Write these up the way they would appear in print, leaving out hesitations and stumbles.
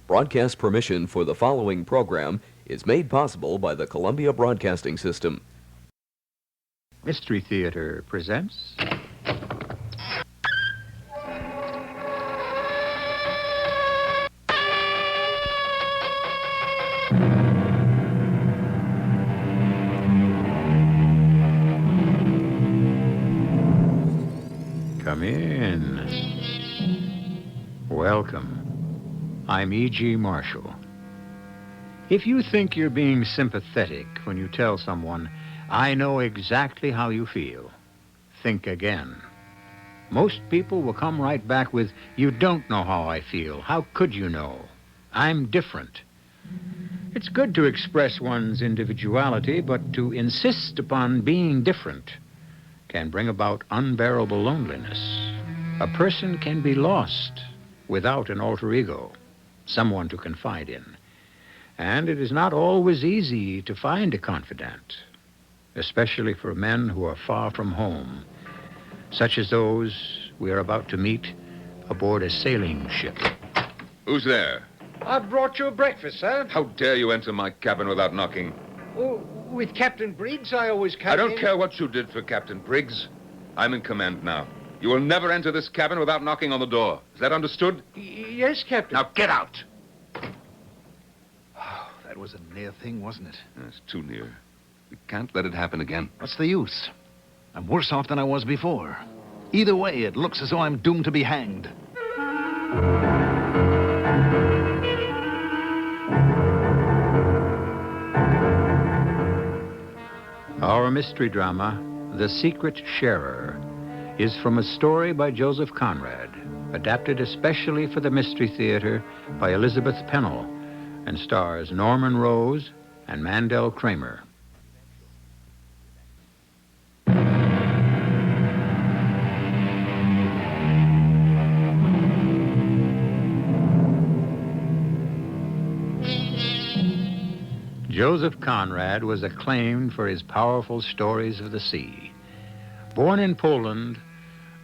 Broadcast permission for the following program is made possible by the Columbia Broadcasting System. Mystery Theater presents... Come in. Welcome. I'm E.G. Marshall. If you think you're being sympathetic when you tell someone, I know exactly how you feel, think again. Most people will come right back with, you don't know how I feel. How could you know? I'm different. It's good to express one's individuality, but to insist upon being different can bring about unbearable loneliness. A person can be lost without an alter ego, someone to confide in. And it is not always easy to find a confidant, especially for men who are far from home, such as those we are about to meet aboard a sailing ship. Who's there? I brought you breakfast, sir. How dare you enter my cabin without knocking? Oh, with Captain Briggs, I always come I don't in. care what you did for Captain Briggs. I'm in command now. You will never enter this cabin without knocking on the door. Is that understood? Yes, Captain. Now get out. Oh, that was a near thing, wasn't it? It's too near. We can't let it happen again. What's the use? I'm worse off than I was before. Either way, it looks as though I'm doomed to be hanged. Our mystery drama, TheSecretSharer, is from a story by Joseph Conrad, adapted especially for the Mystery Theater by Elizabeth Pennell, and stars Norman Rose and Mandel Kramer. Joseph Conrad was acclaimed for his powerful stories of the sea. Born in Poland,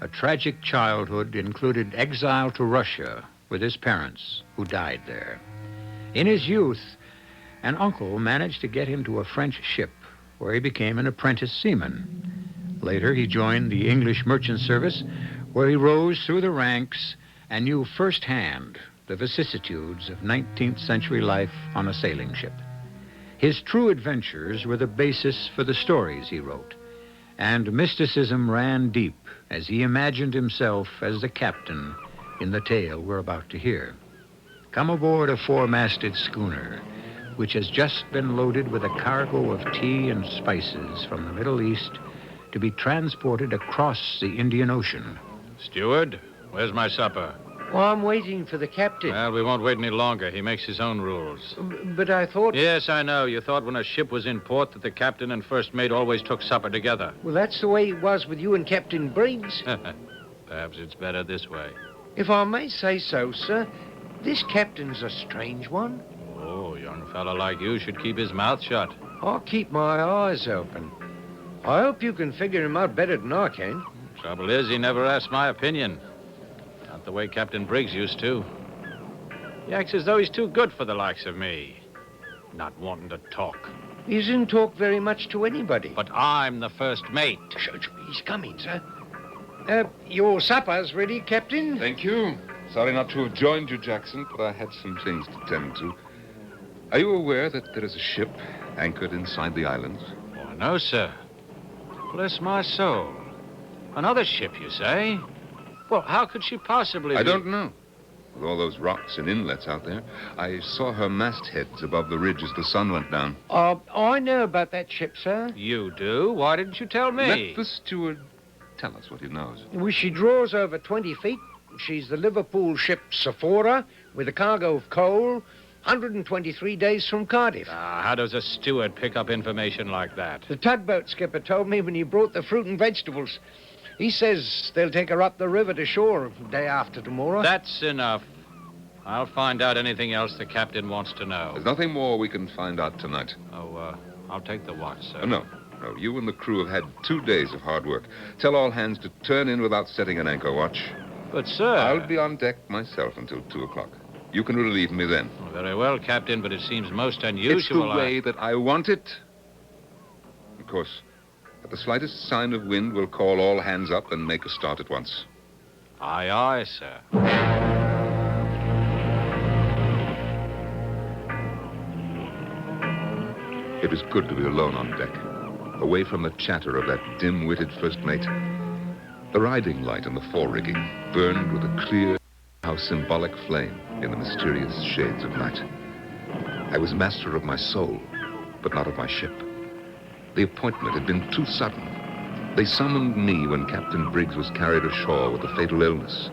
a tragic childhood included exile to Russia with his parents, who died there. In his youth, an uncle managed to get him to a French ship, where he became an apprentice seaman. Later, he joined the English merchant service, where he rose through the ranks and knew firsthand the vicissitudes of 19th century life on a sailing ship. His true adventures were the basis for the stories he wrote, and mysticism ran deep as he imagined himself as the captain in the tale we're about to hear. Come aboard a four-masted schooner, which has just been loaded with a cargo of tea and spices from the Middle East to be transported across the Indian Ocean. Steward, where's my supper? Well, I'm waiting for the captain. Well, we won't wait any longer. He makes his own rules. But I thought... Yes, I know. You thought when a ship was in port that the captain and first mate always took supper together. Well, that's the way it was with you and Captain Briggs. Perhaps it's better this way. If I may say so, sir, this captain's a strange one. Oh, a young fellow like you should keep his mouth shut. I'll keep my eyes open. I hope you can figure him out better than I can. Trouble is, he never asked my opinion. Not the way Captain Briggs used to. He acts as though he's too good for the likes of me. Not wanting to talk. He doesn't talk very much to anybody. But I'm the first mate. He's coming, sir. Your supper's ready, Captain? Thank you. Sorry not to have joined you, Jackson, but I had some things to tend to. Are you aware that there is a ship anchored inside the islands? Oh, no, sir. Bless my soul. Another ship, you say? Well, how could she possibly I be? don't know. With all those rocks and inlets out there, I saw her mastheads above the ridge as the sun went down. I know about that ship, sir. You do? Why didn't you tell me? Let the steward tell us what he knows. Well, she draws over 20 feet. She's the Liverpool ship Sephora with a cargo of coal, 123 days from Cardiff. How does a steward pick up information like that? The tugboat skipper told me when he brought the fruit and vegetables. He says they'll take her up the river to shore day after tomorrow. That's enough. I'll find out anything else the captain wants to know. There's nothing more we can find out tonight. Oh, I'll take the watch, sir. No. You and the crew have had 2 days of hard work. Tell all hands to turn in without setting an anchor watch. But, sir... I'll be on deck myself until 2 o'clock. You can relieve me then. Oh, very well, Captain, but it seems most It's unusual. the way that I want it. Of course, at the slightest sign of wind, we'll call all hands up and make a start at once. Aye, aye, sir. It was good to be alone on deck, away from the chatter of that dim-witted first mate. The riding light in the fore-rigging burned with a clear, how symbolic flame in the mysterious shades of night. I was master of my soul, but not of my ship. The appointment had been too sudden. They summoned me when Captain Briggs was carried ashore with a fatal illness.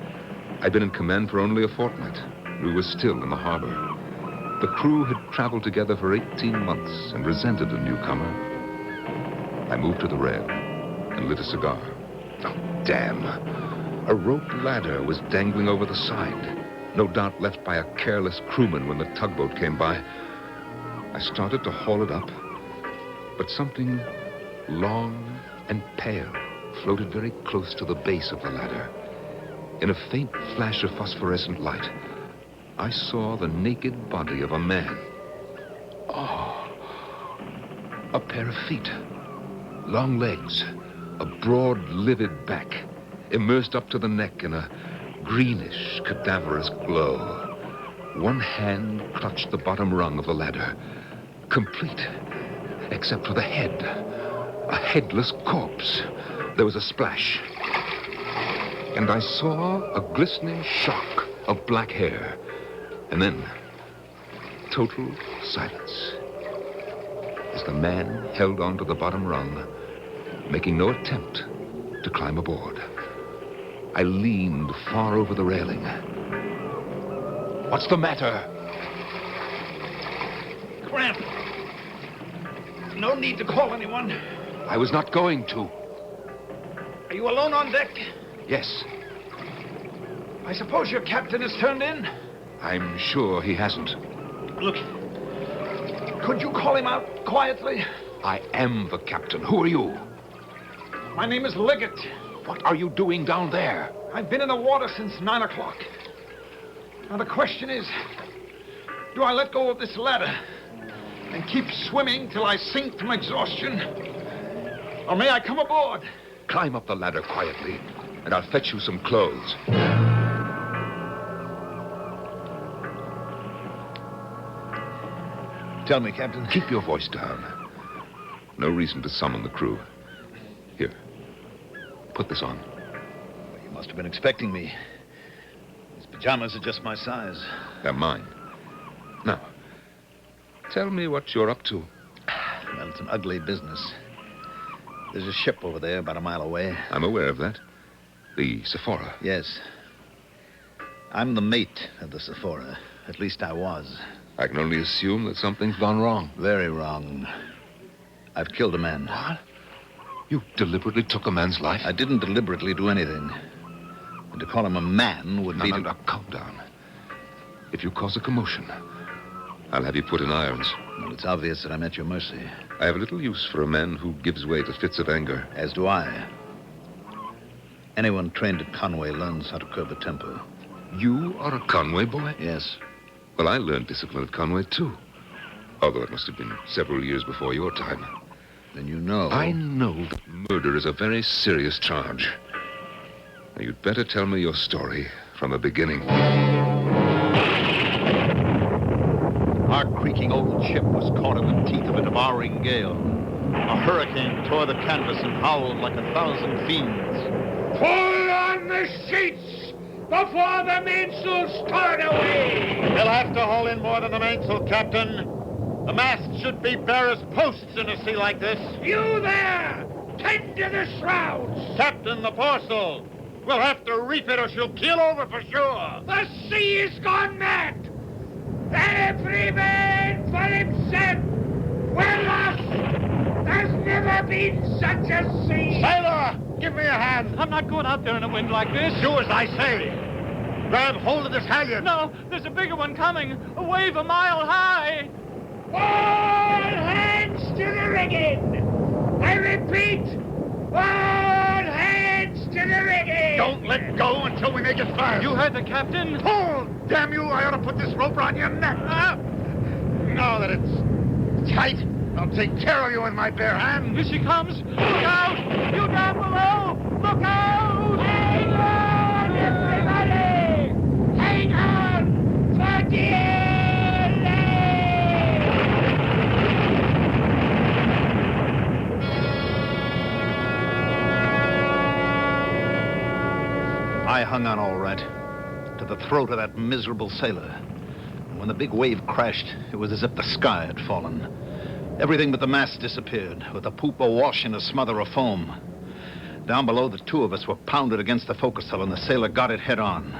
I'd been in command for only a fortnight. We were still in the harbor. The crew had traveled together for 18 months and resented a newcomer. I moved to the rail and lit a cigar. Oh, damn. A rope ladder was dangling over the side, no doubt left by a careless crewman when the tugboat came by. I started to haul it up, but something long and pale floated very close to the base of the ladder. In a faint flash of phosphorescent light, I saw the naked body of a man. Oh, a pair of feet, long legs, a broad, livid back, immersed up to the neck in a greenish, cadaverous glow. One hand clutched the bottom rung of the ladder, complete, except for the head. A headless corpse. There was a splash. And I saw a glistening shock of black hair. And then, total silence. As the man held on to the bottom rung, making no attempt to climb aboard. I leaned far over the railing. What's the matter? Grant, no need to call anyone. I was not going to. Are you alone on deck? Yes, I suppose your captain has turned in? I'm sure he hasn't. Look, could you call him out quietly? I am the captain. Who are you? My name is Liggett. What are you doing down there? I've been in the water since 9 o'clock. Now the question is, do I let go of this ladder and keep swimming till I sink from exhaustion? Or may I come aboard? Climb up the ladder quietly, and I'll fetch you some clothes. Tell me, Captain. Keep your voice down. No reason to summon the crew. Here, put this on. You must have been expecting me. These pajamas are just my size. They're mine. Now, tell me what you're up to. Well, it's an ugly business. There's a ship over there about a mile away. I'm aware of that. The Sephora. Yes. I'm the mate of the Sephora. At least I was. I can only assume that something's gone wrong. Very wrong. I've killed a man. What? You deliberately took a man's life? I didn't deliberately do anything. And to call him a man would be... No, calm down. If you cause a commotion, I'll have you put in irons. Well, it's obvious that I'm at your mercy. I have little use for a man who gives way to fits of anger. As do I. Anyone trained at Conway learns how to curb a temper. You are a Conway boy? Yes. Well, I learned discipline at Conway, too. Although it must have been several years before your time. Then you know... I know that murder is a very serious charge. Now, you'd better tell me your story from the beginning. Our creaking old ship was caught in the teeth of a devouring gale. A hurricane tore the canvas and howled like 1,000 fiends. Pull on the sheets before the mainsail's torn away! They'll have to haul in more than the mainsail, Captain. The masts should be bare as posts in a sea like this. You there! Tend to the shrouds! Captain, the foresail. We'll have to reef it or she'll keel over for sure. The sea is gone mad! Every man for himself! We're lost! There's never been such a sea! Sailor, give me a hand. I'm not going out there in a wind like this. Do as I say. Grab hold of this halyard. No, there's a bigger one coming. A wave a mile high. All hands to the rigging! I repeat, all hands to the rigging! Don't let go until we make it fast. You heard the captain? Pull! Damn you, I ought to put this rope around your neck. Now that it's tight, I'll take care of you in my bare hands. Here she comes. Look out! You down below! Look out! Hang on, everybody! Hang on for dear life! I hung on all right, to the throat of that miserable sailor. And when the big wave crashed, it was as if the sky had fallen. Everything but the mast disappeared, with the poop awash in a smother of foam. Down below, the two of us were pounded against the forecastle, and the sailor got it head on.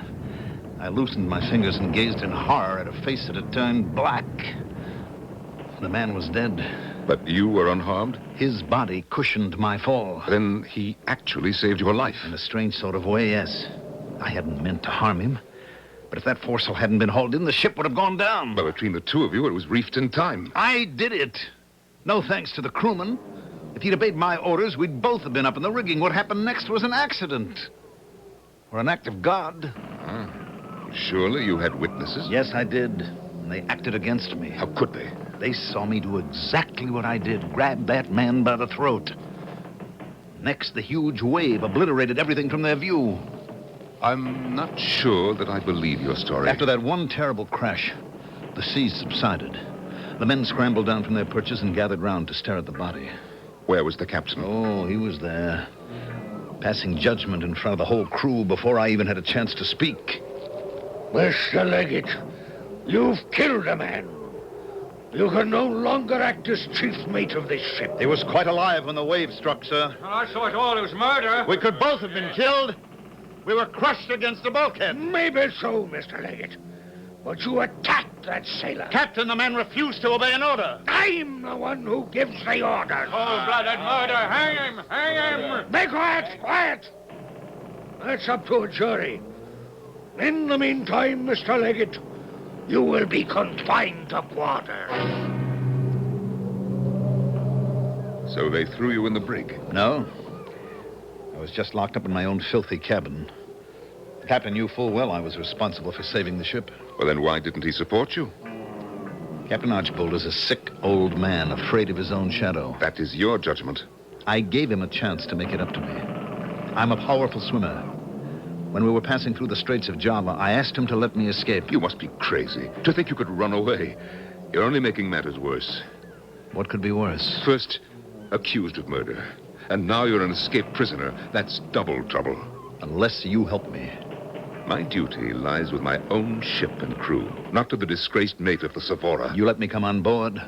I loosened my fingers and gazed in horror at a face that had turned black. The man was dead. But you were unharmed? His body cushioned my fall. Then he actually saved your life. In a strange sort of way, yes. I hadn't meant to harm him. But if that foresail hadn't been hauled in, the ship would have gone down. But between the two of you, it was reefed in time. I did it. No thanks to the crewman. If he'd obeyed my orders, we'd both have been up in the rigging. What happened next was an accident. Or an act of God. Surely you had witnesses? Yes, I did. And they acted against me. How could they? They saw me do exactly what I did. Grab that man by the throat. Next, the huge wave obliterated everything from their view. I'm not sure that I believe your story. After that one terrible crash, the seas subsided. The men scrambled down from their perches and gathered round to stare at the body. Where was the captain? Oh, he was there, passing judgment in front of the whole crew before I even had a chance to speak. Mr. Leggett, you've killed a man. You can no longer act as chief mate of this ship. He was quite alive when the wave struck, sir. Well, I saw it all. It was murder. We could both have been killed. We were crushed against the bulkhead. Maybe so, Mr. Leggett. But you attacked that sailor. Captain, the man refused to obey an order. I'm the one who gives the orders. Cold-blooded murder. Hang him! Hang him! Be quiet! Quiet! That's up to a jury. In the meantime, Mr. Leggett, you will be confined to quarters. So they threw you in the brig? No. I was just locked up in my own filthy cabin. The captain knew full well I was responsible for saving the ship. Well, then why didn't he support you? Captain Archbold is a sick old man, afraid of his own shadow. That is your judgment. I gave him a chance to make it up to me. I'm a powerful swimmer. When we were passing through the Straits of Java, I asked him to let me escape. You must be crazy to think you could run away. You're only making matters worse. What could be worse? First, accused of murder. And now you're an escaped prisoner. That's double trouble. Unless you help me. My duty lies with my own ship and crew, not to the disgraced mate of the Sephora. You let me come on board.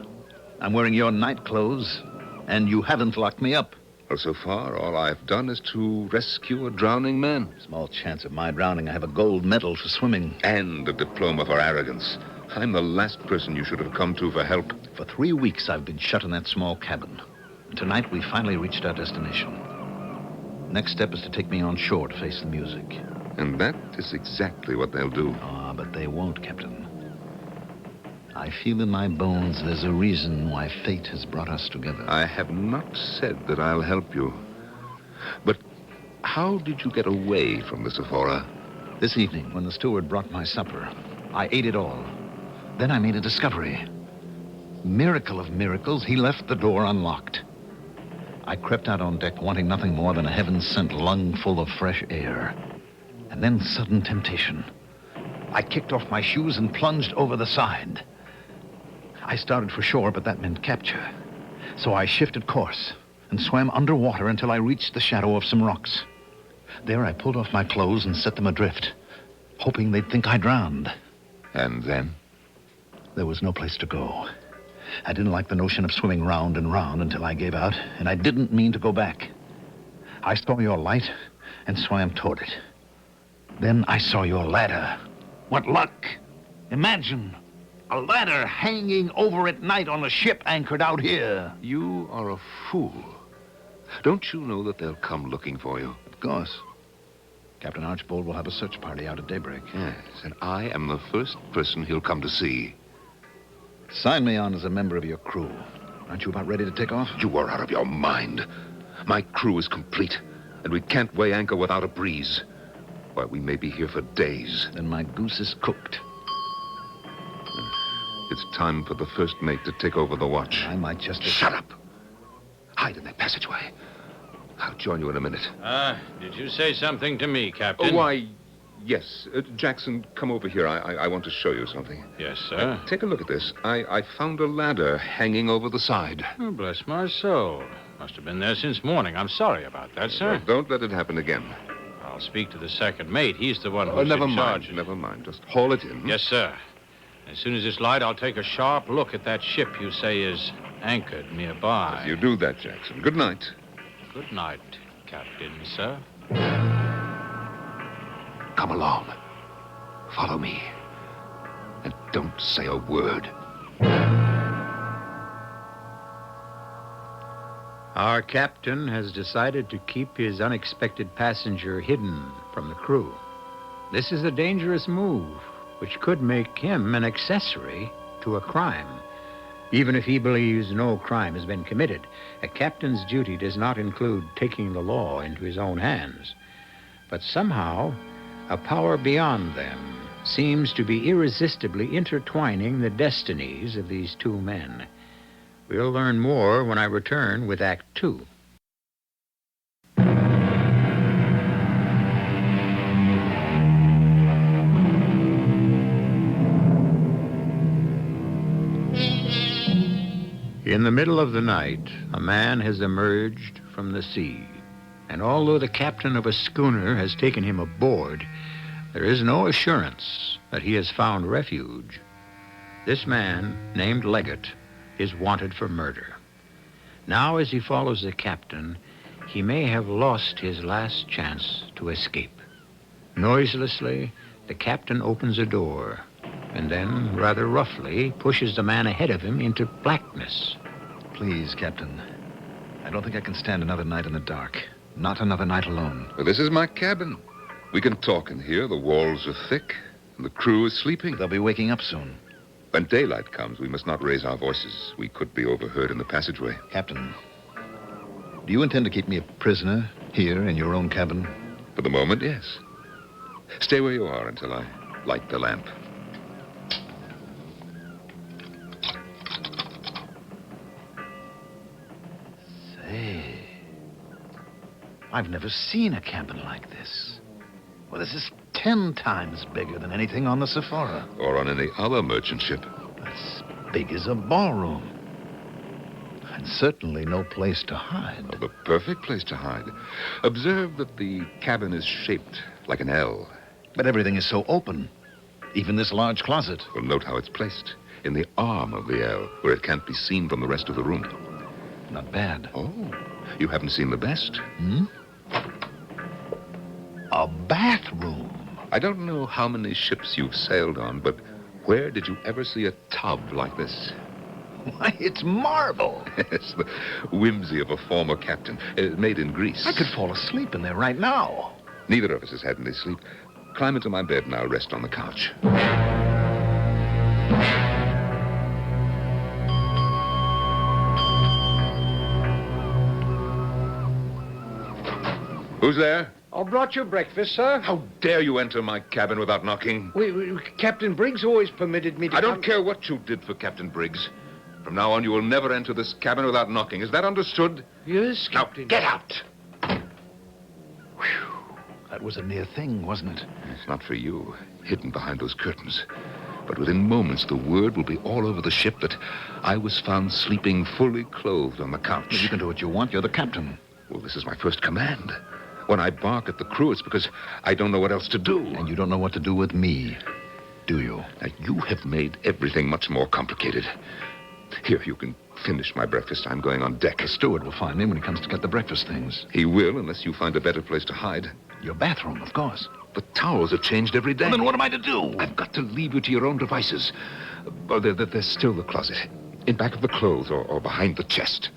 I'm wearing your night clothes, and you haven't locked me up. Well, so far, all I've done is to rescue a drowning man. Small chance of my drowning. I have a gold medal for swimming. And a diploma for arrogance. I'm the last person you should have come to for help. For 3 weeks, I've been shut in that small cabin. And tonight, we finally reached our destination. Next step is to take me on shore to face the music. And that is exactly what they'll do. Ah, but they won't, Captain. I feel in my bones there's a reason why fate has brought us together. I have not said that I'll help you. But how did you get away from the Sephora? This evening, when the steward brought my supper, I ate it all. Then I made a discovery. Miracle of miracles, he left the door unlocked. I crept out on deck, wanting nothing more than a heaven-sent lung full of fresh air. And then sudden temptation. I kicked off my shoes and plunged over the side. I started for shore, but that meant capture. So I shifted course and swam underwater until I reached the shadow of some rocks. There I pulled off my clothes and set them adrift, hoping they'd think I drowned. And then? There was no place to go. I didn't like the notion of swimming round and round until I gave out, and I didn't mean to go back. I saw your light and swam toward it. Then I saw your ladder. What luck! Imagine a ladder hanging over at night on a ship anchored out here. You are a fool. Don't you know that they'll come looking for you? Of course. Captain Archbold will have a search party out at daybreak. Yes, and I am the first person he'll come to see. Sign me on as a member of your crew. Aren't you about ready to take off? You are out of your mind. My crew is complete, and we can't weigh anchor without a breeze. Why, we may be here for days. Then my goose is cooked. It's time for the first mate to take over the watch. I might just... Shut up! Hide in that passageway. I'll join you in a minute. Did you say something to me, Captain? Oh, why, yes. Jackson, come over here. I want to show you something. Yes, sir. Take a look at this. I found a ladder hanging over the side. Oh, bless my soul. Must have been there since morning. I'm sorry about that, sir. Well, don't let it happen again. I'll speak to the second mate. He's the one who's Never in charge. mind. Never mind. Just haul it in. Yes, sir. As soon as it's light, I'll take a sharp look at that ship you say is anchored nearby. Yes, you do that, Jackson. Good night. Good night, Captain, sir. Come along. Follow me. And don't say a word. Our captain has decided to keep his unexpected passenger hidden from the crew. This is a dangerous move, which could make him an accessory to a crime. Even if he believes no crime has been committed, a captain's duty does not include taking the law into his own hands. But somehow, a power beyond them seems to be irresistibly intertwining the destinies of these two men. We'll learn more when I return with Act 2. In the middle of the night, a man has emerged from the sea. And although the captain of a schooner has taken him aboard, there is no assurance that he has found refuge. This man, named Leggett, is wanted for murder. Now, as he follows the captain, he may have lost his last chance to escape. Noiselessly, the captain opens a door, and then, rather roughly, pushes the man ahead of him into blackness. Please, Captain. I don't think I can stand another night in the dark. Not another night alone. Well, this is my cabin. We can talk in here. The walls are thick, and the crew is sleeping. They'll be waking up soon. When daylight comes, we must not raise our voices. We could be overheard in the passageway. Captain, do you intend to keep me a prisoner here in your own cabin? For the moment, yes. Stay where you are until I light the lamp. Say, I've never seen a cabin like this. Well, this is 10 times bigger than anything on the Sephora. Or on any other merchant ship. As big as a ballroom. And certainly no place to hide. Oh, the perfect place to hide. Observe that the cabin is shaped like an L. But everything is so open. Even this large closet. Well, note how it's placed. In the arm of the L, where it can't be seen from the rest of the room. Not bad. Oh, you haven't seen the best. A bathroom. I don't know how many ships you've sailed on, but where did you ever see a tub like this? Why, it's marble. It's the whimsy of a former captain, made in Greece. I could fall asleep in there right now. Neither of us has had any sleep. Climb into my bed and I'll rest on the couch. Who's there? I brought you breakfast, sir. How dare you enter my cabin without knocking? Captain Briggs always permitted me to I don't care what you did for Captain Briggs. From now on, you will never enter this cabin without knocking. Is that understood? Yes, Now, Captain. get out! Whew. That was a near thing, wasn't it? It's not for you, hidden behind those curtains. But within moments, the word will be all over the ship that I was found sleeping fully clothed on the couch. Well, you can do what you want. You're the captain. Well, this is my first command. When I bark at the crew, it's because I don't know what else to do. And you don't know what to do with me, do you? Now, you have made everything much more complicated. Here, you can finish my breakfast. I'm going on deck. The steward will find me when he comes to get the breakfast things. He will, unless you find a better place to hide. Your bathroom, of course. The towels are changed every day. Well, then what am I to do? I've got to leave you to your own devices. Oh, there's still the closet. In back of the clothes or behind the chest.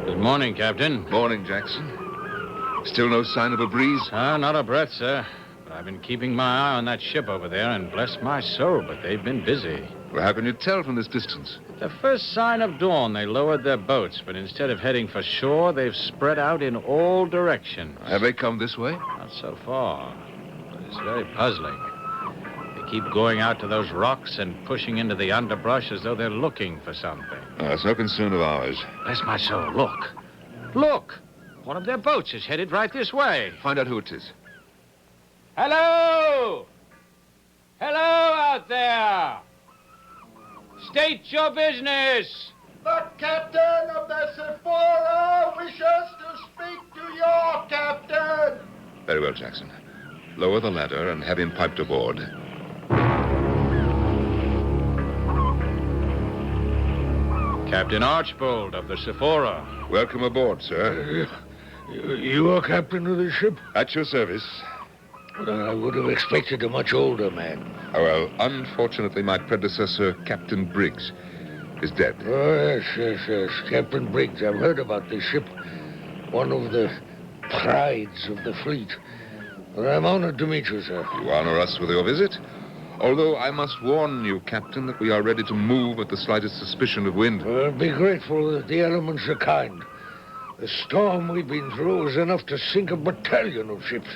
Good morning, Captain. Morning, Jackson. Still no sign of a breeze? Not a breath, sir. But I've been keeping my eye on that ship over there, and bless my soul, but they've been busy. Well, how can you tell from this distance? the first sign of dawn, they lowered their boats, but instead of heading for shore, they've spread out in all directions. Have they come this way? Not so far, but it's very puzzling. They keep going out to those rocks and pushing into the underbrush as though they're looking for something. It's no concern of ours. Bless my soul, look. Look! One of their boats is headed right this way. Find out who it is. Hello! Hello out there! State your business! The captain of the Sephora wishes to speak to your captain. Very well, Jackson. Lower the ladder and have him piped aboard. Captain Archbold of the Sephora. Welcome aboard, sir. You are captain of the ship? At your service. I would have expected a much older man. Oh, well, unfortunately, my predecessor, Captain Briggs, is dead. Oh, yes. Captain Briggs, I've heard about this ship. One of the prides of the fleet. Well, I'm honored to meet you, sir. You honor us with your visit. Although I must warn you, Captain, that we are ready to move at the slightest suspicion of wind. Well, be grateful that the elements are kind. The storm we've been through is enough to sink a battalion of ships.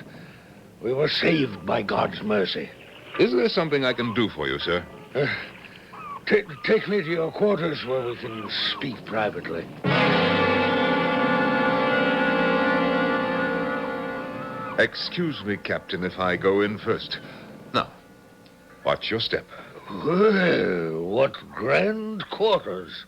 We were saved by God's mercy. Is there something I can do for you, sir? Take me to your quarters where we can speak privately. Excuse me, Captain, if I go in first. Now, watch your step. Well, what grand quarters.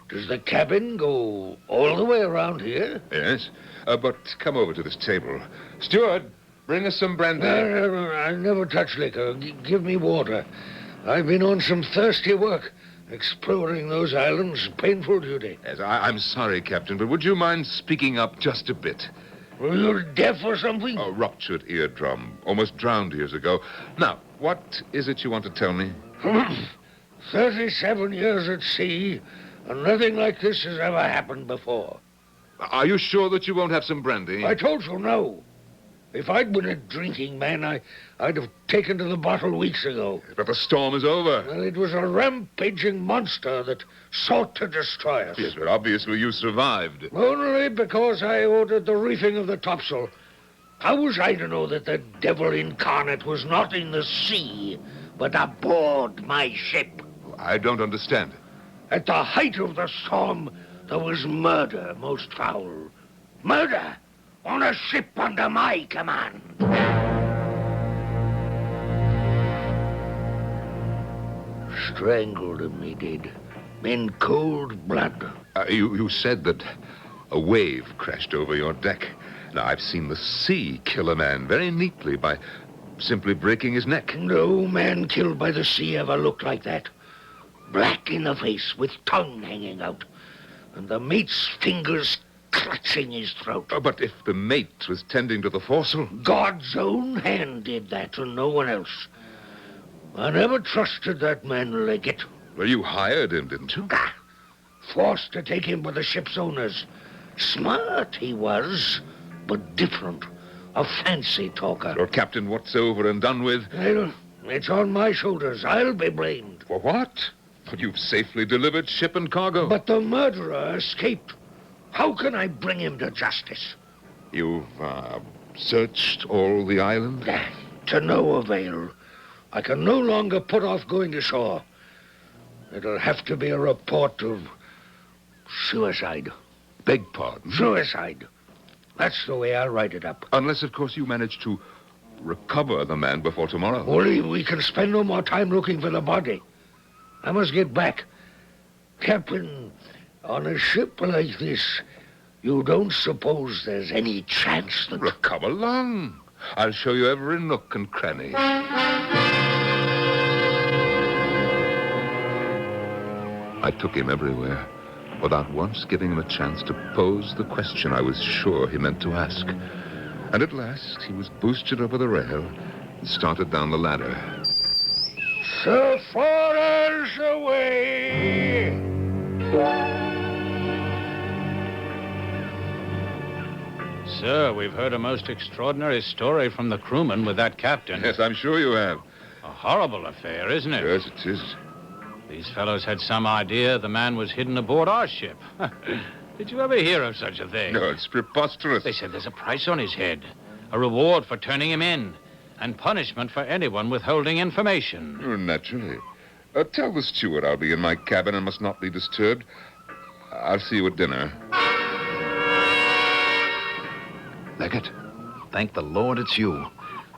Does the cabin go all the way around here? Yes, but come over to this table. Steward, bring us some brandy. I never touch liquor. Give me water. I've been on some thirsty work, exploring those islands. Painful duty. Yes, I'm sorry, Captain, but would you mind speaking up just a bit? Well, you're deaf or something? A ruptured eardrum. Almost drowned years ago. Now, what is it you want to tell me? 37 years at sea, and nothing like this has ever happened before. Are you sure that you won't have some brandy? I told you no. If I'd been a drinking man, I'd have taken to the bottle weeks ago. But the storm is over. Well, it was a rampaging monster that sought to destroy us. Yes, but obviously you survived. Only because I ordered the reefing of the topsail. How was I to know that the devil incarnate was not in the sea, but aboard my ship? I don't understand. At the height of the storm, there was murder most foul. Murder on a ship under my command. Strangled him, he did. In cold blood. You said that a wave crashed over your deck. Now, I've seen the sea kill a man very neatly by simply breaking his neck. No man killed by the sea ever looked like that. Black in the face, with tongue hanging out, and the mate's fingers clutching his throat. But if the mate was tending to the foresail? God's own hand did that, and no one else. I never trusted that man Leggett. Well, you hired him, didn't you? Forced to take him with the ship's owners. Smart he was, but different. A fancy talker. Lord Captain, what's over and done with? Well, it's on my shoulders. I'll be blamed. For what? But you've safely delivered ship and cargo. But the murderer escaped. How can I bring him to justice? You've, searched all the island? To no avail. I can no longer put off going to shore. It'll have to be a report of suicide. Beg pardon? Suicide. That's the way I'll write it up. Unless, of course, you manage to recover the man before tomorrow. Only we can spend no more time looking for the body. I must get back. Captain, on a ship like this, you don't suppose there's any chance that... Well, come along. I'll show you every nook and cranny. I took him everywhere, without once giving him a chance to pose the question I was sure he meant to ask. And at last, he was boosted over the rail and started down the ladder. Sephora's away! Sir, we've heard a most extraordinary story from the crewman with that captain. Yes, I'm sure you have. A horrible affair, isn't it? Yes, it is. These fellows had some idea the man was hidden aboard our ship. Did you ever hear of such a thing? No, it's preposterous. They said there's a price on his head, a reward for turning him in, and punishment for anyone withholding information. Oh, naturally. Tell the steward I'll be in my cabin and must not be disturbed. I'll see you at dinner. Leggett, thank the Lord it's you.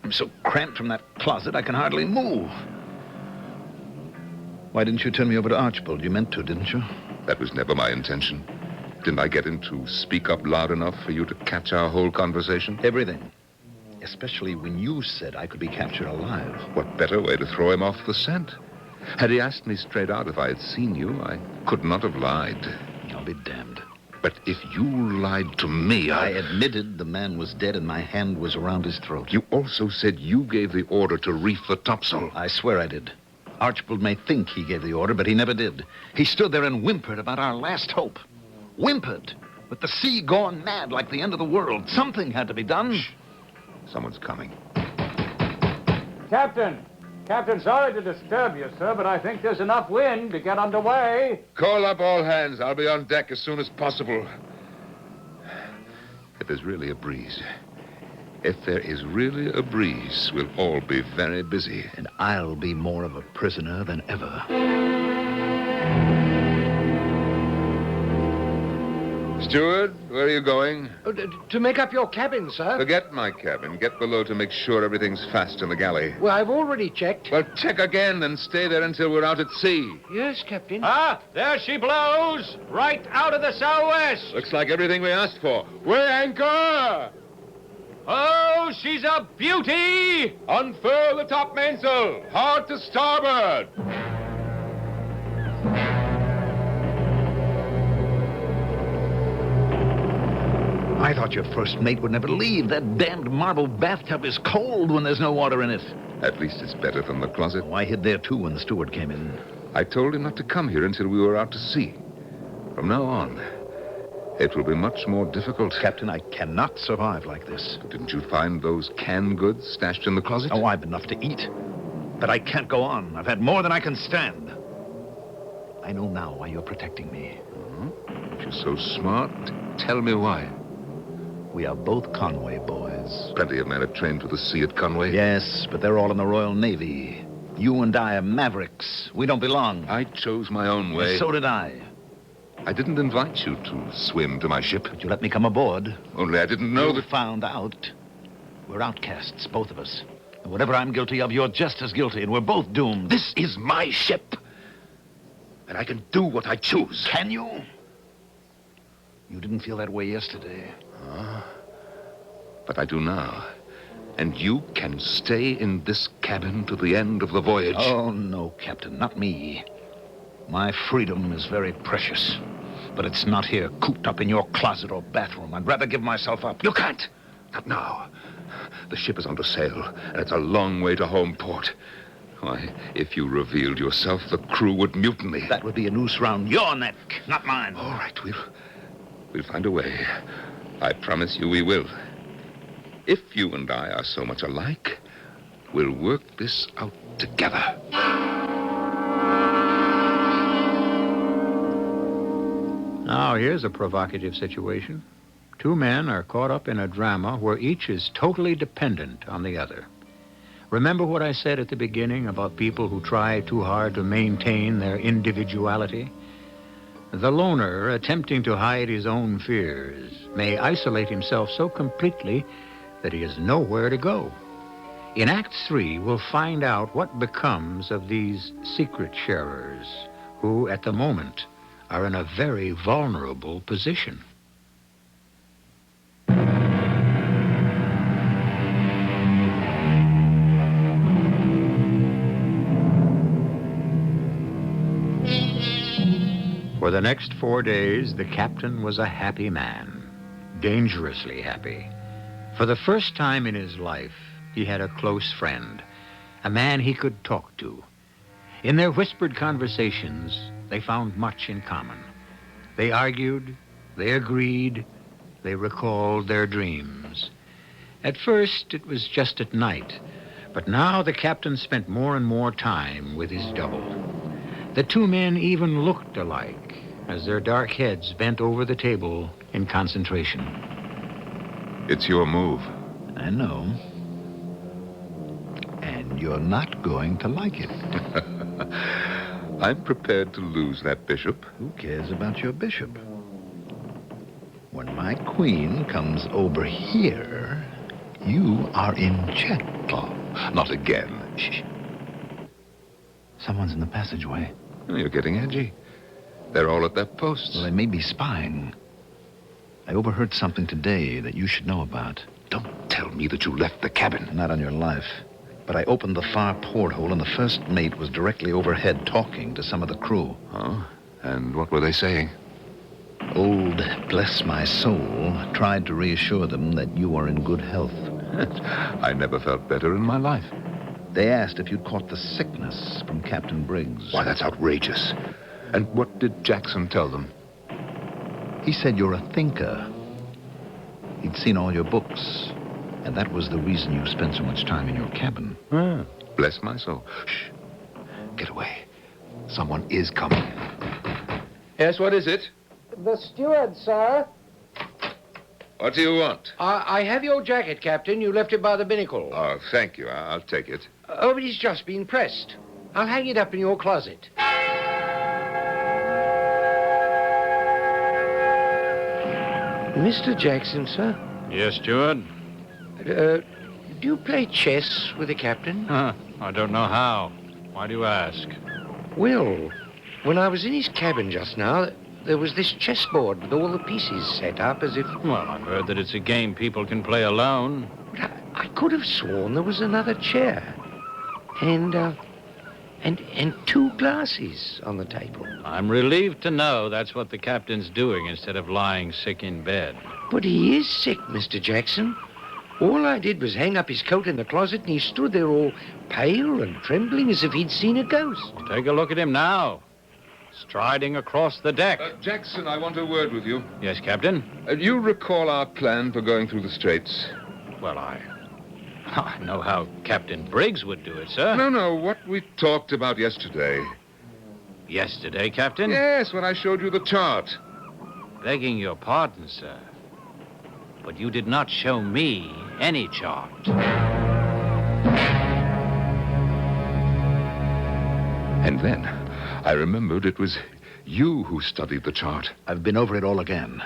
I'm so cramped from that closet I can hardly move. Why didn't you turn me over to Archibald? You meant to, didn't you? That was never my intention. Didn't I get him to speak up loud enough for you to catch our whole conversation? Everything. Especially when you said I could be captured alive. What better way to throw him off the scent? Had he asked me straight out if I had seen you, I could not have lied. I'll be damned. But if you lied to me, I admitted the man was dead and my hand was around his throat. You also said you gave the order to reef the topsail. I swear I did. Archibald may think he gave the order, but he never did. He stood there and whimpered about our last hope. Whimpered. With the sea gone mad like the end of the world. Something had to be done. Shh. Someone's coming. Captain! Captain, sorry to disturb you, sir, but I think there's enough wind to get underway. Call up all hands. I'll be on deck as soon as possible. If there's really a breeze, we'll all be very busy. And I'll be more of a prisoner than ever. Steward, where are you going? To make up your cabin, sir. Forget my cabin. Get below to make sure everything's fast in the galley. Well, I've already checked. Well, check again and stay there until we're out at sea. Yes, Captain. Ah, there she blows! Right out of the southwest! Looks like everything we asked for. Weigh anchor! Oh, she's a beauty! Unfurl the top mainsail! Hard to starboard! I thought your first mate would never leave. That damned marble bathtub is cold when there's no water in it. At least it's better than the closet. Oh, I hid there, too, when the steward came in. I told him not to come here until we were out to sea. From now on, it will be much more difficult. Captain, I cannot survive like this. Didn't you find those canned goods stashed in the closet? Oh, I've enough to eat. But I can't go on. I've had more than I can stand. I know now why you're protecting me. If you're so smart, tell me why. We are both Conway boys. Plenty of men are trained for the sea at Conway. Yes, but they're all in the Royal Navy. You and I are mavericks. We don't belong. I chose my own way. So did I. I didn't invite you to swim to my ship. But you let me come aboard. Only I didn't know You that... found out. We're outcasts, both of us. And whatever I'm guilty of, you're just as guilty, and we're both doomed. This is my ship. And I can do what I choose. Can you? You didn't feel that way yesterday. But I do now. And you can stay in this cabin to the end of the voyage. Oh, no, Captain, not me. My freedom is very precious. But it's not here, cooped up in your closet or bathroom. I'd rather give myself up. You can't. Not now. The ship is under sail, and it's a long way to home port. Why, if you revealed yourself, the crew would mutiny. That would be a noose round your neck, not mine. All right, we'll find a way. I promise you we will. If you and I are so much alike, we'll work this out together. Now, here's a provocative situation. Two men are caught up in a drama where each is totally dependent on the other. Remember what I said at the beginning about people who try too hard to maintain their individuality? The loner, attempting to hide his own fears, may isolate himself so completely that he has nowhere to go. In Act 3, we'll find out what becomes of these secret sharers, who, at the moment, are in a very vulnerable position. For the next 4 days, the captain was a happy man, dangerously happy. For the first time in his life, he had a close friend, a man he could talk to. In their whispered conversations, they found much in common. They argued, they agreed, they recalled their dreams. At first, it was just at night, but now the captain spent more and more time with his double. The two men even looked alike as their dark heads bent over the table in concentration. It's your move. I know. And you're not going to like it. I'm prepared to lose that bishop. Who cares about your bishop? When my queen comes over here, you are in check. Oh, not again. Shh. Someone's in the passageway. Oh, you're getting edgy. They're all at their posts. Well, they may be spying. I overheard something today that you should know about. Don't tell me that you left the cabin. Not on your life. But I opened the far porthole, and the first mate was directly overhead talking to some of the crew. Oh? And what were they saying? Old Bless My Soul tried to reassure them that you are in good health. I never felt better in my life. They asked if you'd caught the sickness from Captain Briggs. Why, that's outrageous. And what did Jackson tell them? He said you're a thinker. He'd seen all your books, and that was the reason you spent so much time in your cabin. Bless my soul. Shh. Get away. Someone is coming. Yes, what is it? The steward, sir. What do you want? I have your jacket, Captain. You left it by the binnacle. Oh, thank you. I'll take it. Oh, but it's just been pressed. I'll hang it up in your closet. Mr. Jackson, sir. Yes, steward? Do you play chess with the captain? I don't know how. Why do you ask? Well, when I was in his cabin just now, there was this chessboard with all the pieces set up as if... Well, I've heard that it's a game people can play alone. But I could have sworn there was another chair. And two glasses on the table. I'm relieved to know that's what the captain's doing instead of lying sick in bed. But he is sick, Mr. Jackson. All I did was hang up his coat in the closet, and he stood there all pale and trembling as if he'd seen a ghost. Take a look at him now. Striding across the deck. Jackson, I want a word with you. Yes, Captain? Do you recall our plan for going through the Straits? Well, I know how Captain Briggs would do it, sir. No, what we talked about yesterday. Yesterday, Captain? Yes, when I showed you the chart. Begging your pardon, sir. But you did not show me any chart. And then I remembered it was you who studied the chart. I've been over it all again.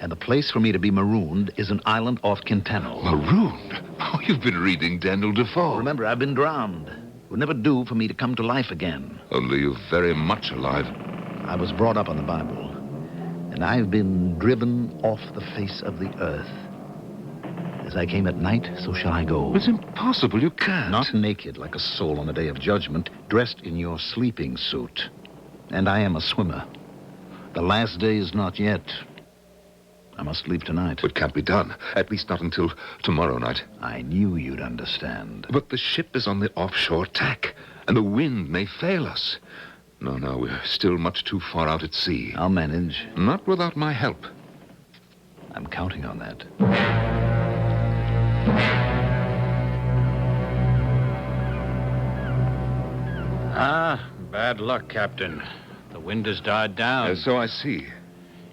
And the place for me to be marooned is an island off Quintano. Marooned? Oh, you've been reading Daniel Defoe. Remember, I've been drowned. It would never do for me to come to life again. Only you're very much alive. I was brought up on the Bible. And I've been driven off the face of the earth. As I came at night, so shall I go. It's impossible. You can't. Not naked like a soul on the day of judgment, dressed in your sleeping suit. And I am a swimmer. The last day is not yet. I must leave tonight. It can't be done. At least not until tomorrow night. I knew you'd understand. But the ship is on the offshore tack, and the wind may fail us. No, we're still much too far out at sea. I'll manage. Not without my help. I'm counting on that. Bad luck, Captain. The wind has died down. So I see.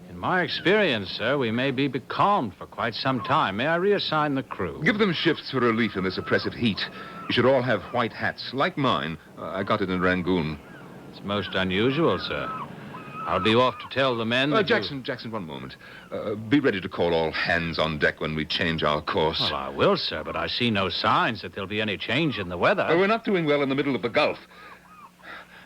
In my experience, sir, we may be becalmed for quite some time. May I reassign the crew? Give them shifts for relief in this oppressive heat. You should all have white hats, like mine. I got it in Rangoon. It's most unusual, sir. I'll be off to tell the men that Jackson, one moment. Be ready to call all hands on deck when we change our course. Well, I will, sir, but I see no signs that there'll be any change in the weather. We're not doing well in the middle of the Gulf.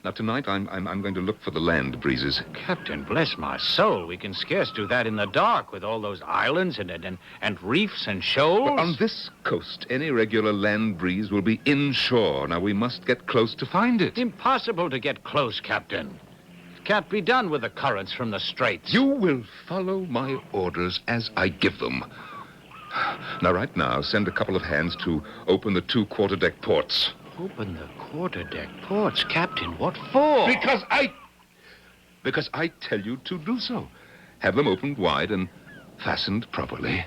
Now, tonight, I'm going to look for the land breezes. Captain, bless my soul. We can scarce do that in the dark with all those islands and reefs and shoals. But on this coast, any regular land breeze will be inshore. Now, we must get close to find it. Impossible to get close, Captain. It can't be done with the currents from the Straits. You will follow my orders as I give them. Now, right now, send a couple of hands to open the 2 quarterdeck ports. Open the quarterdeck ports, Captain. What for? Because I tell you to do so. Have them opened wide and fastened properly.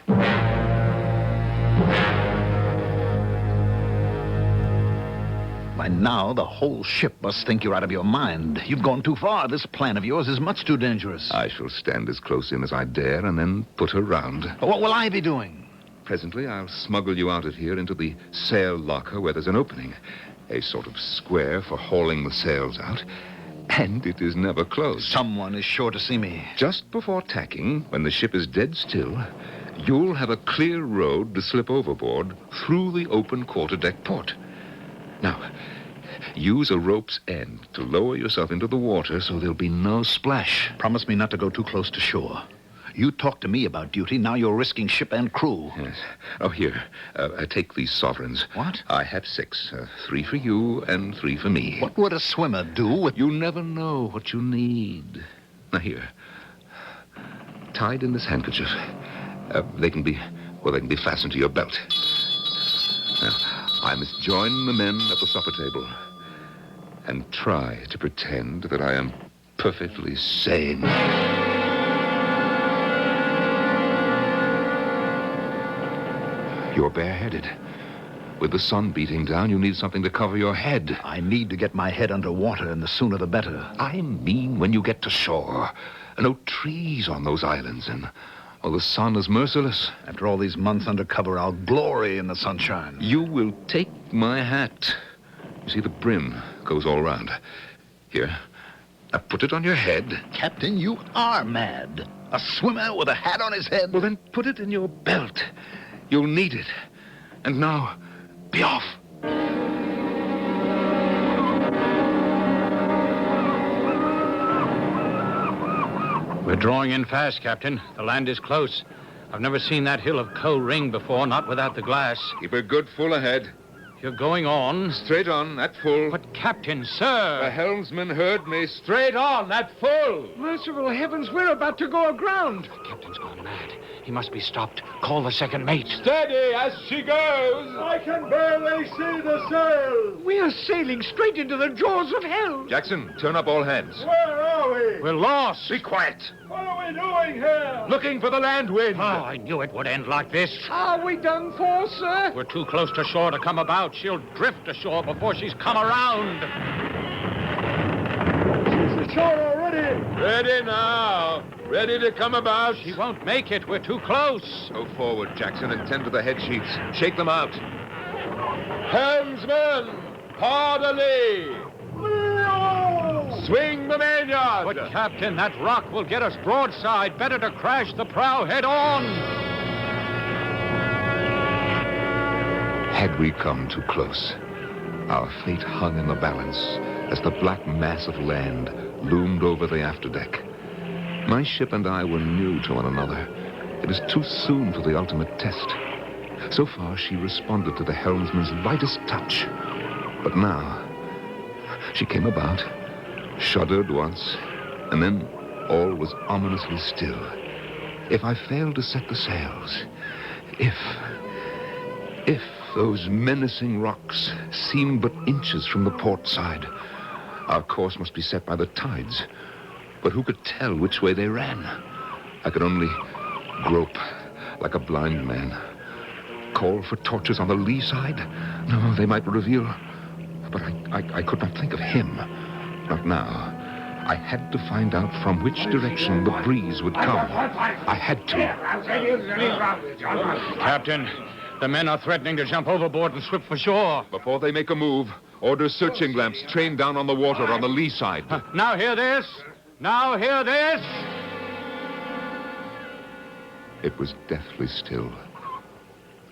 My By now, the whole ship must think you're out of your mind. You've gone too far. This plan of yours is much too dangerous. I shall stand as close in as I dare and then put her round. What will I be doing? Presently, I'll smuggle you out of here into the sail locker where there's an opening. A sort of square for hauling the sails out. And it is never closed. Someone is sure to see me. Just before tacking, when the ship is dead still, you'll have a clear road to slip overboard through the open quarterdeck port. Now, use a rope's end to lower yourself into the water so there'll be no splash. Promise me not to go too close to shore. You talked to me about duty. Now you're risking ship and crew. Yes. Oh, here. Take these sovereigns. What? I have 6. 3 for you and 3 for me. What would a swimmer do with... You never know what you need. Now, here. Tied in this handkerchief. They can be fastened to your belt. Now, I must join the men at the supper table and try to pretend that I am perfectly sane. You're bareheaded. With the sun beating down, you need something to cover your head. I need to get my head under water, and the sooner the better. I mean when you get to shore. No trees on those islands, and the sun is merciless. After all these months under cover, I'll glory in the sunshine. You will take my hat. You see, the brim goes all around. Here. Now put it on your head. Captain, you are mad. A swimmer with a hat on his head? Well, then put it in your belt. You'll need it. And now, be off. We're drawing in fast, Captain. The land is close. I've never seen that hill of Koh Ring before, not without the glass. Keep her good full ahead. You're going on. Straight on, at full. But, Captain, sir... The helmsman heard me. Straight on, at full. Merciful heavens, we're about to go aground. The captain's gone mad. He must be stopped. Call the second mate. Steady as she goes. I can barely see the sail. We are sailing straight into the jaws of hell. Jackson, turn up all hands. Where are we? We're lost. Be quiet. What are we doing here? Looking for the land wind. Oh, I knew it would end like this. Are we done for, sir? We're too close to shore to come about. She'll drift ashore before she's come around. She's ashore already. Ready now. Ready to come about. She won't make it. We're too close. Go forward, Jackson, and tend to the head sheets. Shake them out. Helmsman, hard alee. Swing the mainyard. But, Captain, that rock will get us broadside. Better to crash the prow head on. Had we come too close, our fate hung in the balance as the black mass of land loomed over the afterdeck. My ship and I were new to one another. It was too soon for the ultimate test. So far, she responded to the helmsman's lightest touch. But now, she came about, shuddered once, and then all was ominously still. If I failed to set the sails, if those menacing rocks seemed but inches from the port side, our course must be set by the tides. But who could tell which way they ran? I could only grope like a blind man. Call for torches on the lee side? No, they might reveal... But I could not think of him. Not now. I had to find out from which direction the breeze would come. I had to. Captain, the men are threatening to jump overboard and swim for shore. Before they make a move, order searching lamps trained down on the water on the lee side. Now hear this. Now hear this. It was deathly still.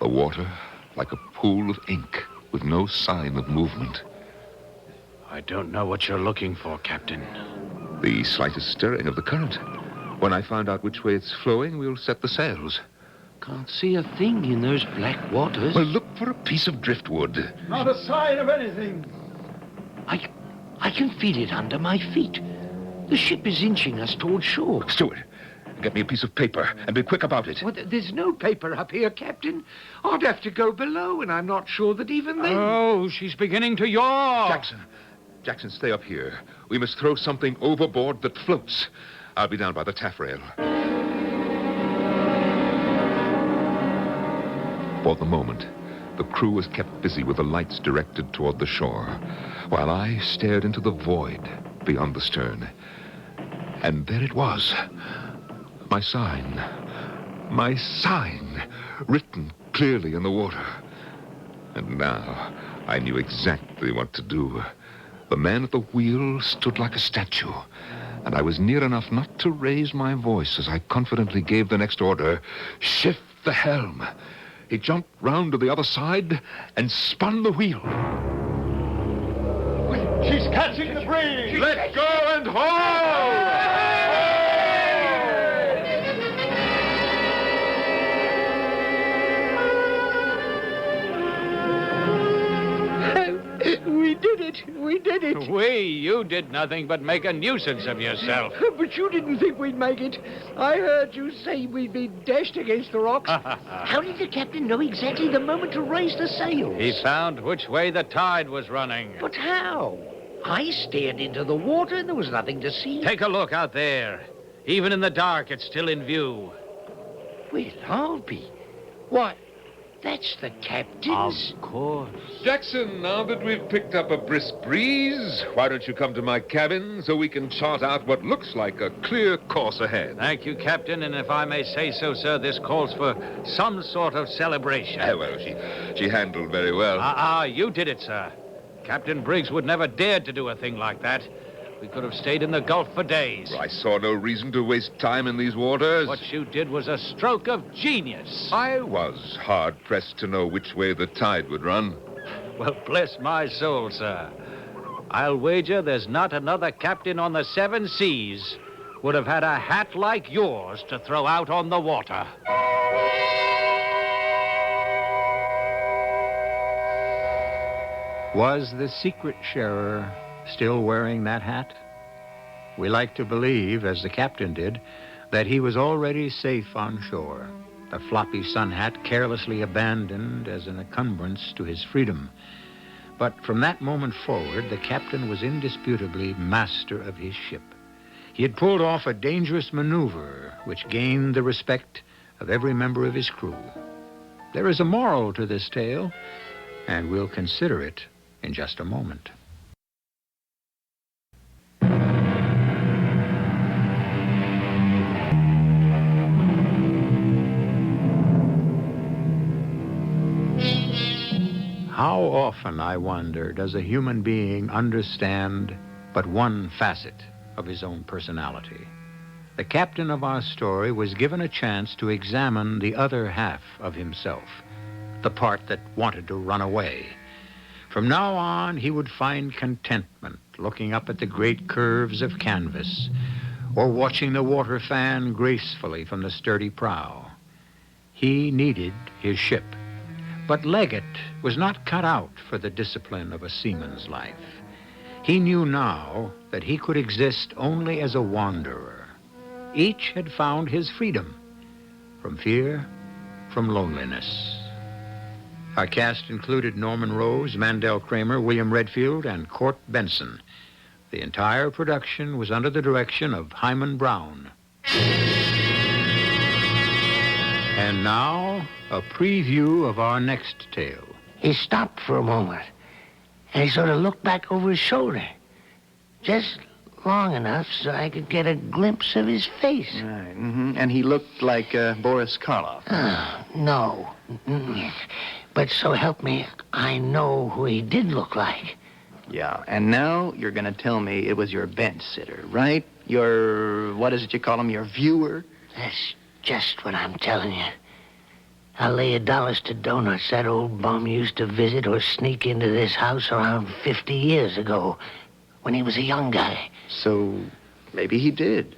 The water like a pool of ink with no sign of movement. I don't know what you're looking for, Captain. The slightest stirring of the current. When I find out which way it's flowing, we'll set the sails. Can't see a thing in those black waters. Well, look for a piece of driftwood. Not a sign of anything. I can feel it under my feet. The ship is inching us toward shore. Steward, get me a piece of paper and be quick about it. Well, there's no paper up here, Captain. I'd have to go below, and I'm not sure that even then... Oh, she's beginning to yaw. Jackson, stay up here. We must throw something overboard that floats. I'll be down by the taffrail. For the moment, The crew was kept busy with the lights directed toward the shore, while I stared into the void beyond the stern. And there it was. My sign, written clearly in the water. And now I knew exactly what to do. The man at the wheel stood like a statue, and I was near enough not to raise my voice as I confidently gave the next order, "Shift the helm." He jumped round to the other side and spun the wheel. She's catching the breeze! Let go and haul! We did it. You did nothing but make a nuisance of yourself. But you didn't think we'd make it. I heard you say we'd be dashed against the rocks. How did the captain know exactly the moment to raise the sails? He found which way the tide was running. But how? I stared into the water and there was nothing to see. Take a look out there. Even in the dark, it's still in view. Well, I'll be. Why, that's the captain's. Of course. Jackson, now that we've picked up a brisk breeze, why don't you come to my cabin so we can chart out what looks like a clear course ahead? Thank you, Captain, and if I may say so, sir, this calls for some sort of celebration. Well, she handled very well. You did it, sir. Captain Briggs would never dared to do a thing like that. We could have stayed in the Gulf for days. I saw no reason to waste time in these waters. What you did was a stroke of genius. I was hard-pressed to know which way the tide would run. Well, bless my soul, sir. I'll wager there's not another captain on the 7 seas would have had a hat like yours to throw out on the water. Was the secret-sharer still wearing that hat? We like to believe, as the captain did, that he was already safe on shore, the floppy sun hat carelessly abandoned as an encumbrance to his freedom. But from that moment forward, the captain was indisputably master of his ship. He had pulled off a dangerous maneuver which gained the respect of every member of his crew. There is a moral to this tale, and we'll consider it in just a moment. How often, I wonder, does a human being understand but one facet of his own personality? The captain of our story was given a chance to examine the other half of himself, the part that wanted to run away. From now on, he would find contentment looking up at the great curves of canvas or watching the water fan gracefully from the sturdy prow. He needed his ship. But Leggett was not cut out for the discipline of a seaman's life. He knew now that he could exist only as a wanderer. Each had found his freedom from fear, from loneliness. Our cast included Norman Rose, Mandel Kramer, William Redfield, and Court Benson. The entire production was under the direction of Hyman Brown. And now, a preview of our next tale. He stopped for a moment, and he sort of looked back over his shoulder. Just long enough so I could get a glimpse of his face. Right, And he looked like Boris Karloff. No. But so help me, I know who he did look like. Yeah, and now you're going to tell me it was your bench sitter, right? Your, what is it you call him, your viewer? That's just what I'm telling you. I'll lay $1 to donuts that old bum used to visit or sneak into this house around 50 years ago when he was a young guy. So maybe he did.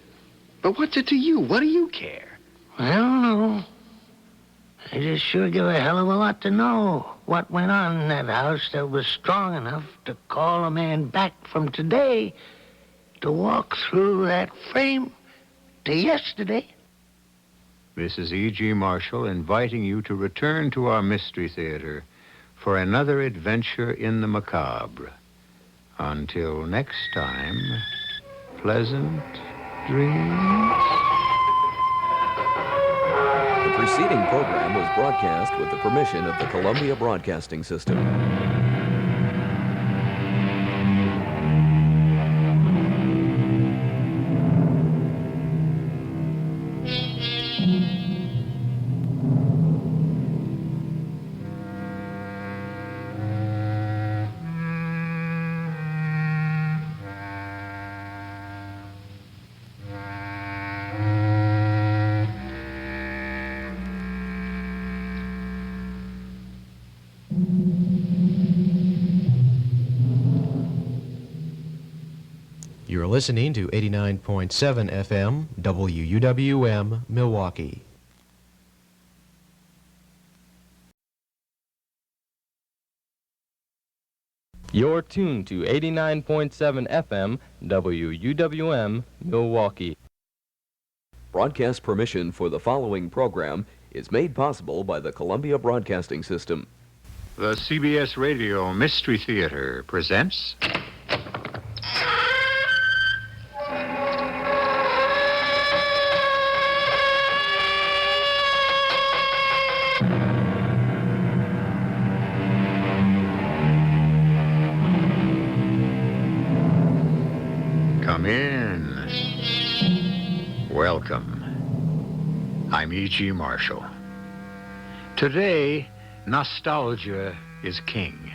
But what's it to you? What do you care? I don't know. I just sure give a hell of a lot to know what went on in that house that was strong enough to call a man back from today to walk through that frame to yesterday. This is E.G. Marshall inviting you to return to our Mystery Theater for another adventure in the macabre. Until next time, pleasant dreams. The preceding program was broadcast with the permission of the Columbia Broadcasting System. You're listening to 89.7 FM, WUWM, Milwaukee. You're tuned to 89.7 FM, WUWM, Milwaukee. Broadcast permission for the following program is made possible by the Columbia Broadcasting System. The CBS Radio Mystery Theater presents... Come in. Welcome. I'm E.G. Marshall. Today, nostalgia is king.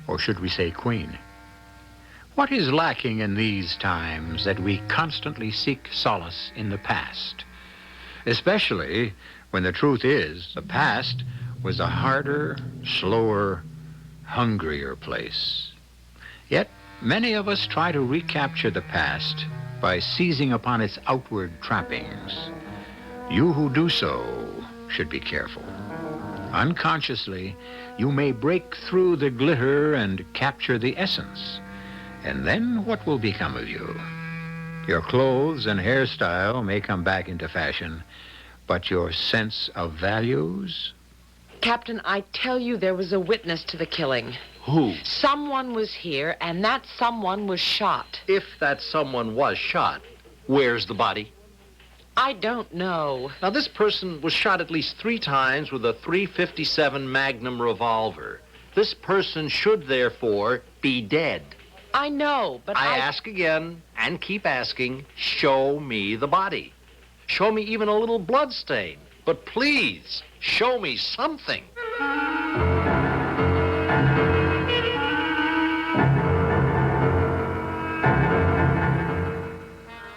Or should we say queen? What is lacking in these times that we constantly seek solace in the past? Especially when the truth is the past was a harder, slower, hungrier place. Yet, many of us try to recapture the past by seizing upon its outward trappings. You who do so should be careful. Unconsciously, you may break through the glitter and capture the essence. And then what will become of you? Your clothes and hairstyle may come back into fashion, but your sense of values? Captain, I tell you there was a witness to the killing. Who? Someone was here, and that someone was shot. If that someone was shot, where's the body? I don't know. Now, this person was shot at least 3 times with a .357 Magnum revolver. This person should, therefore, be dead. I know, but I ask again, and keep asking, show me the body. Show me even a little blood stain. But please, show me something.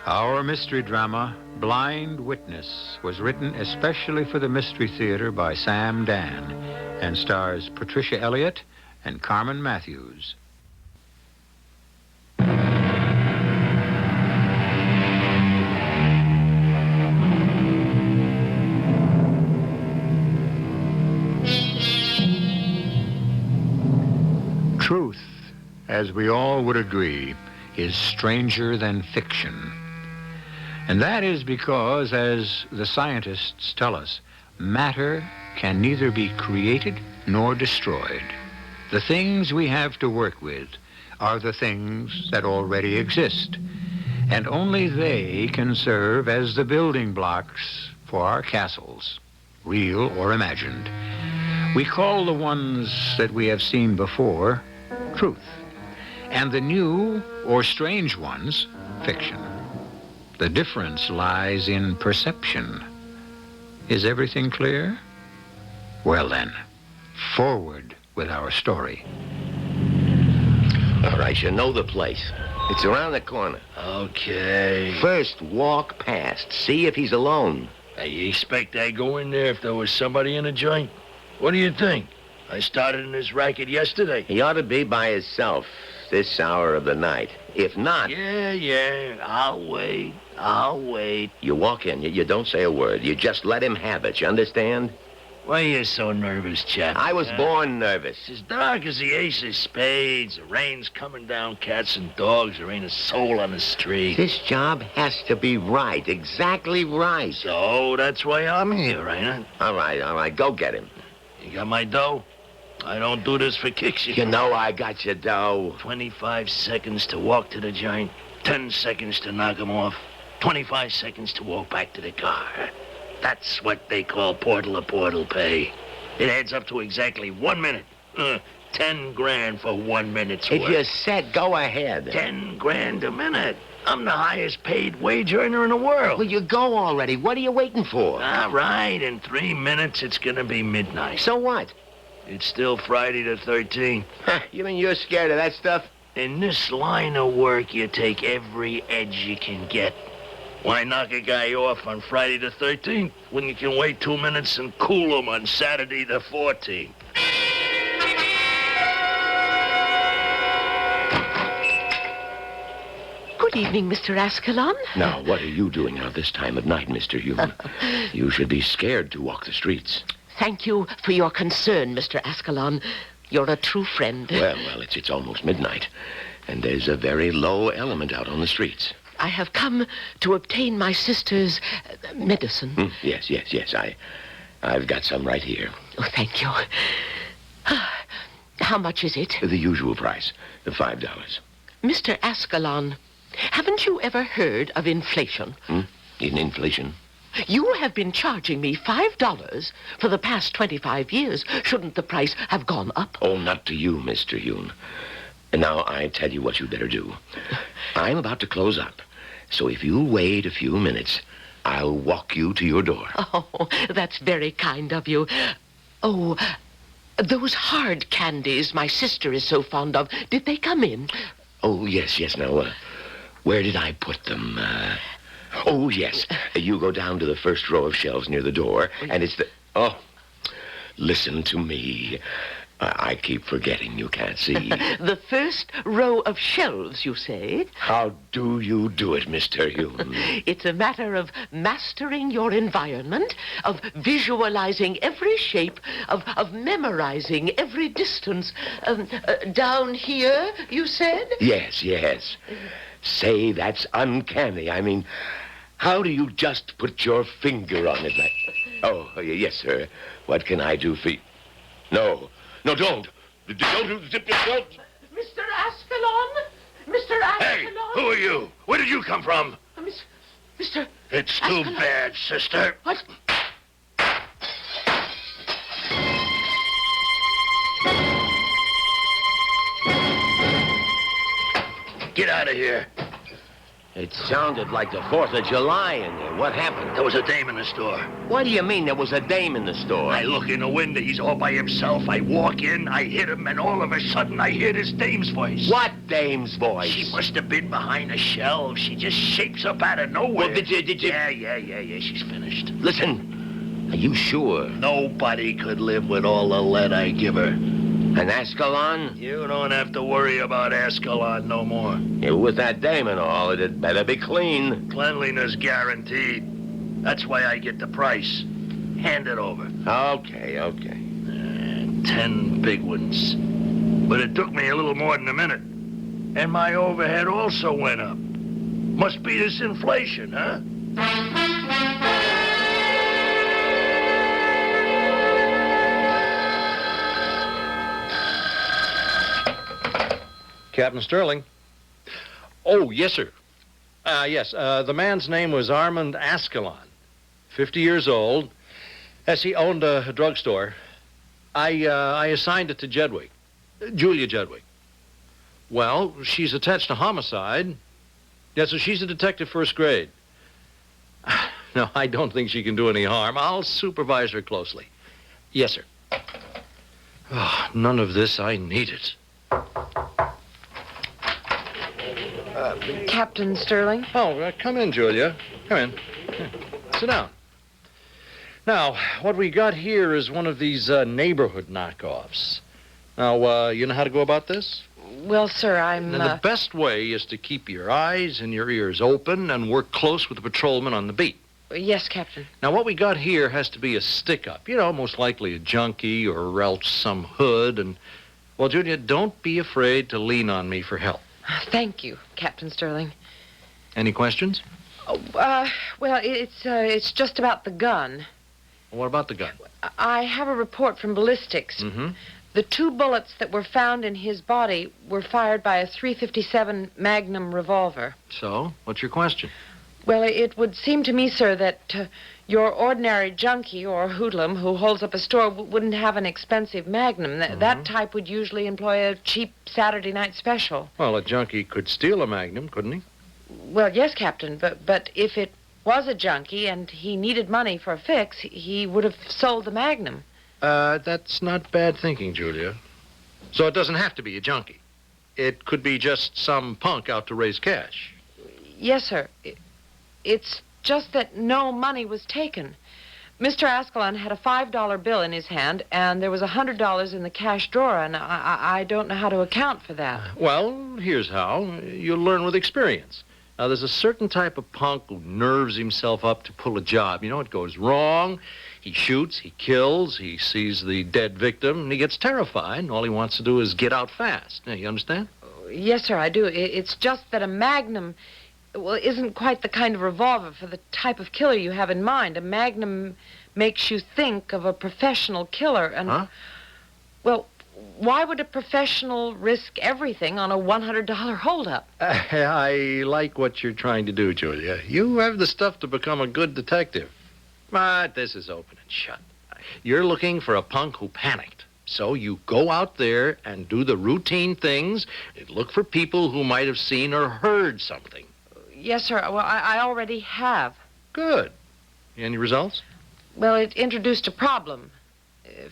Our mystery drama, Blind Witness, was written especially for the Mystery Theater by Sam Dan and stars Patricia Elliott and Carmen Matthews. Truth, as we all would agree, is stranger than fiction. And that is because, as the scientists tell us, matter can neither be created nor destroyed. The things we have to work with are the things that already exist, and only they can serve as the building blocks for our castles, real or imagined. We call the ones that we have seen before truth, and the new or strange ones fiction. The difference lies in perception. Is everything clear? Well then, forward with our story. All right, you know the place. It's around the corner. Okay. First, walk past. See if he's alone. Hey, you expect I'd go in there if there was somebody in the joint? What do you think? I started in this racket yesterday. He ought to be by himself this hour of the night. If not... Yeah, I'll wait. You walk in, you don't say a word. You just let him have it, you understand? Why are you so nervous, chap? I was born nervous. It's as dark as the ace of spades. The rain's coming down, cats and dogs. There ain't a soul on the street. This job has to be right, exactly right. So that's why I'm here, ain't it? All right, go get him. You got my dough? I don't do this for kicks. You know I got your dough. 25 seconds to walk to the joint, 10 seconds to knock him off, 25 seconds to walk back to the car. That's what they call portal-to-portal pay. It adds up to exactly 1 minute. 10 grand for 1 minute's work. If you said go ahead. 10 grand a minute. I'm the highest paid wage earner in the world. Well, you go already. What are you waiting for? All right, in 3 minutes, it's gonna be midnight. So what? It's still Friday the 13th. You mean you're scared of that stuff? In this line of work, you take every edge you can get. Why knock a guy off on Friday the 13th when you can wait 2 minutes and cool him on Saturday the 14th? Good evening, Mr. Ascalon. Now, what are you doing out this time of night, Mr. Hume? You should be scared to walk the streets. Thank you for your concern, Mr. Ascalon. You're a true friend. Well, it's almost midnight, and there's a very low element out on the streets. I have come to obtain my sister's medicine. Yes. I've got some right here. Oh, thank you. How much is it? The usual price, the $5. Mr. Ascalon, haven't you ever heard of inflation? In inflation? You have been charging me $5 for the past 25 years. Shouldn't the price have gone up? Oh, not to you, Mr. Hume. And now I tell you what you'd better do. I'm about to close up, so if you'll wait a few minutes, I'll walk you to your door. Oh, that's very kind of you. Oh, those hard candies my sister is so fond of, did they come in? Oh, yes. Now, where did I put them? Oh, yes. You go down to the first row of shelves near the door, and it's the... Oh, listen to me. I keep forgetting you can't see. The first row of shelves, you say? How do you do it, Mr. Hume? It's a matter of mastering your environment, of visualizing every shape, of memorizing every distance. Down here, you said? Yes. Say, that's uncanny. I mean, how do you just put your finger on it like... Oh, yes, sir. What can I do for you? No, don't. Don't zip yourself. Mr. Ascalon? Mr. Ascalon? Hey, who are you? Where did you come from? Mr. It's too bad, sister. What? Get out of here. It sounded like the 4th of July in there. What happened? There was a dame in the store. What do you mean there was a dame in the store? I look in the window. He's all by himself. I walk in, I hit him, and all of a sudden I hear this dame's voice. What dame's voice? She must have been behind a shelf. She just shapes up out of nowhere. Well, did you... Yeah, she's finished. Listen, are you sure? Nobody could live with all the lead I give her. And Ascalon? You don't have to worry about Ascalon no more. With that dame and all, it better be clean. Cleanliness guaranteed. That's why I get the price. Hand it over. Okay. 10 big ones. But it took me a little more than a minute. And my overhead also went up. Must be this inflation, huh? Captain Sterling. Oh, yes, sir. Yes, the man's name was Armand Ascalon. 50 years old. Yes, he owned a drugstore. I assigned it to Jedwick. Julia Jedwick. Well, she's attached to homicide. Yes, so she's a detective first grade. No, I don't think she can do any harm. I'll supervise her closely. Yes, sir. Oh, none of this. I need it. Captain Sterling? Oh, come in, Julia. Come in. Here, sit down. Now, what we got here is one of these neighborhood knockoffs. Now, you know how to go about this? Well, sir, I'm... And the best way is to keep your eyes and your ears open and work close with the patrolman on the beat. Yes, Captain. Now, what we got here has to be a stick-up. You know, most likely a junkie or else some hood. And, well, Julia, don't be afraid to lean on me for help. Thank you, Captain Sterling. Any questions? Well, it's just about the gun. What about the gun? I have a report from ballistics. Mm-hmm. The 2 bullets that were found in his body were fired by a .357 Magnum revolver. So, what's your question? Well, it would seem to me, sir, that your ordinary junkie or hoodlum who holds up a store wouldn't have an expensive Magnum. That type would usually employ a cheap Saturday night special. Well, a junkie could steal a Magnum, couldn't he? Well, yes, Captain, but if it was a junkie and he needed money for a fix, he would have sold the Magnum. That's not bad thinking, Julia. So it doesn't have to be a junkie. It could be just some punk out to raise cash. Yes, sir. It's just that no money was taken. Mr. Ascalon had a $5 bill in his hand, and there was $100 in the cash drawer, and I don't know how to account for that. Well, here's how. You'll learn with experience. Now, there's a certain type of punk who nerves himself up to pull a job. You know, it goes wrong. He shoots, he kills, he sees the dead victim, and he gets terrified, and all he wants to do is get out fast. Now, you understand? Yes, sir, I do. It's just that a Magnum, well, isn't quite the kind of revolver for the type of killer you have in mind. A Magnum makes you think of a professional killer, and... Huh? Well, why would a professional risk everything on a $100 holdup? I like what you're trying to do, Julia. You have the stuff to become a good detective. But this is open and shut. You're looking for a punk who panicked. So you go out there and do the routine things and look for people who might have seen or heard something. Yes, sir. Well, I already have. Good. Any results? Well, it introduced a problem.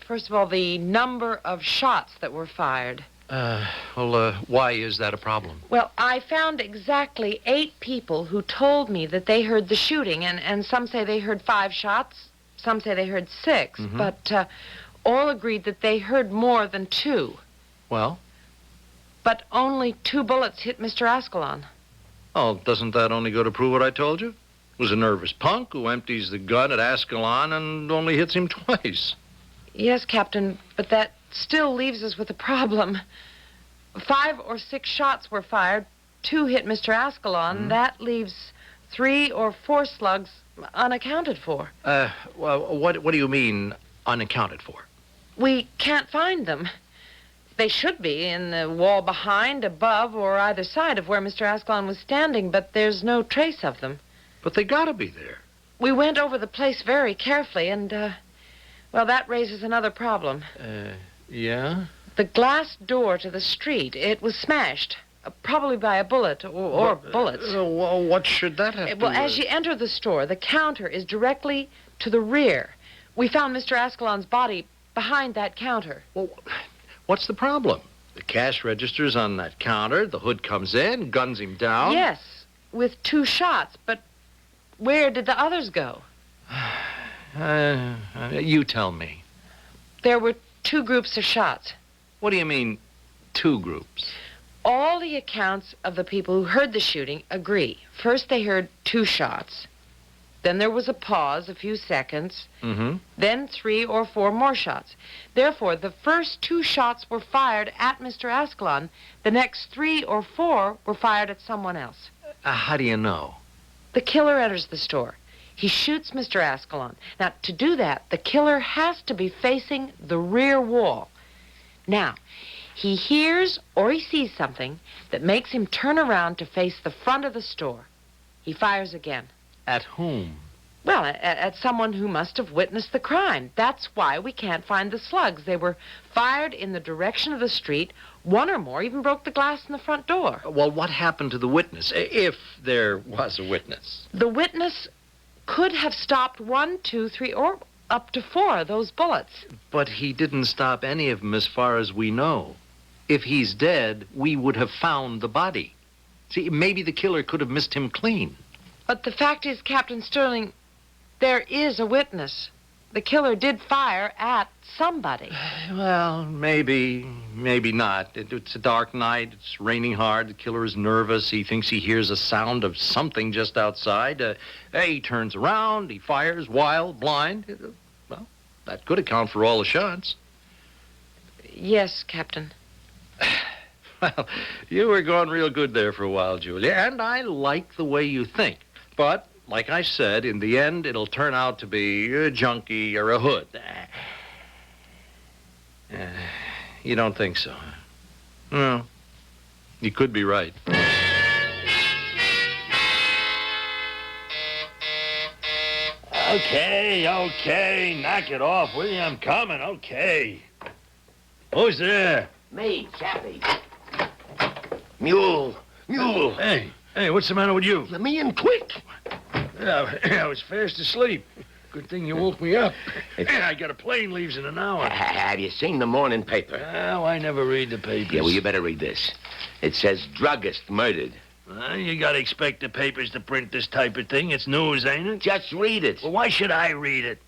First of all, the number of shots that were fired. Why is that a problem? Well, I found exactly 8 people who told me that they heard the shooting, and some say they heard 5 shots, some say they heard 6, but all agreed that they heard more than 2. Well? But only 2 bullets hit Mr. Ascalon. Oh, doesn't that only go to prove what I told you? It was a nervous punk who empties the gun at Ascalon and only hits him twice. Yes, Captain, but that still leaves us with a problem. 5 or 6 shots were fired. 2 hit Mr. Ascalon. That leaves 3 or 4 slugs unaccounted for. Well, what do you mean, unaccounted for? We can't find them. They should be in the wall behind, above, or either side of where Mr. Ascalon was standing, but there's no trace of them. But they gotta be there. We went over the place very carefully, and, well, that raises another problem. Yeah? The glass door to the street, it was smashed, probably by a bullet or bullets. What should that have to do Well, as you enter the store, the counter is directly to the rear. We found Mr. Ascalon's body behind that counter. Well, what's the problem? The cash register's on that counter, the hood comes in, guns him down. Yes, with 2 shots, but where did the others go? You tell me. There were 2 groups of shots. What do you mean, 2 groups? All the accounts of the people who heard the shooting agree. First, they heard 2 shots. Then there was a pause, a few seconds. Then 3 or 4 more shots. Therefore, the first 2 shots were fired at Mr. Ascalon. The next 3 or 4 were fired at someone else. How do you know? The killer enters the store. He shoots Mr. Ascalon. Now, to do that, the killer has to be facing the rear wall. Now, he hears or he sees something that makes him turn around to face the front of the store. He fires again. At whom? Well, at someone who must have witnessed the crime. That's why we can't find the slugs. They were fired in the direction of the street. 1 or more even broke the glass in the front door. Well, what happened to the witness, if there was a witness? The witness could have stopped 1, 2, 3, or up to 4 of those bullets. But he didn't stop any of them as far as we know. If he's dead, we would have found the body. See, maybe the killer could have missed him clean. But the fact is, Captain Sterling, there is a witness. The killer did fire at somebody. Well, maybe not. It's a dark night. It's raining hard. The killer is nervous. He thinks he hears a sound of something just outside. He turns around. He fires, wild, blind. Well, that could account for all the shots. Yes, Captain. Well, you were going real good there for a while, Julia, and I like the way you think. But, like I said, in the end, it'll turn out to be a junkie or a hood. You don't think so? Well, you could be right. Okay. Knock it off, will you? I'm coming, okay. Who's there? Me, Chappie. Mule. Hey, what's the matter with you? Let me in quick. I was fast asleep. Good thing you woke me up. I got a plane leaves in an hour. Have you seen the morning paper? Oh, I never read the papers. Yeah, well, you better read this. It says druggist murdered. You gotta expect the papers to print this type of thing. It's news, ain't it? Just read it. Well, why should I read it?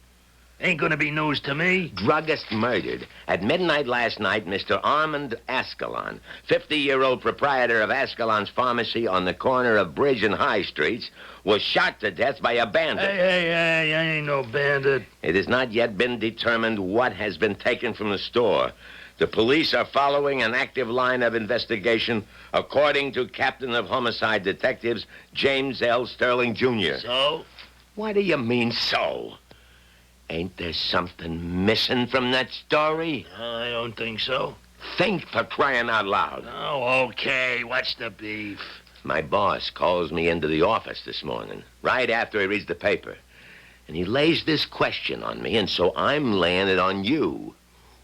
Ain't gonna be news to me. Druggist murdered. At midnight last night, Mr. Armand Ascalon, 50-year-old proprietor of Ascalon's Pharmacy on the corner of Bridge and High Streets, was shot to death by a bandit. Hey, I ain't no bandit. It has not yet been determined what has been taken from the store. The police are following an active line of investigation, according to Captain of Homicide Detectives James L. Sterling, Jr. So? What do you mean, so? Ain't there something missing from that story? I don't think so. Think, for crying out loud. Oh, okay. What's the beef? My boss calls me into the office this morning, right after he reads the paper. And he lays this question on me, and so I'm laying it on you.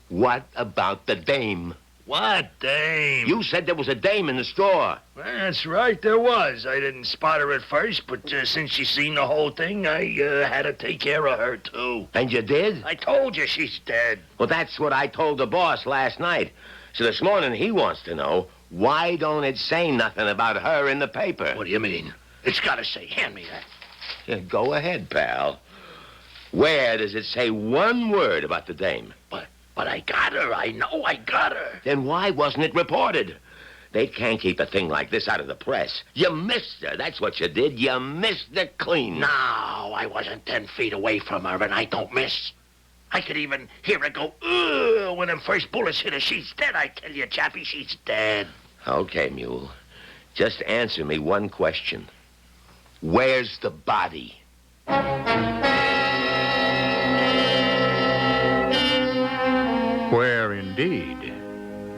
What about the dame? What dame? You said there was a dame in the store. Well, that's right, there was. I didn't spot her at first, but since she seen the whole thing, I had to take care of her, too. And you did? I told you she's dead. Well, that's what I told the boss last night. So this morning he wants to know, why don't it say nothing about her in the paper? What do you mean? It's got to say. Hand me that. Yeah, go ahead, pal. Where does it say one word about the dame? But I got her. I know I got her. Then why wasn't it reported? They can't keep a thing like this out of the press. You missed her. That's what you did. You missed her clean. No, I wasn't 10 feet away from her, and I don't miss. I could even hear her go, ugh, when them first bullets hit her. She's dead, I tell you, Chappie. She's dead. Okay, Mule. Just answer me one question. Where's the body? Where indeed?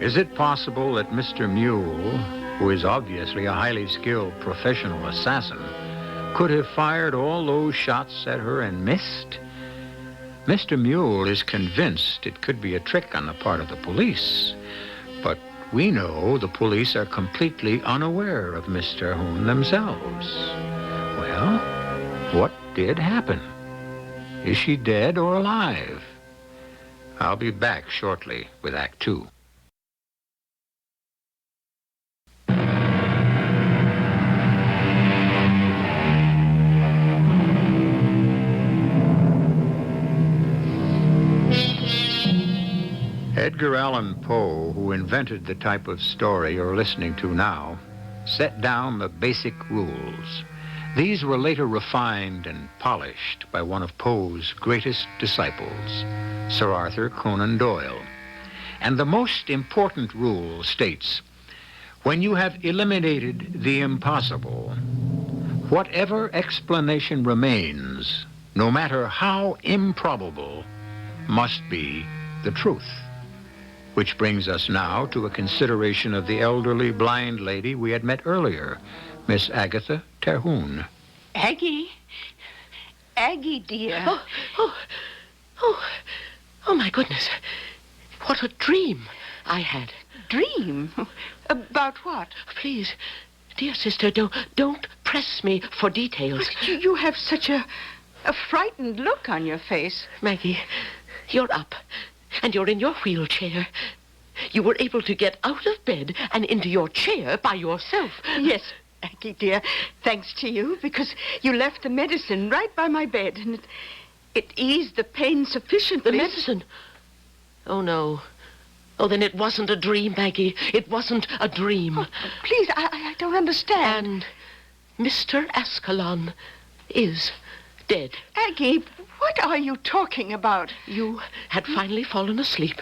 Is it possible that Mr. Mule, who is obviously a highly skilled professional assassin, could have fired all those shots at her and missed? Mr. Mule is convinced it could be a trick on the part of the police, but we know the police are completely unaware of Mr. Hoon themselves. Well, what did happen? Is she dead or alive? I'll be back shortly with Act 2. Edgar Allan Poe, who invented the type of story you're listening to now, set down the basic rules. These were later refined and polished by one of Poe's greatest disciples, Sir Arthur Conan Doyle. And the most important rule states, when you have eliminated the impossible, whatever explanation remains, no matter how improbable, must be the truth. Which brings us now to a consideration of the elderly blind lady we had met earlier, Miss Agatha Terhune. Aggie, dear. Oh, my goodness. What a dream I had. Dream? About what? Please, dear sister, don't press me for details. But you have such a frightened look on your face. Maggie, you're up, and you're in your wheelchair. You were able to get out of bed and into your chair by yourself. Yes, Aggie, dear, thanks to you, because you left the medicine right by my bed, and it eased the pain sufficiently. The medicine? Oh, no. Oh, then it wasn't a dream, Maggie. It wasn't a dream. Oh, please, I don't understand. And Mr. Ascalon is dead. Aggie, what are you talking about? You had finally fallen asleep.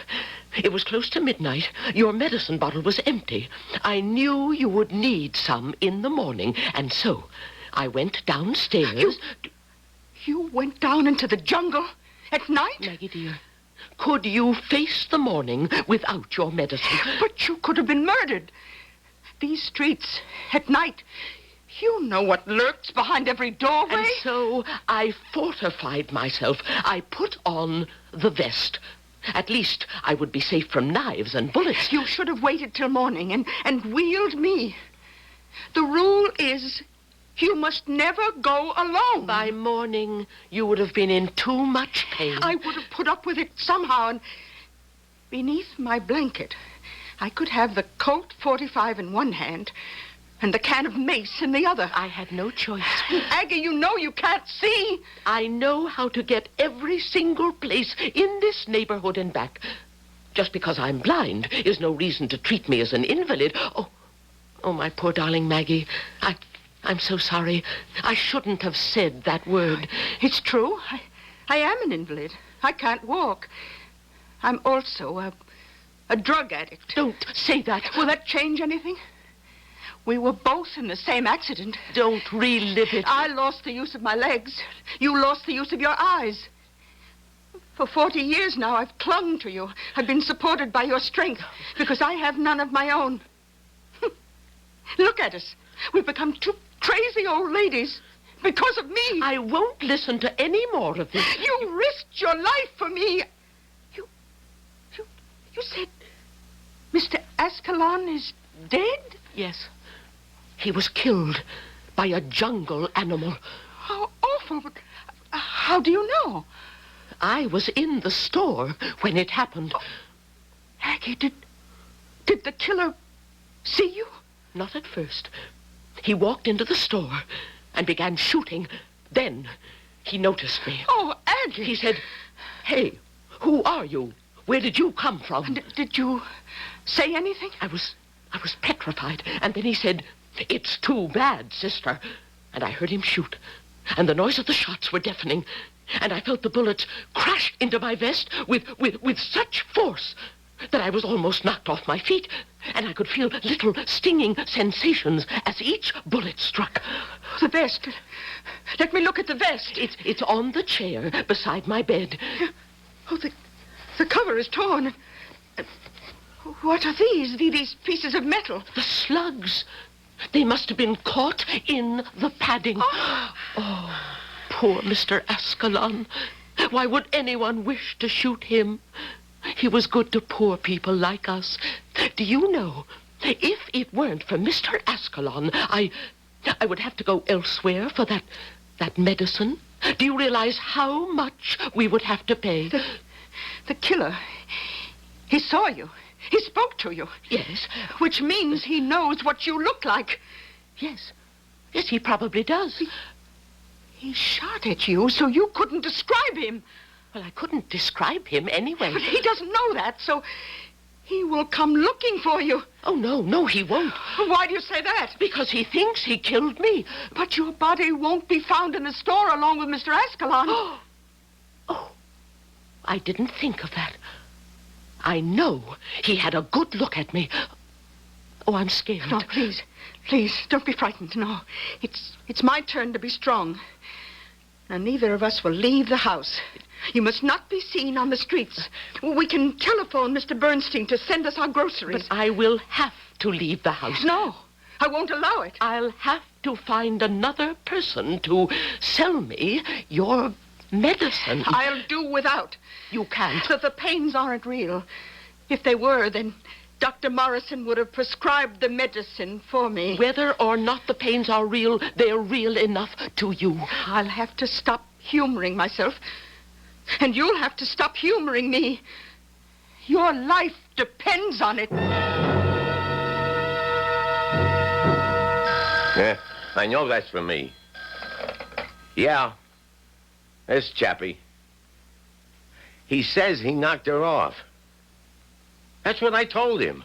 It was close to midnight. Your medicine bottle was empty. I knew you would need some in the morning, and so I went downstairs. You went down into the jungle at night? Maggie, dear, could you face the morning without your medicine? But you could have been murdered. These streets at night. You know what lurks behind every doorway. And so I fortified myself. I put on the vest. At least I would be safe from knives and bullets. You should have waited till morning and wheeled me. The rule is you must never go alone. By morning, you would have been in too much pain. I would have put up with it somehow, and beneath my blanket, I could have the Colt 45 in one hand and the can of mace in the other. I had no choice. Aggie, you know you can't see. I know how to get every single place in this neighborhood and back. Just because I'm blind is no reason to treat me as an invalid. Oh, my poor darling Maggie. I'm so sorry. I shouldn't have said that word. It's true. I am an invalid. I can't walk. I'm also a drug addict. Don't say that. Will that change anything? We were both in the same accident. Don't relive it. I lost the use of my legs. You lost the use of your eyes. For 40 years now, I've clung to you. I've been supported by your strength because I have none of my own. Look at us. We've become two crazy old ladies because of me. I won't listen to any more of this. You risked your life for me. You said Mr. Ascalon is dead? Yes. He was killed by a jungle animal. How awful. How do you know? I was in the store when it happened. Aggie, did the killer see you? Not at first. He walked into the store and began shooting. Then he noticed me. Oh, Aggie. He said, "Hey, who are you? Where did you come from?" Did you say anything? I was petrified. And then he said, "It's too bad, sister." And I heard him shoot. And the noise of the shots were deafening. And I felt the bullets crash into my vest with such force that I was almost knocked off my feet. And I could feel little stinging sensations as each bullet struck. The vest. Let me look at the vest. It's on the chair beside my bed. Oh, the cover is torn. What are these? These pieces of metal? The slugs. They must have been caught in the padding. Oh, poor Mr. Ascalon. Why would anyone wish to shoot him? He was good to poor people like us. Do you know, if it weren't for Mr. Ascalon, I would have to go elsewhere for that medicine. Do you realize how much we would have to pay? The killer, he saw you. He spoke to you. Yes. Which means he knows what you look like. Yes. Yes, he probably does. He shot at you so you couldn't describe him. Well, I couldn't describe him anyway. But he doesn't know that, so he will come looking for you. Oh, no, he won't. Why do you say that? Because he thinks he killed me. But your body won't be found in the store along with Mr. Ascalon. Oh, I didn't think of that. I know he had a good look at me. Oh, I'm scared. No, please, don't be frightened. No, it's my turn to be strong. Now, neither of us will leave the house. You must not be seen on the streets. We can telephone Mr. Bernstein to send us our groceries. But I will have to leave the house. No, I won't allow it. I'll have to find another person to sell me your medicine. I'll do without. You can't. The pains aren't real. If they were, then Dr. Morrison would have prescribed the medicine for me. Whether or not the pains are real, they're real enough to you. I'll have to stop humoring myself. And you'll have to stop humoring me. Your life depends on it. Yeah, I know that's for me. Yeah, this chappie. He says he knocked her off. That's what I told him.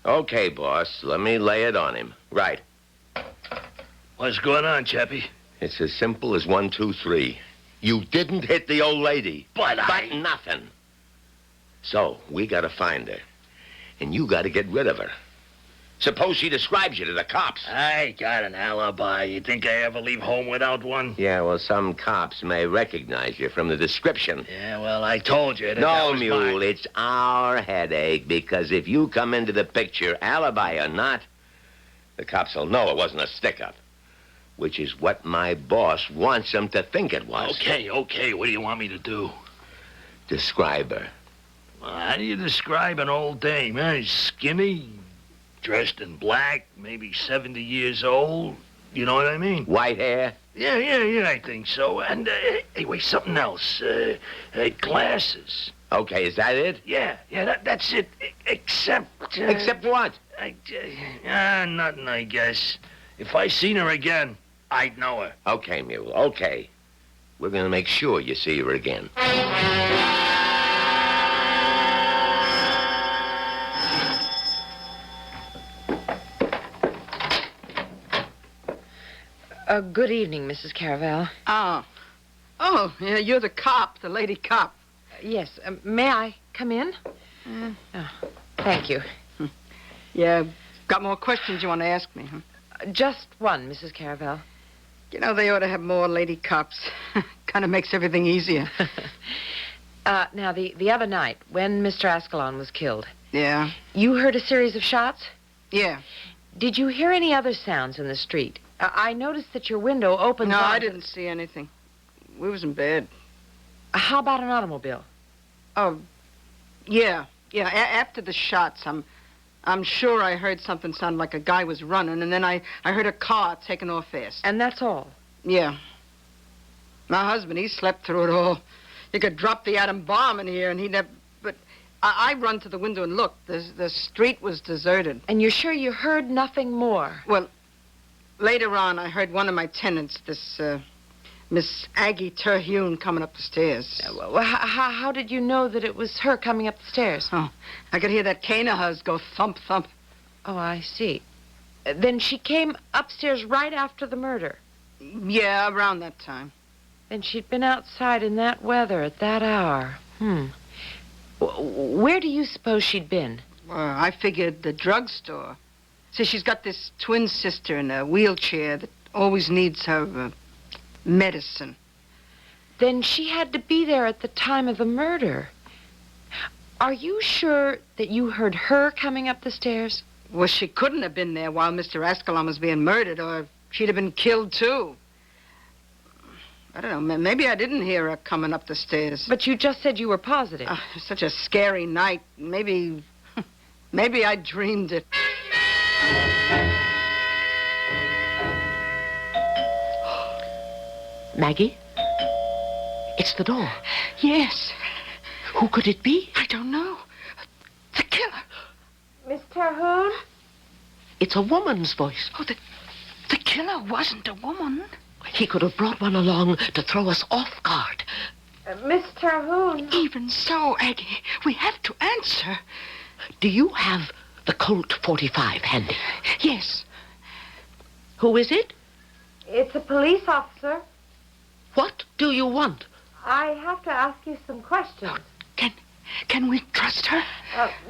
Okay, boss, let me lay it on him. Right. What's going on, Chappie? It's as simple as 1, 2, 3. You didn't hit the old lady. But nothing. So, we gotta find her. And you gotta get rid of her. Suppose she describes you to the cops. I got an alibi. You think I ever leave home without one? Yeah, well, some cops may recognize you from the description. Yeah, well, I told you that No, was Mule, mine. it's our headache, because if you come into the picture, alibi or not, The cops will know it wasn't a stick-up, which is what my boss wants them to think it was. Okay. What do you want me to do? Describe her. Well, how do you describe an old dame, huh? Skinny, dressed in black, maybe 70 years old. You know what I mean? White hair? Yeah, I think so. And, anyway, something else. Glasses. Okay, is that it? Yeah, that's it. Except... Except what? Nothing, I guess. If I seen her again, I'd know her. Okay, Mule, okay. We're gonna make sure you see her again. Good evening, Mrs. Caravel. Oh, yeah, you're the cop, the lady cop. Yes. May I come in? Oh, thank you. Yeah, got more questions you want to ask me, huh? Just one, Mrs. Caravel. You know, they ought to have more lady cops. Kind of makes everything easier. Now, the other night, when Mr. Ascalon was killed... Yeah? You heard a series of shots? Yeah. Did you hear any other sounds in the street? I noticed that your window opened... No, I didn't see anything. We was in bed. How about an automobile? Oh, yeah. After the shots, I'm sure I heard something sound like a guy was running, and then I heard a car taking off fast. And that's all? Yeah. My husband, he slept through it all. You could drop the atom bomb in here, and he'd never... But I run to the window and looked. The street was deserted. And you're sure you heard nothing more? Well, later on, I heard one of my tenants, this, Miss Aggie Terhune, coming up the stairs. Well, how did you know that it was her coming up the stairs? Oh, I could hear that cane of hers go thump, thump. Oh, I see. Then she came upstairs right after the murder? Yeah, around that time. Then she'd been outside in that weather at that hour. Where do you suppose she'd been? Well, I figured the drugstore. See, she's got this twin sister in a wheelchair that always needs her medicine. Then she had to be there at the time of the murder. Are you sure that you heard her coming up the stairs? Well, she couldn't have been there while Mr. Ascalon was being murdered, or she'd have been killed, too. I don't know, maybe I didn't hear her coming up the stairs. But you just said you were positive. Such a scary night. Maybe I dreamed it. Maggie? It's the door. Yes. Who could it be? I don't know. The killer. Miss Terhune? It's a woman's voice. Oh, the killer wasn't a woman. He could have brought one along to throw us off guard. Miss Terhune? Even so, Aggie, we have to answer. Do you have the Colt 45 handy? Yes. Who is it? It's a police officer. What do you want? I have to ask you some questions. Can we trust her?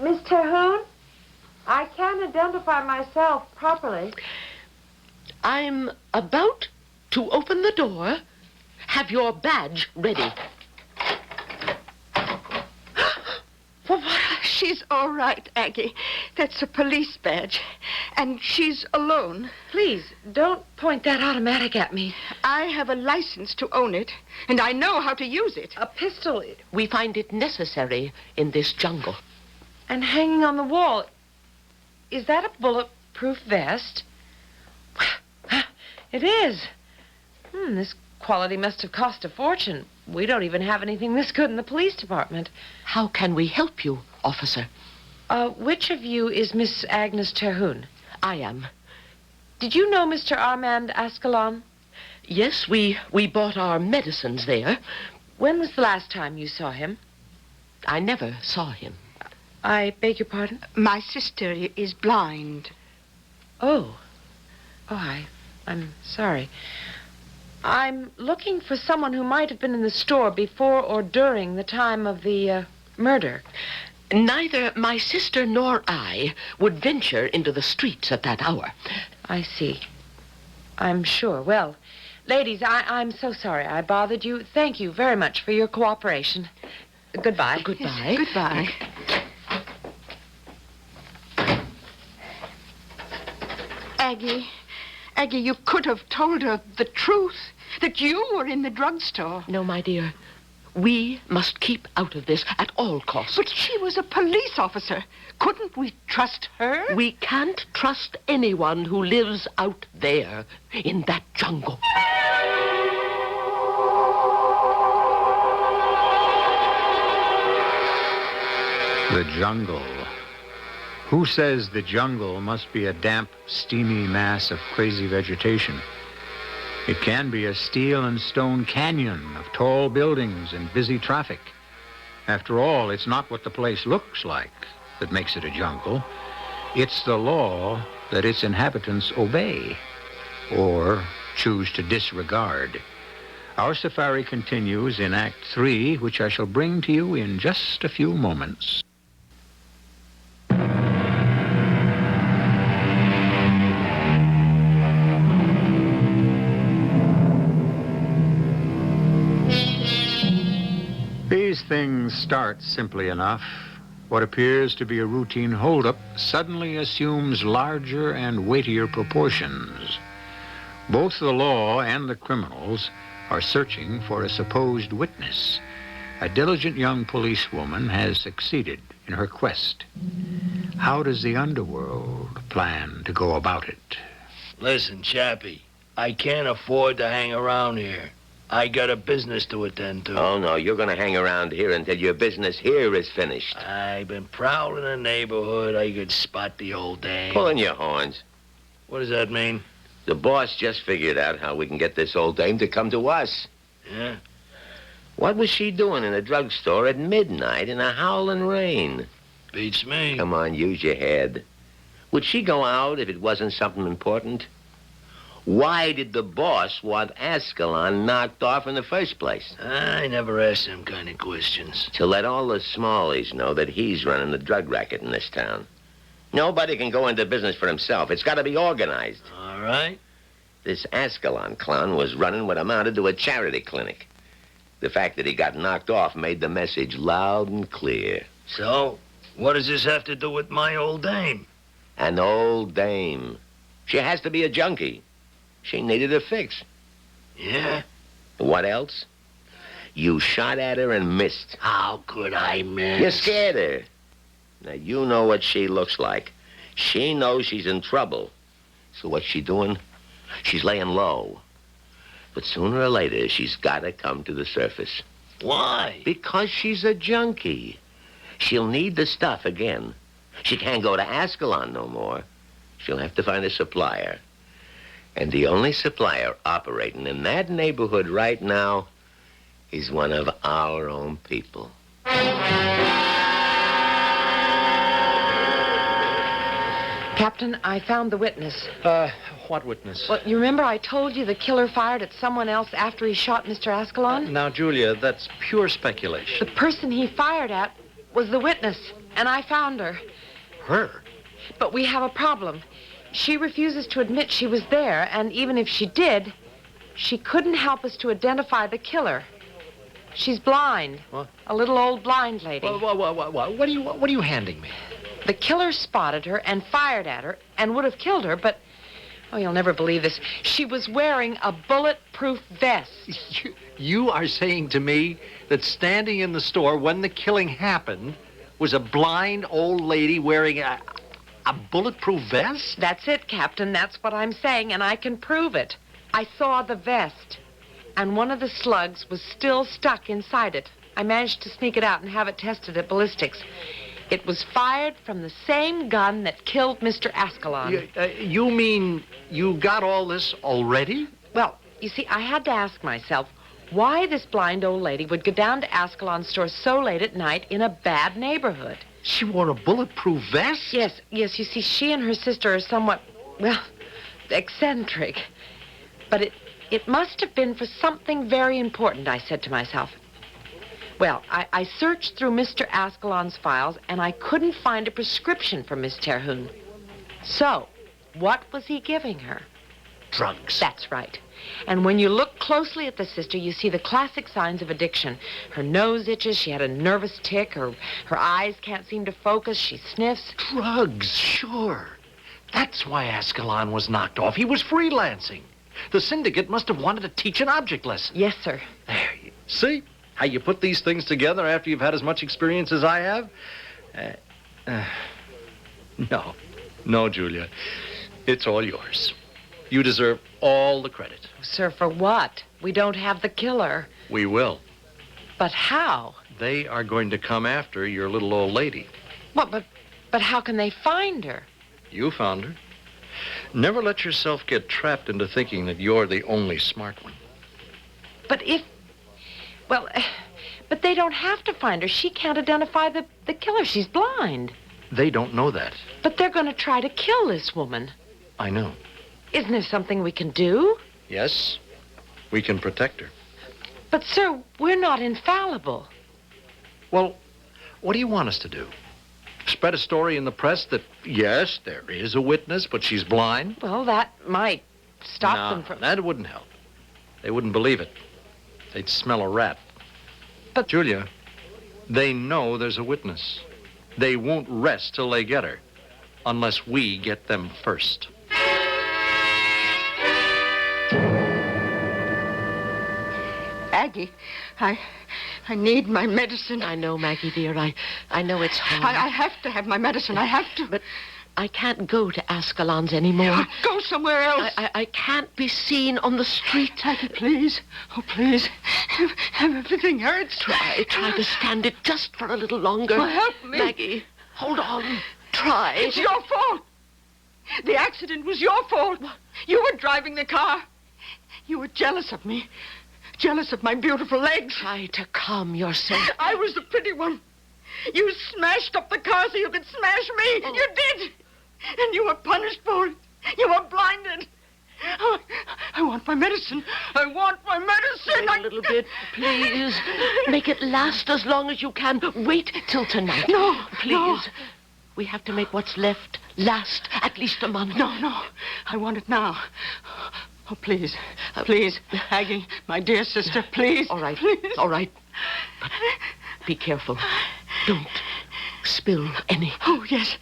Miss Terhune? I can't identify myself properly. I'm about to open the door. Have your badge ready. She's all right, Aggie. That's a police badge. And she's alone. Please, don't point that automatic at me. I have a license to own it, and I know how to use it. A pistol. We find it necessary in this jungle. And hanging on the wall. Is that a bulletproof vest? It is. This quality must have cost a fortune. We don't even have anything this good in the police department. How can we help you, officer? Which of you is Miss Agnes Terhune? I am. Did you know Mr. Armand Ascalon? Yes, we bought our medicines there. When was the last time you saw him? I never saw him. I beg your pardon? My sister is blind. Oh, I'm sorry. I'm looking for someone who might have been in the store before or during the time of the murder. Neither my sister nor I would venture into the streets at that hour. I see. I'm sure. Well, ladies, I'm so sorry I bothered you. Thank you very much for your cooperation. Goodbye. Goodbye. Yes, goodbye. Aggie, you could have told her the truth, that you were in the drugstore. No, my dear. We must keep out of this at all costs. But she was a police officer. Couldn't we trust her? We can't trust anyone who lives out there in that jungle. The jungle. Who says the jungle must be a damp, steamy mass of crazy vegetation? It can be a steel and stone canyon of tall buildings and busy traffic. After all, it's not what the place looks like that makes it a jungle. It's the law that its inhabitants obey or choose to disregard. Our safari continues in Act 3, which I shall bring to you in just a few moments. These things start simply enough. What appears to be a routine holdup suddenly assumes larger and weightier proportions. Both the law and the criminals are searching for a supposed witness. A diligent young policewoman has succeeded in her quest. How does the underworld plan to go about it? Listen, Chappie, I can't afford to hang around here. I got a business to attend to. Oh, no, you're going to hang around here until your business here is finished. I've been prowling the neighborhood. I could spot the old dame. Pulling your horns. What does that mean? The boss just figured out how we can get this old dame to come to us. Yeah? What was she doing in a drugstore at midnight in a howling rain? Beats me. Come on, use your head. Would she go out if it wasn't something important? Why did the boss want Ascalon knocked off in the first place? I never asked them kind of questions. To let all the smallies know that he's running the drug racket in this town. Nobody can go into business for himself. It's got to be organized. All right. This Ascalon clown was running what amounted to a charity clinic. The fact that he got knocked off made the message loud and clear. So, what does this have to do with my old dame? An old dame. She has to be a junkie. She needed a fix. Yeah? What else? You shot at her and missed. How could I miss? You scared her. Now, you know what she looks like. She knows she's in trouble. So what's she doing? She's laying low. But sooner or later, she's got to come to the surface. Why? Because she's a junkie. She'll need the stuff again. She can't go to Ascalon no more. She'll have to find a supplier. And the only supplier operating in that neighborhood right now is one of our own people. Captain, I found the witness. What witness? Well, you remember I told you the killer fired at someone else after he shot Mr. Ascalon? Now, Julia, that's pure speculation. The person he fired at was the witness, and I found her. Her? But we have a problem. She refuses to admit she was there, and even if she did, she couldn't help us to identify the killer. She's blind. What? A little old blind lady. What are you handing me? The killer spotted her and fired at her and would have killed her, but, oh, you'll never believe this. She was wearing a bulletproof vest. You are saying to me that standing in the store when the killing happened was a blind old lady wearing a bulletproof vest? That's it, Captain. That's what I'm saying, and I can prove it. I saw the vest, and one of the slugs was still stuck inside it. I managed to sneak it out and have it tested at ballistics. It was fired from the same gun that killed Mr. Ascalon. You mean you got all this already? Well, you see, I had to ask myself why this blind old lady would go down to Ascalon's store so late at night in a bad neighborhood. She wore a bulletproof vest? Yes. You see, she and her sister are somewhat, well, eccentric. But it must have been for something very important, I said to myself. Well, I searched through Mr. Ascalon's files, and I couldn't find a prescription for Miss Terhune. So, what was he giving her? Drugs. That's right. And when you look closely at the sister, you see the classic signs of addiction. Her nose itches, she had a nervous tic, her eyes can't seem to focus, she sniffs. Drugs, sure. That's why Ascalon was knocked off. He was freelancing. The syndicate must have wanted to teach an object lesson. Yes, sir. There, you see how you put these things together after you've had as much experience as I have? No, Julia. It's all yours. You deserve all the credit. Sir, for what? We don't have the killer. We will. But how? They are going to come after your little old lady. What, but how can they find her? You found her. Never let yourself get trapped into thinking that you're the only smart one. But but they don't have to find her. She can't identify the killer. She's blind. They don't know that. But they're going to try to kill this woman. I know. Isn't there something we can do? Yes, we can protect her. But, sir, we're not infallible. Well, what do you want us to do? Spread a story in the press that, yes, there is a witness, but she's blind? Well, that might stop them from... that wouldn't help. They wouldn't believe it. They'd smell a rat. But... Julia, they know there's a witness. They won't rest till they get her, unless we get them first. Aggie, I need my medicine. I know, Maggie, dear. I know it's hard. I have to have my medicine. I have to. But I can't go to Ascalon's anymore. Go somewhere else. I can't be seen on the street. Aggie, please. Oh, please. Everything hurts. Try to stand it just for a little longer. Well, help me. Maggie, hold on. Try. It's your fault. The accident was your fault. You were driving the car. You were jealous of me. Jealous of my beautiful legs. Try to calm yourself. I was the pretty one. You smashed up the car so you could smash me. Oh. You did. And you were punished for it. You were blinded. Oh, I want my medicine. I want my medicine. Wait a little bit, please. Make it last as long as you can. Wait till tonight. No, please. No. We have to make what's left last at least a month. No. I want it now. Oh, please. Please, Aggie, my dear sister, please. All right. Please. All right. But be careful. Don't spill any. Oh, yes.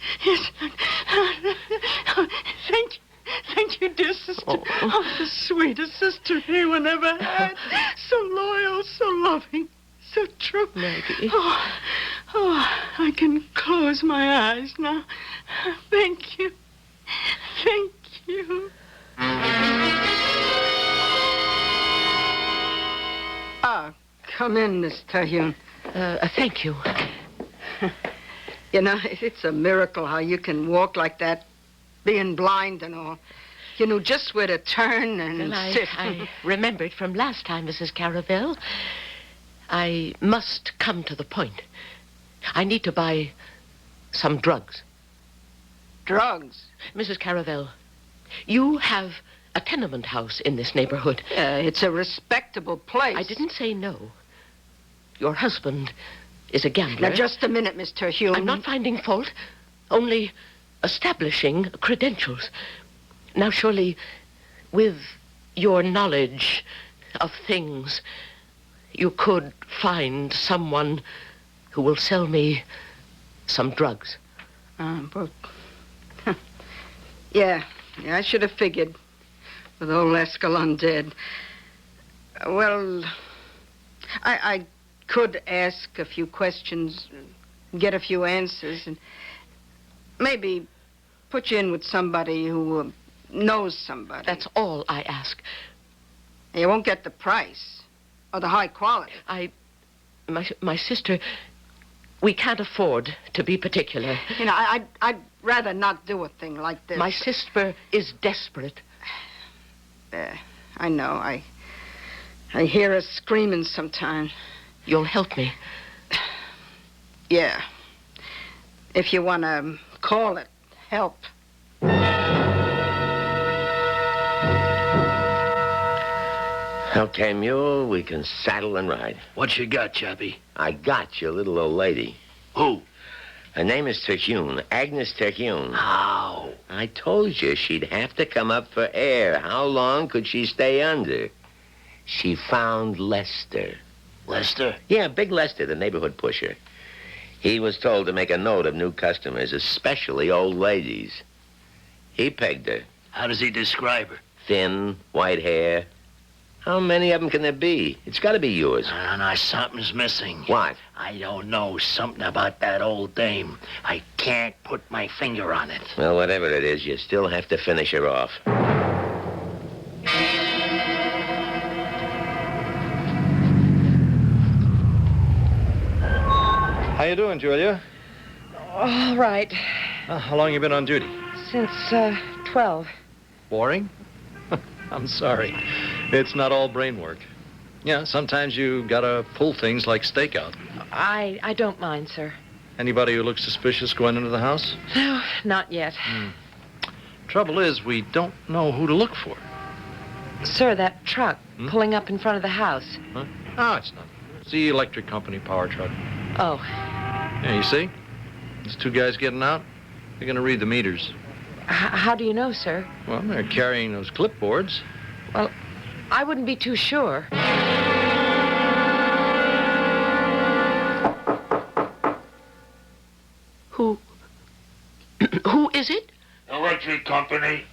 Thank you, dear sister. Oh, the sweetest sister anyone ever had. So loyal, so loving, so true. Maggie. Oh, I can close my eyes now. Thank you. Thank you. Come in, Miss Terhune. Thank you. You know, it's a miracle how you can walk like that, being blind and all. You knew just where to turn and sit. I remembered from last time, Mrs. Caravel. I must come to the point. I need to buy some drugs. Drugs? Mrs. Caravel, you have a tenement house in this neighborhood. It's a respectable place. I didn't say no. Your husband is a gambler. Now, just a minute, Miss Terhune. I'm not finding fault, only establishing credentials. Now, surely, with your knowledge of things, you could find someone who will sell me some drugs. But... Yeah, I should have figured. With old Ascalon dead. Well, I could ask a few questions, get a few answers, and maybe put you in with somebody who knows somebody. That's all I ask. You won't get the price or the high quality. My sister, we can't afford to be particular. You know, I'd rather not do a thing like this. My sister is desperate. I know. I hear her screaming sometimes. You'll help me? Yeah. If you want to call it help. Okay, Mule, we can saddle and ride. What you got, Chappie? I got your little old lady. Who? Her name is Terhune, Agnes Terhune. How? I told you she'd have to come up for air. How long could she stay under? She found Lester. Lester? Yeah, Big Lester, the neighborhood pusher. He was told to make a note of new customers, especially old ladies. He pegged her. How does he describe her? Thin, white hair. How many of them can there be? It's got to be yours. No, something's missing. What? I don't know. Something about that old dame. I can't put my finger on it. Well, whatever it is, you still have to finish her off. How you doing, Julia? All right. How long you been on duty? Since 12. Boring? I'm sorry. It's not all brain work. Yeah, sometimes you gotta pull things like stakeout. I don't mind, sir. Anybody who looks suspicious going into the house? No, not yet. Trouble is, we don't know who to look for. Sir, that truck pulling up in front of the house. Huh? No, it's not. It's the electric company power truck. Oh. Yeah, you see? These two guys getting out, they're gonna read the meters. How do you know, sir? Well, they're carrying those clipboards. Well, I wouldn't be too sure. Who is it? Electric company.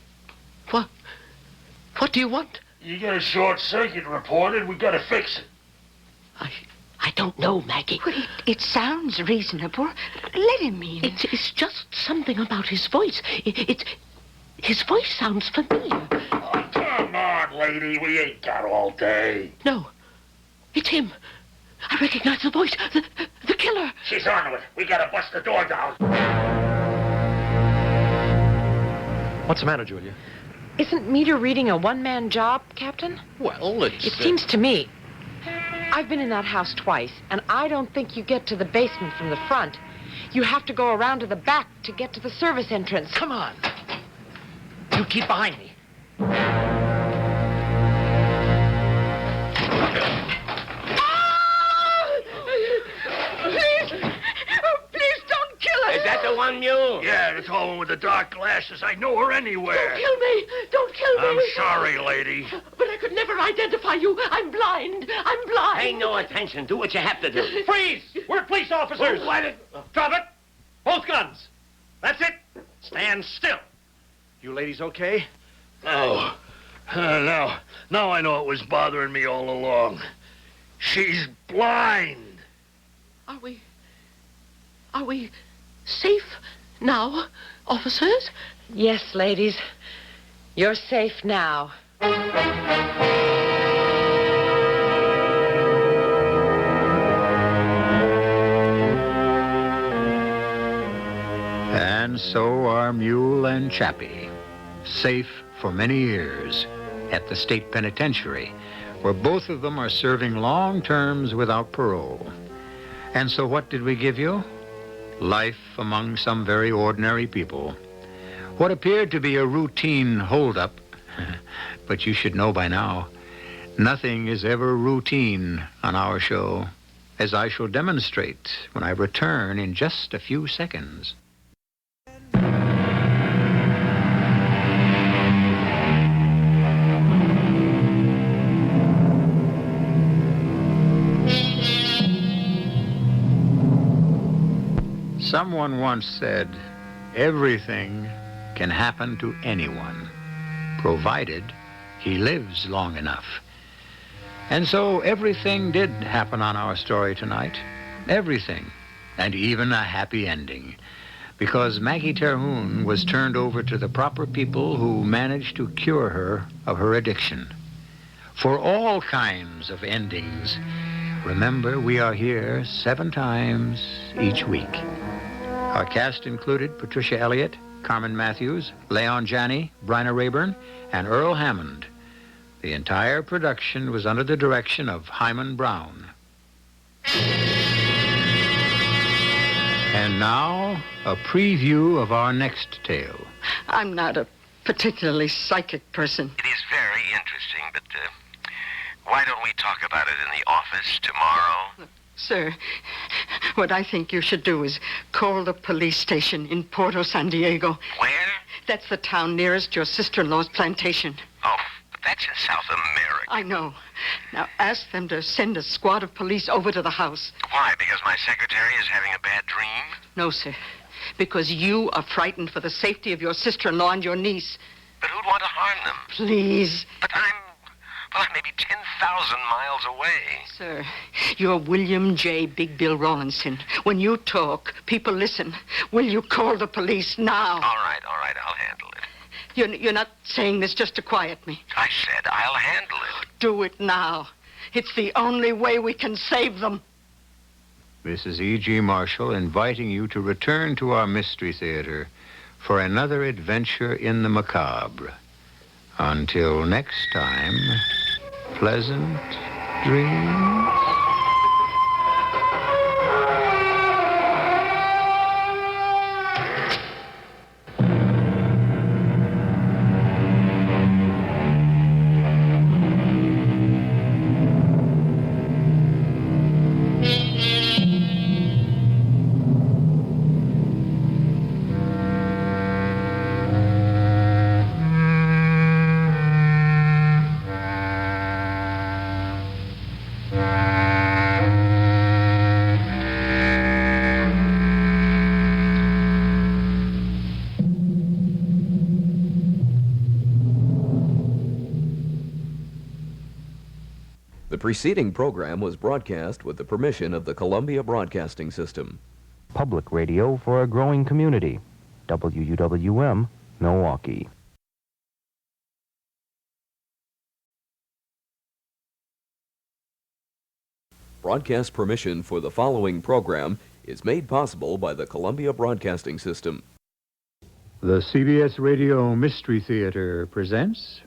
What do you want? You get a short circuit reported. We gotta fix it. I don't know, Maggie. Well, it sounds reasonable. Let him in. It's just something about his voice. His voice sounds familiar. Oh, come on, lady. We ain't got all day. No, it's him. I recognize the voice. The killer. She's on to it. We gotta bust the door down. What's the matter, Julia? Isn't meter reading a one-man job, Captain? Well, it's... It seems to me. I've been in that house twice, and I don't think you get to the basement from the front. You have to go around to the back to get to the service entrance. Come on. You keep behind me. Please don't kill her. Is that the one mule? Yeah, the tall one with the dark glasses. I know her anywhere. Don't kill me. Don't kill me. I'm sorry, lady. But I could never identify you. I'm blind. Pay no attention. Do what you have to do. Freeze! We're police officers. Drop it. Both guns. That's it. Stand still. You ladies okay? No. Now I know it was bothering me all along. She's blind. Are we safe now, officers? Yes, ladies. You're safe now. And so are Mule and Chappie, safe for many years at the state penitentiary, where both of them are serving long terms without parole. And so what did we give you? Life among some very ordinary people. What appeared to be a routine holdup, but you should know by now, nothing is ever routine on our show, as I shall demonstrate when I return in just a few seconds. Someone once said, everything can happen to anyone, provided he lives long enough. And so everything did happen on our story tonight. Everything. And even a happy ending. Because Maggie Terhune was turned over to the proper people who managed to cure her of her addiction. For all kinds of endings, remember we are here 7 times each week. Our cast included Patricia Elliott, Carmen Matthews, Leon Janney, Bryna Rayburn, and Earl Hammond. The entire production was under the direction of Hyman Brown. And now, a preview of our next tale. I'm not a particularly psychic person. It is very interesting, but why don't we talk about it in the office tomorrow? Sir, what I think you should do is call the police station in Porto San Diego. Where? That's the town nearest your sister-in-law's plantation. Oh, but that's in South America. I know. Now ask them to send a squad of police over to the house. Why? Because my secretary is having a bad dream? No, sir. Because you are frightened for the safety of your sister-in-law and your niece. But who'd want to harm them? Please. But I'm maybe 10,000 miles away. Sir, you're William J. Big Bill Rawlinson. When you talk, people listen. Will you call the police now? All right, I'll handle it. You're not saying this just to quiet me. I said I'll handle it. Do it now. It's the only way we can save them. This is E.G. Marshall inviting you to return to our Mystery Theater for another adventure in the macabre. Until next time, pleasant dreams. The preceding program was broadcast with the permission of the Columbia Broadcasting System. Public radio for a growing community. WUWM, Milwaukee. Broadcast permission for the following program is made possible by the Columbia Broadcasting System. The CBS Radio Mystery Theater presents...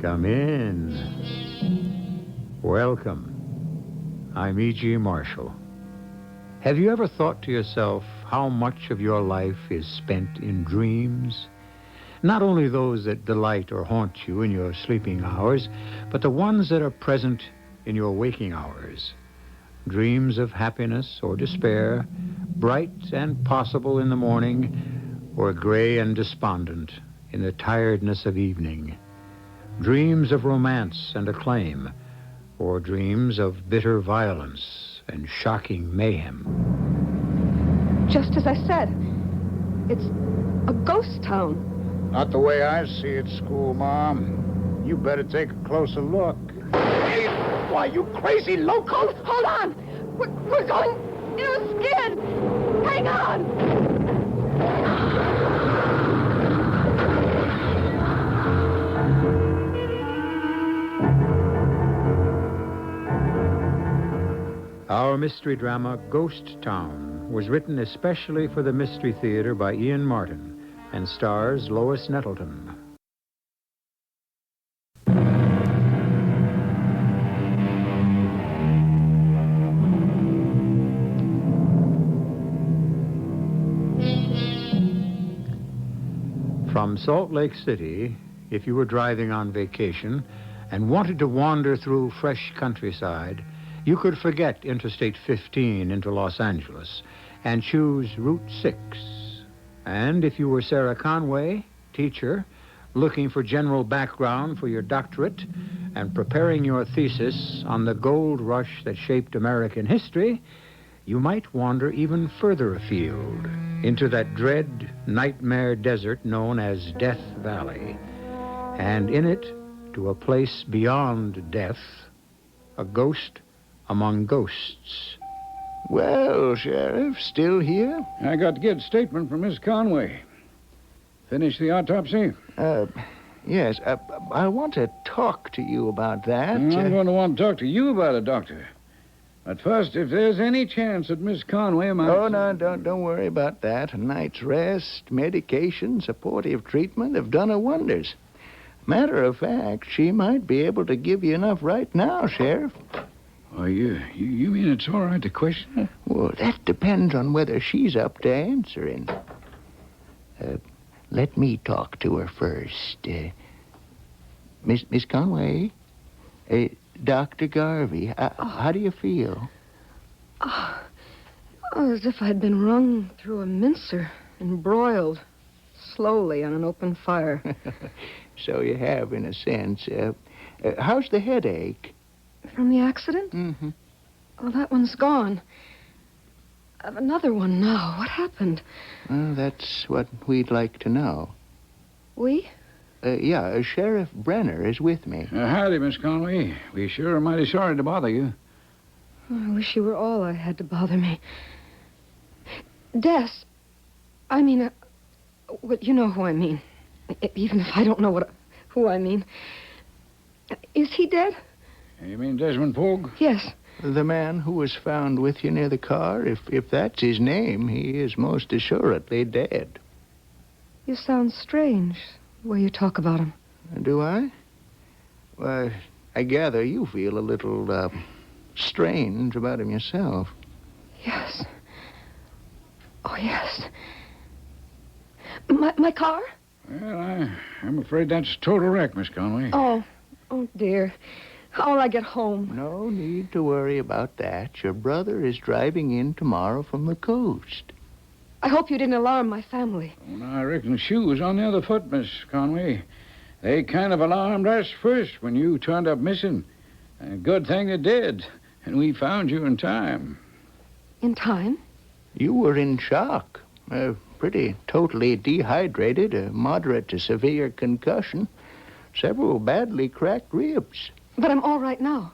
Come in. Welcome. I'm E.G. Marshall. Have you ever thought to yourself how much of your life is spent in dreams? Not only those that delight or haunt you in your sleeping hours, but the ones that are present in your waking hours. Dreams of happiness or despair, bright and possible in the morning, or gray and despondent in the tiredness of evening. Dreams of romance and acclaim, or dreams of bitter violence and shocking mayhem. Just as I said, it's a ghost town. Not the way I see it, School Mom. You better take a closer look. Hey, why, you crazy loco? Hold on! We're going in a skid! Hang on! Our mystery drama, Ghost Town, was written especially for the Mystery Theater by Ian Martin and stars Lois Nettleton. From Salt Lake City, if you were driving on vacation and wanted to wander through fresh countryside, you could forget Interstate 15 into Los Angeles and choose Route 6. And if you were Sarah Conway, teacher, looking for general background for your doctorate and preparing your thesis on the gold rush that shaped American history, you might wander even further afield into that dread nightmare desert known as Death Valley. And in it, to a place beyond death, a ghost among ghosts. Well, Sheriff, still here? I got to get a statement from Miss Conway. Finish the autopsy? Yes. I want to talk to you about that. I'm going to want to talk to you about it, Doctor. But first, if there's any chance that Miss Conway might... Oh, no, don't worry about that. A night's rest, medication, supportive treatment have done her wonders. Matter of fact, she might be able to give you enough right now, Sheriff. Oh, you mean it's all right to question her? Well, that depends on whether she's up to answering. Let me talk to her first. Miss Conway? Dr. Garvey, how do you feel? Oh, as if I'd been wrung through a mincer and broiled slowly on an open fire. So you have, in a sense. How's the headache? From the accident? Mm-hmm. Oh, that one's gone. I've another one now. What happened? Well, that's what we'd like to know. We? Yeah, Sheriff Brenner is with me. Howdy, Miss Conway. We sure are mighty sorry to bother you. Oh, I wish you were all I had to bother me. Des, I mean, well, you know who I mean. Even if I don't know who I mean. Is he dead? You mean Desmond Pogue? Yes. The man who was found with you near the car, if that's his name, he is most assuredly dead. You sound strange, the way you talk about him. Do I? Well, I gather you feel a little, strange about him yourself. Yes. Oh, yes. My car? Well, I'm afraid that's a total wreck, Miss Conway. Oh, dear. How'll I get home? No need to worry about that. Your brother is driving in tomorrow from the coast. I hope you didn't alarm my family. Well, now, I reckon the shoe was on the other foot, Miss Conway. They kind of alarmed us first when you turned up missing. A good thing they did, and we found you in time. In time? You were in shock. Pretty totally dehydrated, a moderate to severe concussion, several badly cracked ribs. But I'm all right now.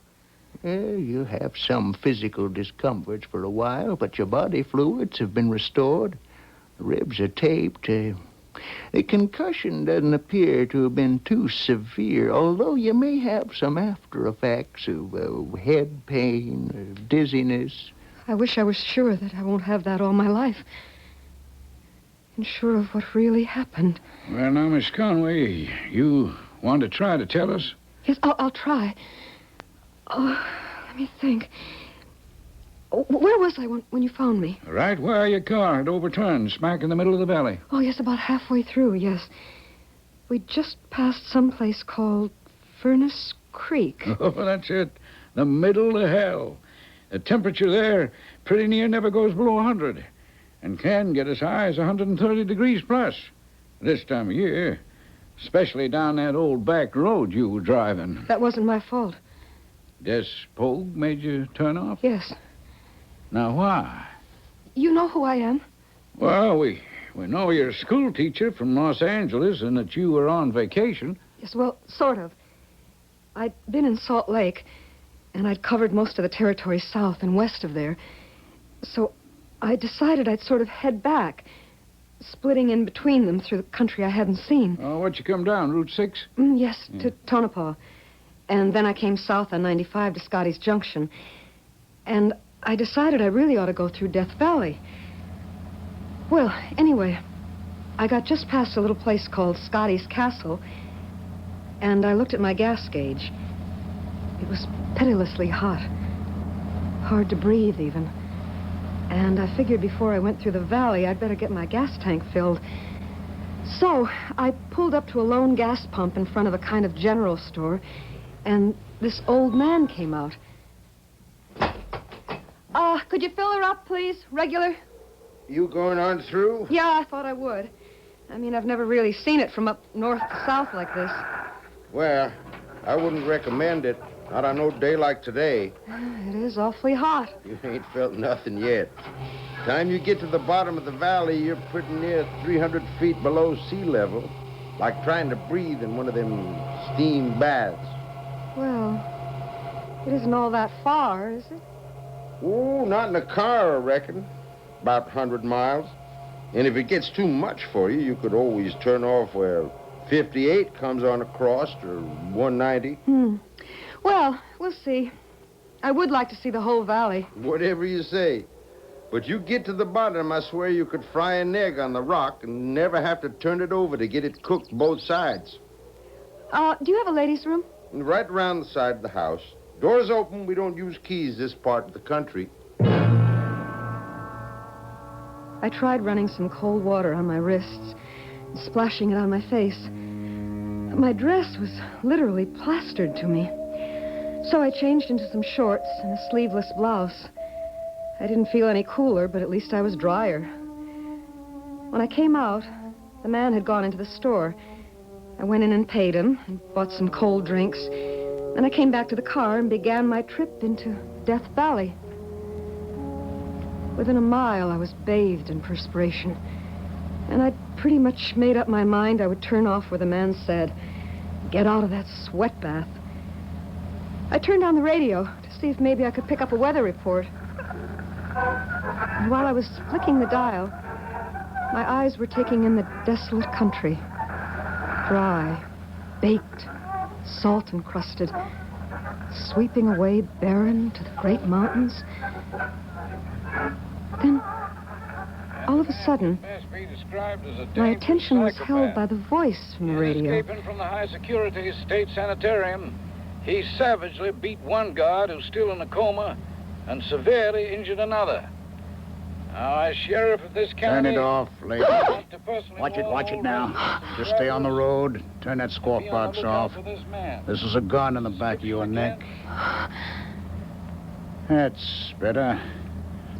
You have some physical discomforts for a while, but your body fluids have been restored. The ribs are taped. The concussion doesn't appear to have been too severe, although you may have some after effects of head pain, dizziness. I wish I was sure that I won't have that all my life. And sure of what really happened. Well, now, Miss Conway, you want to try to tell us? Yes, I'll try. Oh, let me think. Where was I when you found me? Right where your car had overturned, smack in the middle of the valley. Oh, yes, about halfway through, yes. We just passed some place called Furnace Creek. Oh, that's it. The middle of hell. The temperature there pretty near never goes below 100. And can get as high as 130 degrees plus this time of year. Especially down that old back road you were driving. That wasn't my fault. Des Pogue made you turn off? Yes. Now, why? You know who I am? Well, we know you're a school teacher from Los Angeles and that you were on vacation. Yes, well, sort of. I'd been in Salt Lake, and I'd covered most of the territory south and west of there. So I decided I'd sort of head back, splitting in between them through the country I hadn't seen. Oh, what'd you come down, Route 6? Yes, to Tonopah. And then I came south on 95 to Scotty's Junction. And I decided I really ought to go through Death Valley. Well, anyway, I got just past a little place called Scotty's Castle, and I looked at my gas gauge. It was pitilessly hot. Hard to breathe, even. And I figured before I went through the valley, I'd better get my gas tank filled. So I pulled up to a lone gas pump in front of a kind of general store, and this old man came out. Could you fill her up, please? Regular? You going on through? Yeah, I thought I would. I mean, I've never really seen it from up north to south like this. Well, I wouldn't recommend it. Not on no day like today. It is awfully hot. You ain't felt nothing yet. Time you get to the bottom of the valley, you're pretty near 300 feet below sea level. Like trying to breathe in one of them steam baths. Well, it isn't all that far, is it? Oh, not in a car, I reckon. About 100 miles. And if it gets too much for you, you could always turn off where 58 comes on across, or 190. Well, we'll see. I would like to see the whole valley. Whatever you say. But you get to the bottom, I swear you could fry an egg on the rock and never have to turn it over to get it cooked both sides. Do you have a ladies' room? Right around the side of the house. Doors open. We don't use keys this part of the country. I tried running some cold water on my wrists, splashing it on my face. My dress was literally plastered to me. So I changed into some shorts and a sleeveless blouse. I didn't feel any cooler, but at least I was drier. When I came out, the man had gone into the store. I went in and paid him and bought some cold drinks. Then I came back to the car and began my trip into Death Valley. Within a mile, I was bathed in perspiration. And I'd pretty much made up my mind I would turn off where the man said, "Get out of that sweat bath." I turned on the radio to see if maybe I could pick up a weather report. And while I was flicking the dial, my eyes were taking in the desolate country. Dry, baked, salt-encrusted, sweeping away barren to the great mountains. Then, all of a sudden, my attention was held by the voice from the radio. Escaping from the high-security state sanitarium, he savagely beat one guard who's still in a coma and severely injured another. Now, as sheriff of this county... Turn it off, lady. Watch it now. Just stay on the road. Turn that squawk box off. This is a gun in the back of your neck. That's better.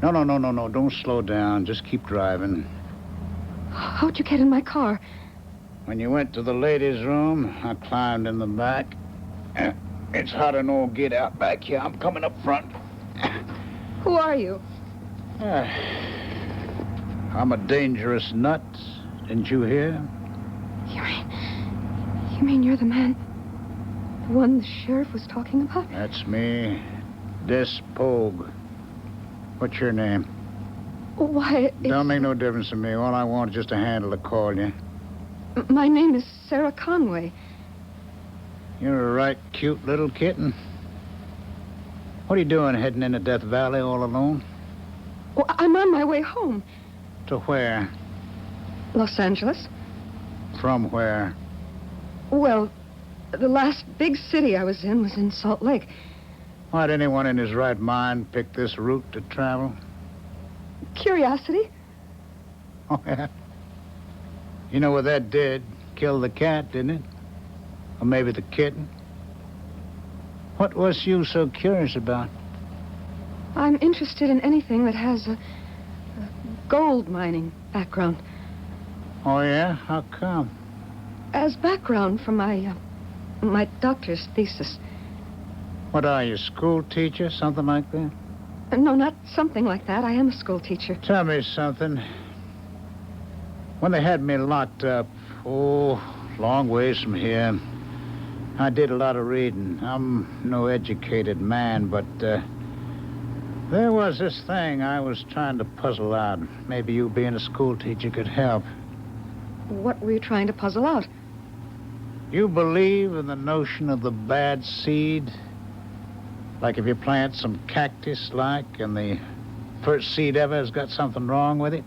No. Don't slow down. Just keep driving. How'd you get in my car? When you went to the ladies' room, I climbed in the back. It's hot and old get out back here. I'm coming up front. Who are you? I'm a dangerous nut. Didn't you hear? You mean you're the man? The one the sheriff was talking about? That's me. Des Pogue. What's your name? Why, Don't make no difference to me. All I want is just a handle to call you. My name is Sarah Conway. You're a right cute little kitten. What are you doing heading into Death Valley all alone? Well, I'm on my way home. To where? Los Angeles. From where? Well, the last big city I was in Salt Lake. Why'd anyone in his right mind pick this route to travel? Curiosity. Oh, yeah? You know what that did? Killed the cat, didn't it? Or maybe the kitten? What was you so curious about? I'm interested in anything that has a gold mining background. Oh, yeah? How come? As background for my doctor's thesis. What are you, school teacher? Something like that? No, not something like that. I am a school teacher. Tell me something. When they had me locked up, long ways from here, I did a lot of reading. I'm no educated man, but there was this thing I was trying to puzzle out. Maybe you being a school teacher could help. What were you trying to puzzle out? You believe in the notion of the bad seed? Like if you plant some cactus-like and the first seed ever has got something wrong with it?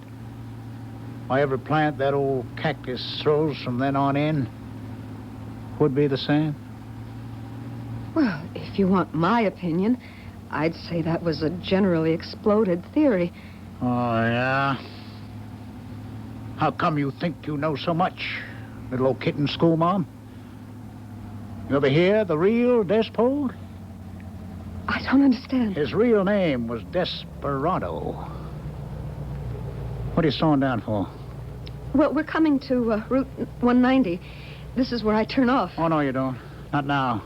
Why, every plant that old cactus throws from then on in would be the same? Well, if you want my opinion, I'd say that was a generally exploded theory. Oh, yeah? How come you think you know so much, little old kitten schoolma'am? You ever hear the real Des Pogue? I don't understand. His real name was Desperado. What are you slowing down for? Well, we're coming to Route 190. This is where I turn off. Oh, no, you don't. Not now.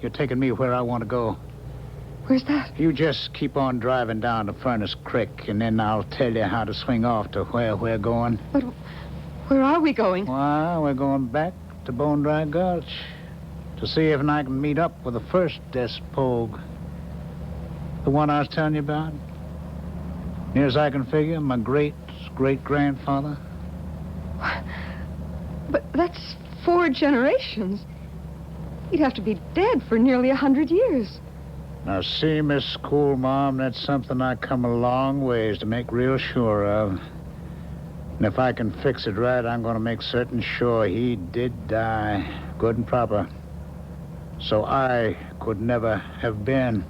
You're taking me where I want to go. Where's that? You just keep on driving down to Furnace Creek, and then I'll tell you how to swing off to where we're going. But where are we going? Well, we're going back to Bone Dry Gulch to see if I can meet up with the first Des Pogue. The one I was telling you about. Near as I can figure, my great-great-grandfather. But that's 4 generations. He'd have to be dead for nearly 100 years. Now, see, Miss Schoolma'am, that's something I come a long ways to make real sure of. And if I can fix it right, I'm going to make certain sure he did die, good and proper. So I could never have been.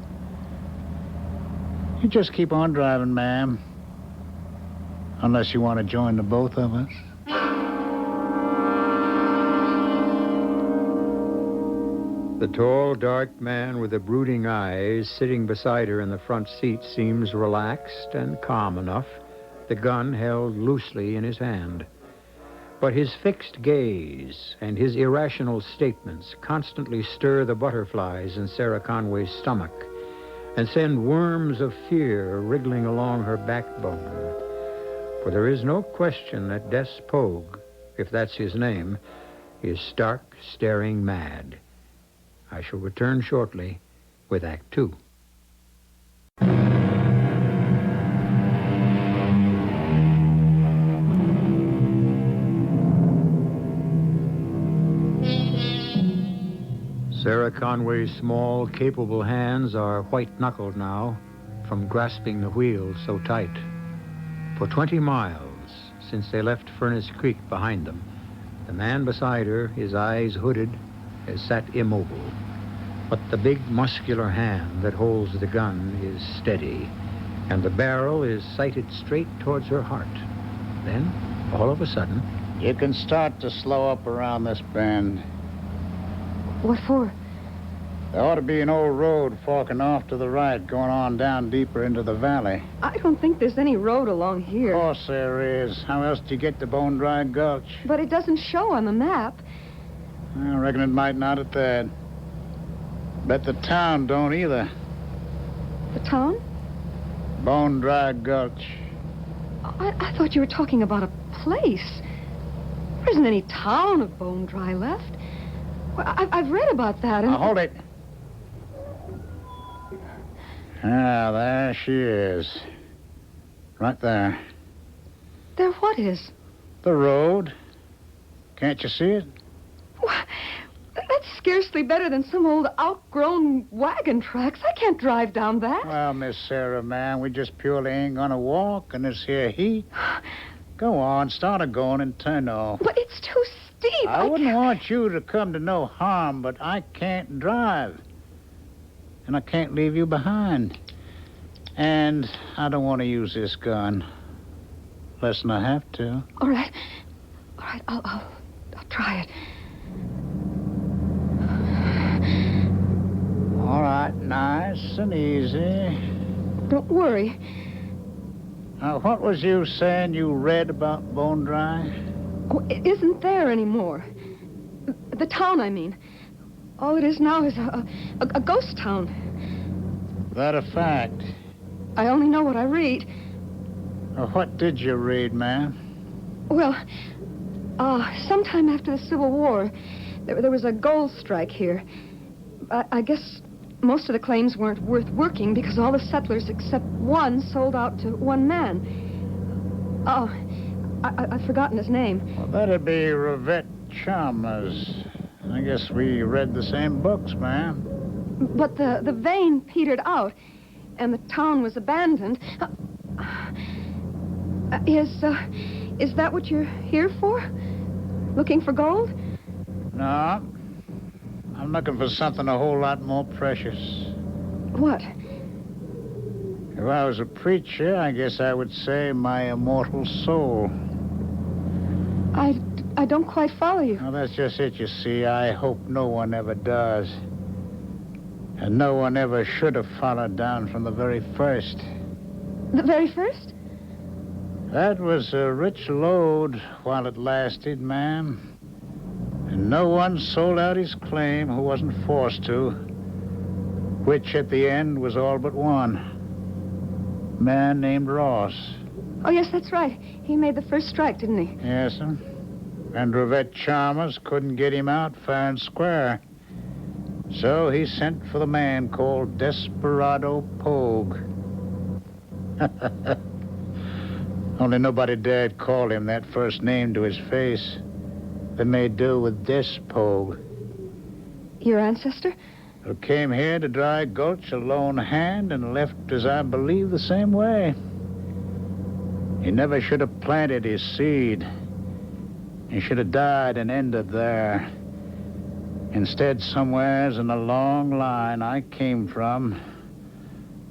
You just keep on driving, ma'am. Unless you want to join the both of us. The tall, dark man with the brooding eyes sitting beside her in the front seat seems relaxed and calm enough, the gun held loosely in his hand. But his fixed gaze and his irrational statements constantly stir the butterflies in Sarah Conway's stomach and send worms of fear wriggling along her backbone. For there is no question that Des Pogue, if that's his name, is stark, staring mad. I shall return shortly with Act Two. Sarah Conway's small, capable hands are white-knuckled now from grasping the wheel so tight. For 20 miles since they left Furnace Creek behind them, the man beside her, his eyes hooded, has sat immobile. But the big, muscular hand that holds the gun is steady, and the barrel is sighted straight towards her heart. Then, all of a sudden... You can start to slow up around this bend. What for? There ought to be an old road forking off to the right, going on down deeper into the valley. I don't think there's any road along here. Of course there is. How else do you get to Bone Dry Gulch? But it doesn't show on the map. I reckon it might not at that. Bet the town don't either. The town? Bone Dry Gulch. I thought you were talking about a place. There isn't any town of Bone Dry left. Well, I've read about that. And... Now, hold it. Ah, there she is. Right there. There what is? The road. Can't you see it? That's scarcely better than some old outgrown wagon tracks. I can't drive down that. Well, Miss Sarah, man, we just purely ain't gonna walk in this here heat. Go on, start a-going and turn off. But it's too steep. I wouldn't want you to come to no harm, but I can't drive. And I can't leave you behind. And I don't want to use this gun. Less than I have to. All right. I'll try it. All right, nice and easy. Don't worry. Now, what was you saying you read about Bone Dry? Oh, it isn't there anymore. The town, I mean. All it is now is a ghost town. That a fact? I only know what I read. What did you read, ma'am? Well, sometime after the Civil War, there was a gold strike here. I guess most of the claims weren't worth working because all the settlers except one sold out to one man. Oh, I've forgotten his name. Well, that'd be Revett Chalmers. I guess we read the same books, ma'am. But the vein petered out, and the town was abandoned. Is that what you're here for? Looking for gold? No. I'm looking for something a whole lot more precious. What? If I was a preacher, I guess I would say my immortal soul. I don't quite follow you. Well, that's just it, you see. I hope no one ever does. And no one ever should have followed down from the very first. The very first? That was a rich load while it lasted, ma'am. And no one sold out his claim who wasn't forced to, which at the end was all but one. A man named Ross. Oh, yes, that's right. He made the first strike, didn't he? Yes, sir. And Revett Chalmers couldn't get him out fair and square. So he sent for the man called Desperado Pogue. Only nobody dared call him that first name to his face. They made do with Des Pogue. Your ancestor? Who came here to Dry Gulch a lone hand and left, as I believe, the same way. He never should have planted his seed. He should have died and ended there. Instead, somewheres in a long line I came from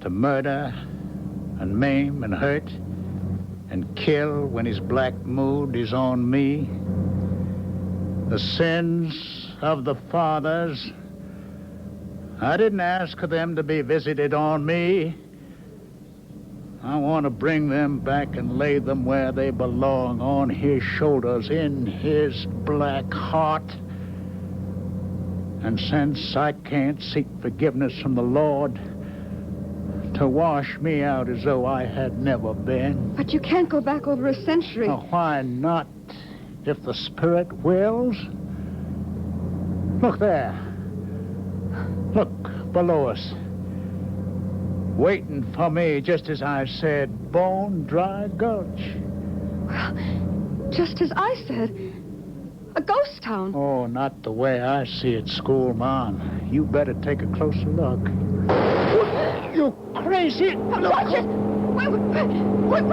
to murder and maim and hurt and kill when his black mood is on me. The sins of the fathers I didn't ask them to be visited on me. I want to bring them back and lay them where they belong, on his shoulders, in his black heart. And since I can't seek forgiveness from the Lord, to wash me out as though I had never been. But you can't go back over a century. Now, why not, if the Spirit wills? Look there. Look below us. Waiting for me, just as I said, Bone Dry Gulch. Well, just as I said, a ghost town. Oh, not the way I see it, schoolmarm. You better take a closer look. You crazy! Watch it! We're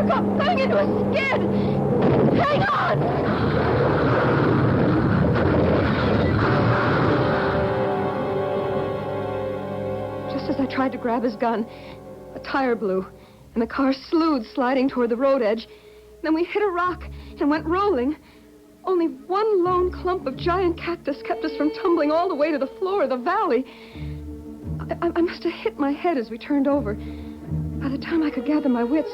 going into a skid! Hang on! Just as I tried to grab his gun, a tire blew, and the car slewed, sliding toward the road edge. Then we hit a rock and went rolling. Only one lone clump of giant cactus kept us from tumbling all the way to the floor of the valley. I must have hit my head as we turned over. By the time I could gather my wits,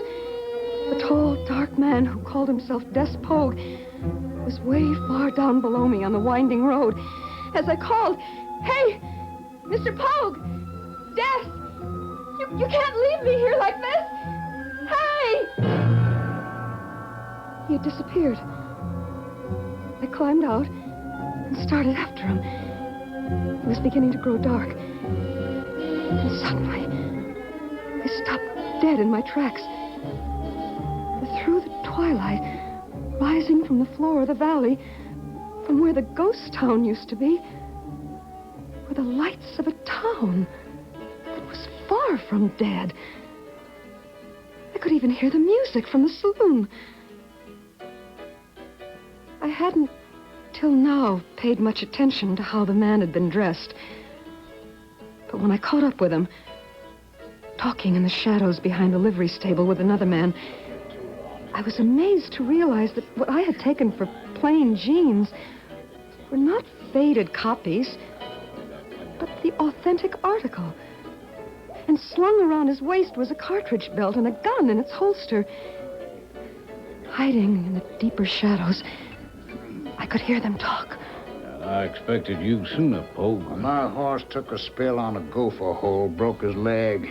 the tall, dark man who called himself Des Pogue was way far down below me on the winding road. As I called, "Hey, Mr. Pogue! Des! You can't leave me here like this! Hey!" He had disappeared. I climbed out and started after him. It was beginning to grow dark. And suddenly, I stopped dead in my tracks. Through the twilight, rising from the floor of the valley, from where the ghost town used to be, were the lights of a town that was far from dead. I could even hear the music from the saloon. I hadn't, till now, paid much attention to how the man had been dressed. But when I caught up with him, talking in the shadows behind the livery stable with another man, I was amazed to realize that what I had taken for plain jeans were not faded copies, but the authentic article. And slung around his waist was a cartridge belt and a gun in its holster. Hiding in the deeper shadows, I could hear them talk. I expected you sooner, Pogue. My horse took a spill on a gopher hole, broke his leg.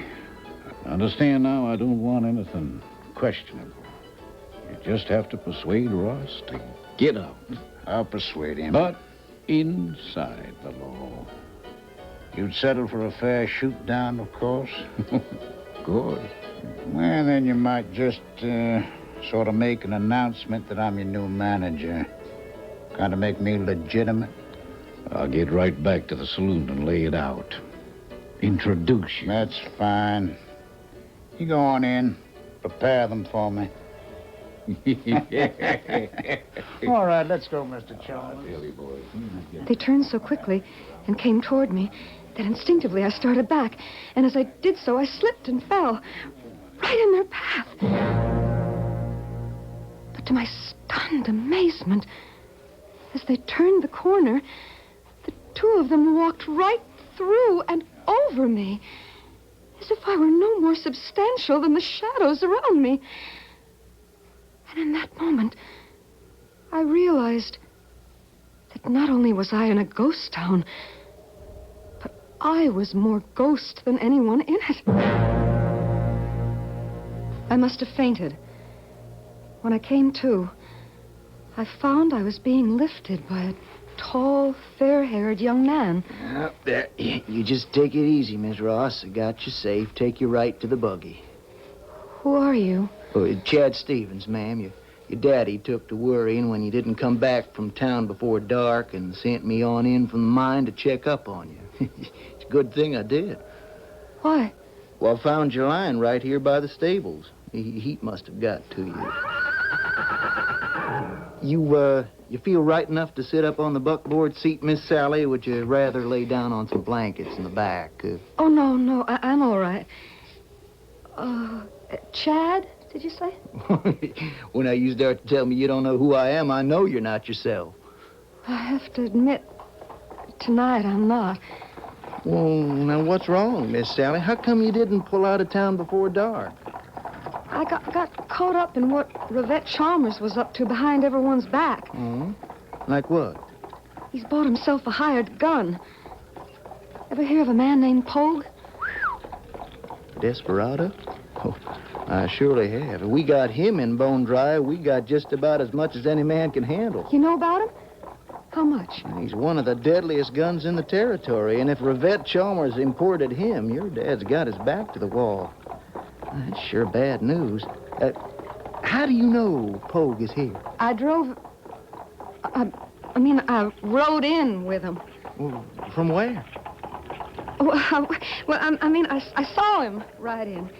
Understand now, I don't want anything questionable. You just have to persuade Ross to get out. I'll persuade him. But inside the law. You'd settle for a fair shoot down, of course? Good. Well, then you might just sort of make an announcement that I'm your new manager. Kind of make me legitimate. I'll get right back to the saloon and lay it out. Introduce you. That's fine. You go on in. Prepare them for me. All right, let's go, Mr. Chalmers. They turned so quickly and came toward me that instinctively I started back. And as I did so, I slipped and fell right in their path. But to my stunned amazement, as they turned the corner, the two of them walked right through and over me, as if I were no more substantial than the shadows around me. And in that moment, I realized that not only was I in a ghost town, but I was more ghost than anyone in it. I must have fainted. When I came to, I found I was being lifted by a tall, fair-haired young man. There. You just take it easy, Miss Ross. I got you safe. Take you right to the buggy. Who are you? Oh, Chad Stevens, ma'am. Your daddy took to worrying when you didn't come back from town before dark and sent me on in from the mine to check up on you. It's a good thing I did. Why? Well, I found you lying right here by the stables. Heat must have got to you. You feel right enough to sit up on the buckboard seat, Miss Sally, or would you rather lay down on some blankets in the back? Oh, no, I'm all right. Chad, did you say? When you start to tell me you don't know who I am, I know you're not yourself. I have to admit, tonight I'm not. Well, now what's wrong, Miss Sally? How come you didn't pull out of town before dark? I got caught up in what Rivette Chalmers was up to behind everyone's back. Hmm? Like what? He's bought himself a hired gun. Ever hear of a man named Pogue? Desperado? Oh, I surely have. If we got him in bone dry, we got just about as much as any man can handle. You know about him? How much? He's one of the deadliest guns in the territory, and if Rivette Chalmers imported him, your dad's got his back to the wall. That's sure bad news. How do you know Pogue is here? I drove... I rode in with him. Well, from where? I saw him ride in.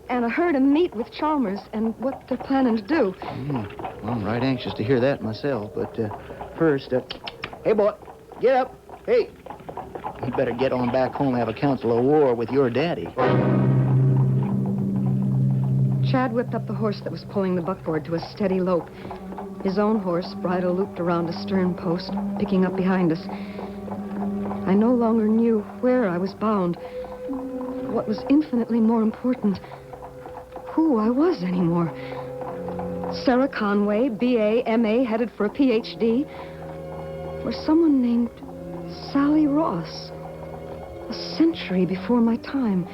And I heard him meet with Chalmers and what they're planning to do. Well, I'm right anxious to hear that myself, but first, hey, boy, get up. Hey, you better get on back home and have a council of war with your daddy. Chad whipped up the horse that was pulling the buckboard to a steady lope. His own horse, bridle looped around a stern post, picking up behind us. I no longer knew where I was bound. What was infinitely more important, who I was anymore. Sarah Conway, B.A., M.A., headed for a Ph.D., or someone named Sally Ross, a century before my time,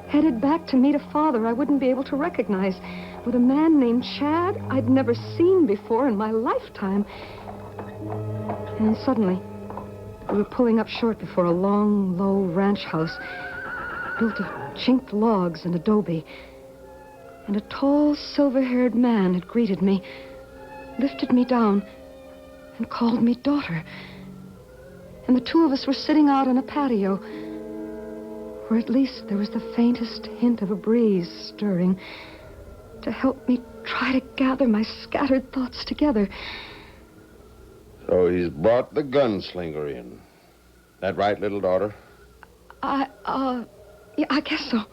headed back to meet a father I wouldn't be able to recognize, with a man named Chad I'd never seen before in my lifetime. And then suddenly, we were pulling up short before a long, low ranch house built of chinked logs and adobe. And a tall, silver-haired man had greeted me, lifted me down, and called me daughter. And the two of us were sitting out on a patio, where at least there was the faintest hint of a breeze stirring to help me try to gather my scattered thoughts together. So he's brought the gunslinger in. That right, little daughter? Yeah, I guess so.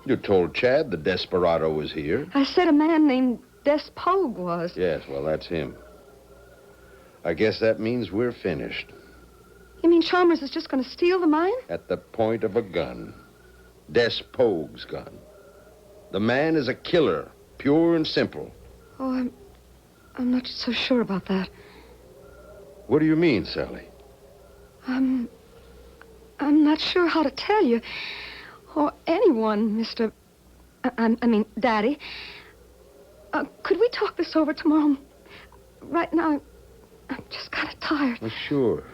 You told Chad the desperado was here. I said a man named Des Pogue was. Yes, well, that's him. I guess that means we're finished. You mean Chalmers is just going to steal the mine? At the point of a gun. Des Pogue's gun. The man is a killer, pure and simple. Oh, I'm not so sure about that. What do you mean, Sally? I'm not sure how to tell you. Or anyone, Mr... Daddy. Could we talk this over tomorrow? Right now, I'm just kind of tired. Well,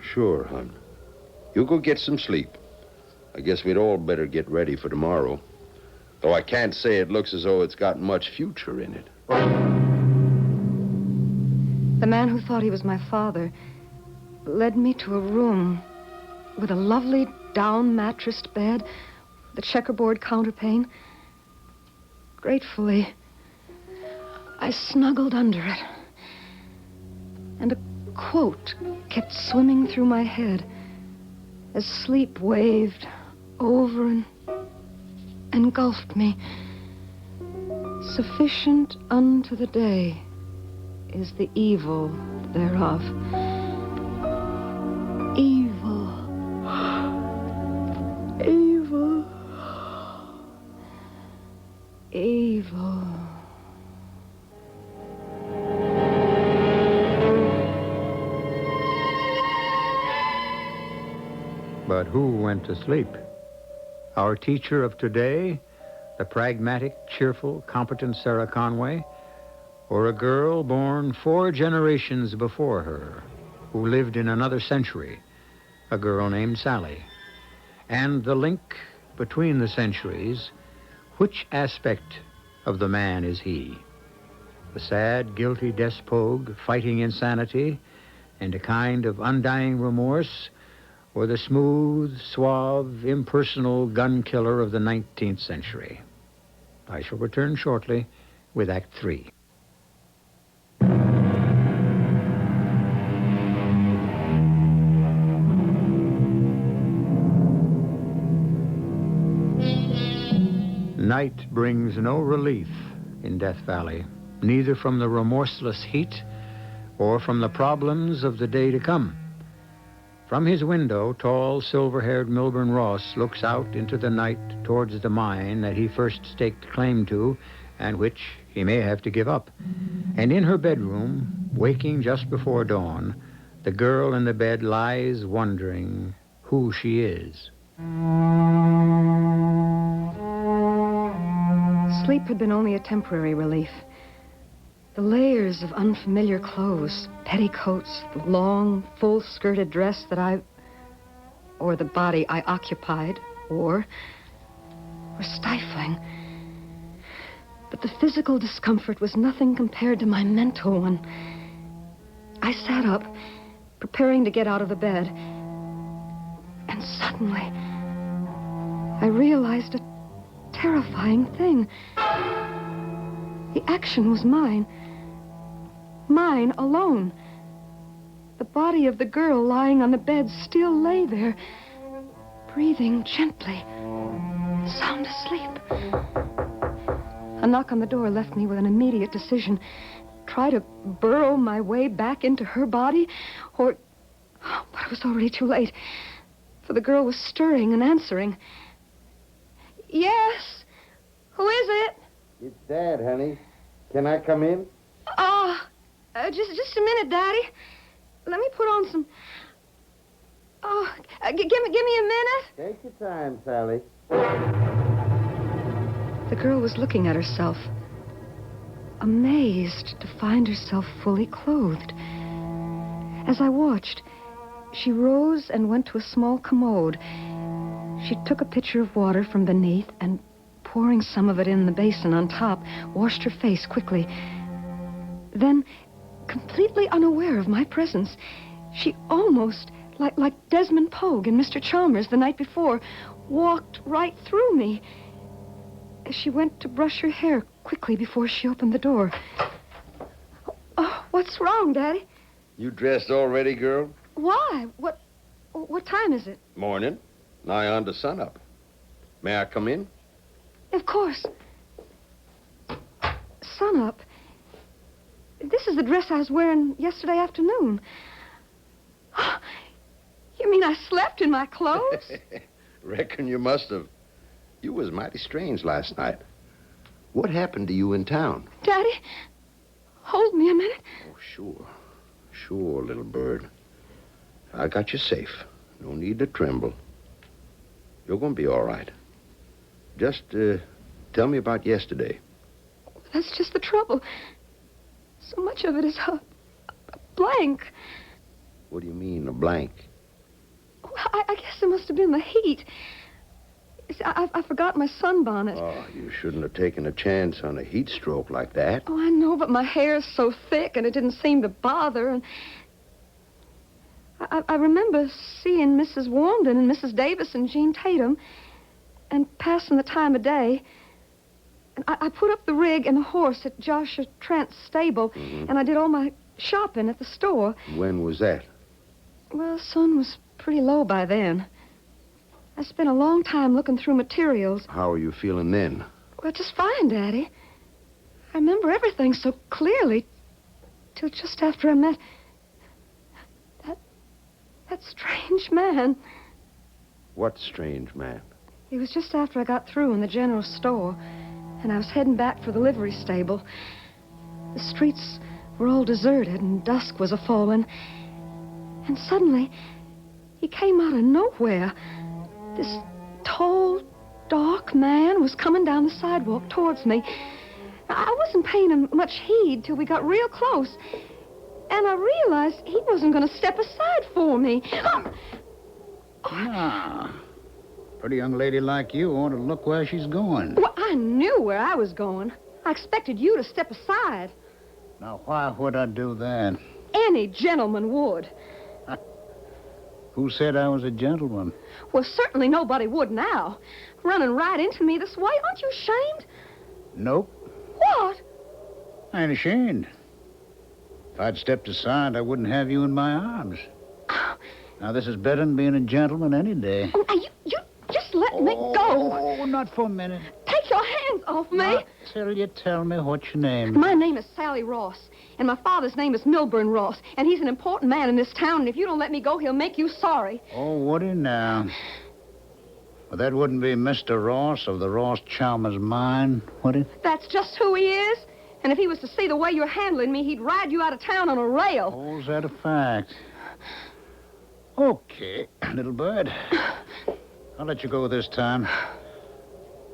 sure, hon. You go get some sleep. I guess we'd all better get ready for tomorrow. Though I can't say it looks as though it's got much future in it. The man who thought he was my father led me to a room with a lovely down-mattressed bed, the checkerboard counterpane. Gratefully, I snuggled under it. And a quote kept swimming through my head as sleep waved over and engulfed me. Sufficient unto the day is the evil thereof. Evil. Evil. Evil. But who went to sleep? Our teacher of today, the pragmatic, cheerful, competent Sarah Conway, or a girl born 4 generations before her, who lived in another century, a girl named Sally? And the link between the centuries, which aspect of the man is he? The sad, guilty Des Pogue fighting insanity and a kind of undying remorse, or the smooth, suave, impersonal gun killer of the 19th century? I shall return shortly with Act 3. Night brings no relief in Death Valley, neither from the remorseless heat or from the problems of the day to come. From his window, tall, silver-haired Milburn Ross looks out into the night towards the mine that he first staked claim to and which he may have to give up. And in her bedroom, waking just before dawn, the girl in the bed lies wondering who she is. Sleep had been only a temporary relief. The layers of unfamiliar clothes, petticoats, the long, full-skirted dress that or the body I occupied, were stifling. But the physical discomfort was nothing compared to my mental one. I sat up, preparing to get out of the bed, and suddenly I realized a terrifying thing. The action was mine. Mine alone. The body of the girl lying on the bed still lay there, breathing gently, sound asleep. A knock on the door left me with an immediate decision. Try to burrow my way back into her body, but it was already too late, for the girl was stirring and answering. Yes? Who is it? It's Dad, honey. Can I come in? Just a minute, Daddy. Let me put on some... give me a minute. Take your time, Sally. The girl was looking at herself, amazed to find herself fully clothed. As I watched, she rose and went to a small commode. She took a pitcher of water from beneath and, pouring some of it in the basin on top, washed her face quickly. Then, completely unaware of my presence, she almost, like Desmond Pogue in Mr. Chalmers the night before, walked right through me. As she went to brush her hair quickly before she opened the door. Oh, what's wrong, Daddy? You dressed already, girl? Why? What time is it? Morning. Nigh on to sunup. May I come in? Of course. Sunup? This is the dress I was wearing yesterday afternoon. You mean I slept in my clothes? Reckon you must have. You was mighty strange last night. What happened to you in town? Daddy, hold me a minute. Oh, sure. Sure, little bird. I got you safe. No need to tremble. You're going to be all right. Just tell me about yesterday. That's just the trouble. So much of it is a blank. What do you mean, a blank? Well, I guess it must have been the heat. I forgot my sunbonnet. Oh, you shouldn't have taken a chance on a heat stroke like that. Oh, I know, but my hair's so thick and it didn't seem to bother. And I remember seeing Mrs. Warmden and Mrs. Davis and Jean Tatum and passing the time of day. And I put up the rig and the horse at Joshua Trent's stable, and I did all my shopping at the store. When was that? Well, the sun was pretty low by then. I spent a long time looking through materials. How are you feeling then? Well, just fine, Daddy. I remember everything so clearly till just after I met that strange man. What strange man? It was just after I got through in the general store, and I was heading back for the livery stable. The streets were all deserted, and dusk was a-falling. And suddenly, he came out of nowhere. This tall, dark man was coming down the sidewalk towards me. I wasn't paying him much heed till we got real close. And I realized he wasn't going to step aside for me. Pretty young lady like you ought to look where she's going. Well, I knew where I was going. I expected you to step aside. Now, why would I do that? Any gentleman would. Who said I was a gentleman? Well, certainly nobody would now. Running right into me this way. Aren't you ashamed? Nope. What? I ain't ashamed. If I'd stepped aside, I wouldn't have you in my arms. Now, this is better than being a gentleman any day. Oh, now, you just let me go. Oh, not for a minute. Take your hands off me. Not till you tell me what your name is. My name is Sally Ross, and my father's name is Milburn Ross, and he's an important man in this town, and if you don't let me go, he'll make you sorry. Oh, would he now? Well, that wouldn't be Mr. Ross of the Ross Chalmers mine, would it? That's just who he is. And if he was to see the way you're handling me, he'd ride you out of town on a rail. Oh, is that a fact? Okay, little bird. I'll let you go this time.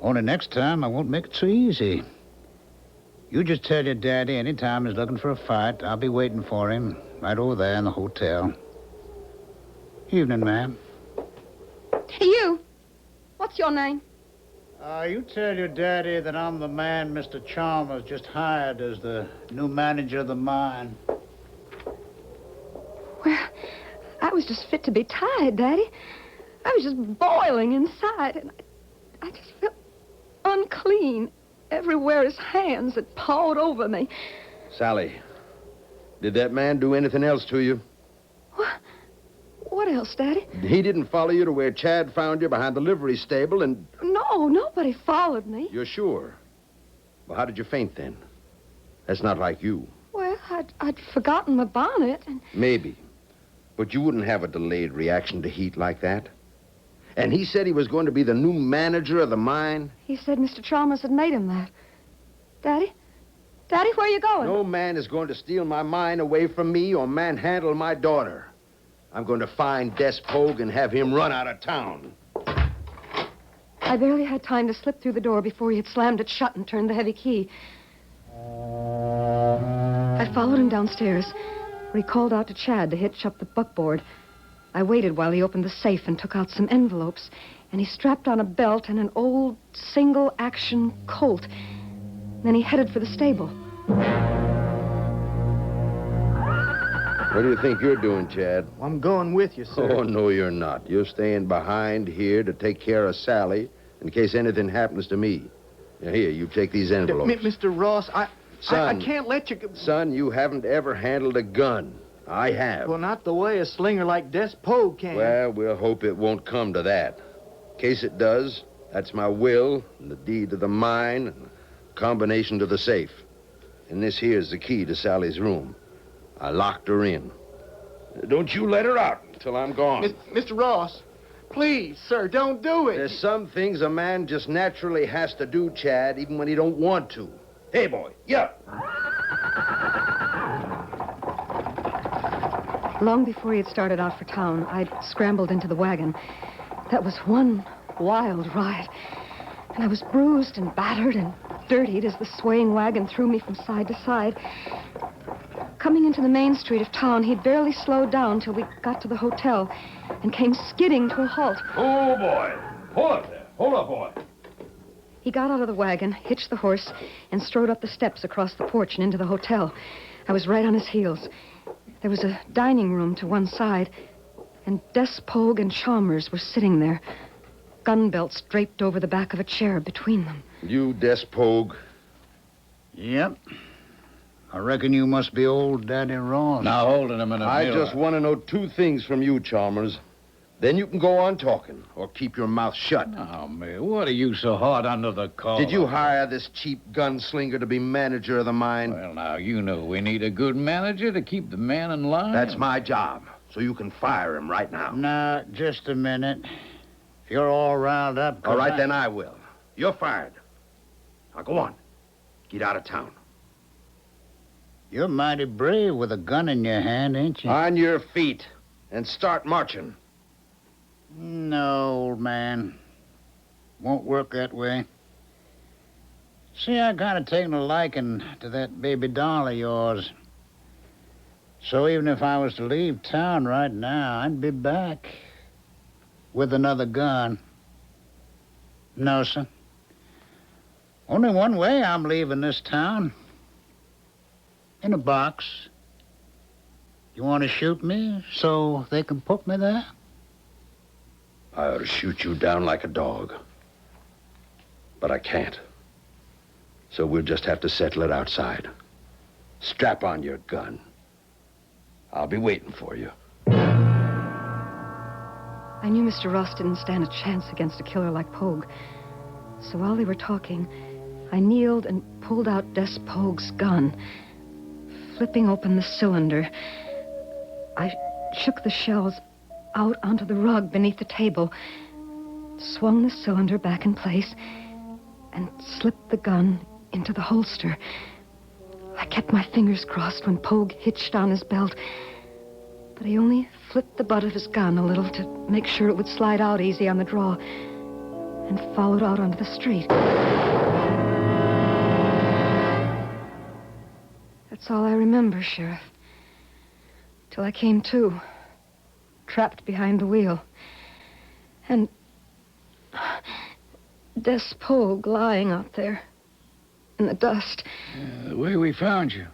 Only next time I won't make it so easy. You just tell your daddy any time he's looking for a fight, I'll be waiting for him right over there in the hotel. Evening, ma'am. Hey, you. What's your name? You tell your daddy that I'm the man Mr. Chalmers just hired as the new manager of the mine. Well, I was just fit to be tied, Daddy. I was just boiling inside, and I just felt unclean everywhere his hands had pawed over me. Sally, did that man do anything else to you? What else, Daddy? He didn't follow you to where Chad found you behind the livery stable and... No, nobody followed me. You're sure? Well, how did you faint then? That's not like you. Well, I'd forgotten my bonnet and... Maybe. But you wouldn't have a delayed reaction to heat like that. And he said he was going to be the new manager of the mine? He said Mr. Chalmers had made him that. Daddy? Daddy, where are you going? No man is going to steal my mine away from me or manhandle my daughter. I'm going to find Des Pogue and have him run out of town. I barely had time to slip through the door before he had slammed it shut and turned the heavy key. I followed him downstairs, where he called out to Chad to hitch up the buckboard. I waited while he opened the safe and took out some envelopes, and he strapped on a belt and an old single-action Colt. Then he headed for the stable. What do you think you're doing, Chad? I'm going with you, sir. Oh, no, you're not. You're staying behind here to take care of Sally in case anything happens to me. Now, here, you take these envelopes. Mr. Ross, Son, I can't let you... Son, you haven't ever handled a gun. I have. Well, not the way a slinger like Des Pogue can. Well, we'll hope it won't come to that. In case it does, that's my will and the deed to the mine and the combination to the safe. And this here's the key to Sally's room. I locked her in. Don't you let her out until I'm gone. Mr. Ross, please, sir, don't do it. There's some things a man just naturally has to do, Chad, even when he don't want to. Hey, boy, yep. Long before he had started out for town, I'd scrambled into the wagon. That was one wild ride. And I was bruised and battered and dirtied as the swaying wagon threw me from side to side. Coming into the main street of town, he'd barely slowed down till we got to the hotel and came skidding to a halt. Oh, boy. Hold up there. Hold up, boy. He got out of the wagon, hitched the horse, and strode up the steps across the porch and into the hotel. I was right on his heels. There was a dining room to one side, and Des Pogue and Chalmers were sitting there, gun belts draped over the back of a chair between them. You, Des Pogue? Yep. I reckon you must be old Daddy Ross. Now, hold it a minute. I just want to know two things from you, Chalmers. Then you can go on talking, or keep your mouth shut. Oh, man, what are you so hard under the collar? Did you hire this cheap gunslinger to be manager of the mine? Well, now, you know we need a good manager to keep the man in line. That's my job, so you can fire him right now. Now, just a minute. If you're all riled up... All right, then I will. You're fired. Now, go on. Get out of town. You're mighty brave with a gun in your hand, ain't you? On your feet, and start marching. No, old man. Won't work that way. See, I kind of taken a liking to that baby doll of yours. So even if I was to leave town right now, I'd be back with another gun. No, sir. Only one way I'm leaving this town. In a box. You want to shoot me so they can put me there? I ought to shoot you down like a dog. But I can't. So we'll just have to settle it outside. Strap on your gun. I'll be waiting for you. I knew Mr. Ross didn't stand a chance against a killer like Pogue. So while they were talking, I kneeled and pulled out Des Pogue's gun. Flipping open the cylinder, I shook the shells out onto the rug beneath the table, swung the cylinder back in place, and slipped the gun into the holster. I kept my fingers crossed when Pogue hitched on his belt, but he only flipped the butt of his gun a little to make sure it would slide out easy on the draw, and followed out onto the street. That's all I remember, Sheriff. Till I came to, trapped behind the wheel. And Des Pogue lying out there in the dust. The way we found you.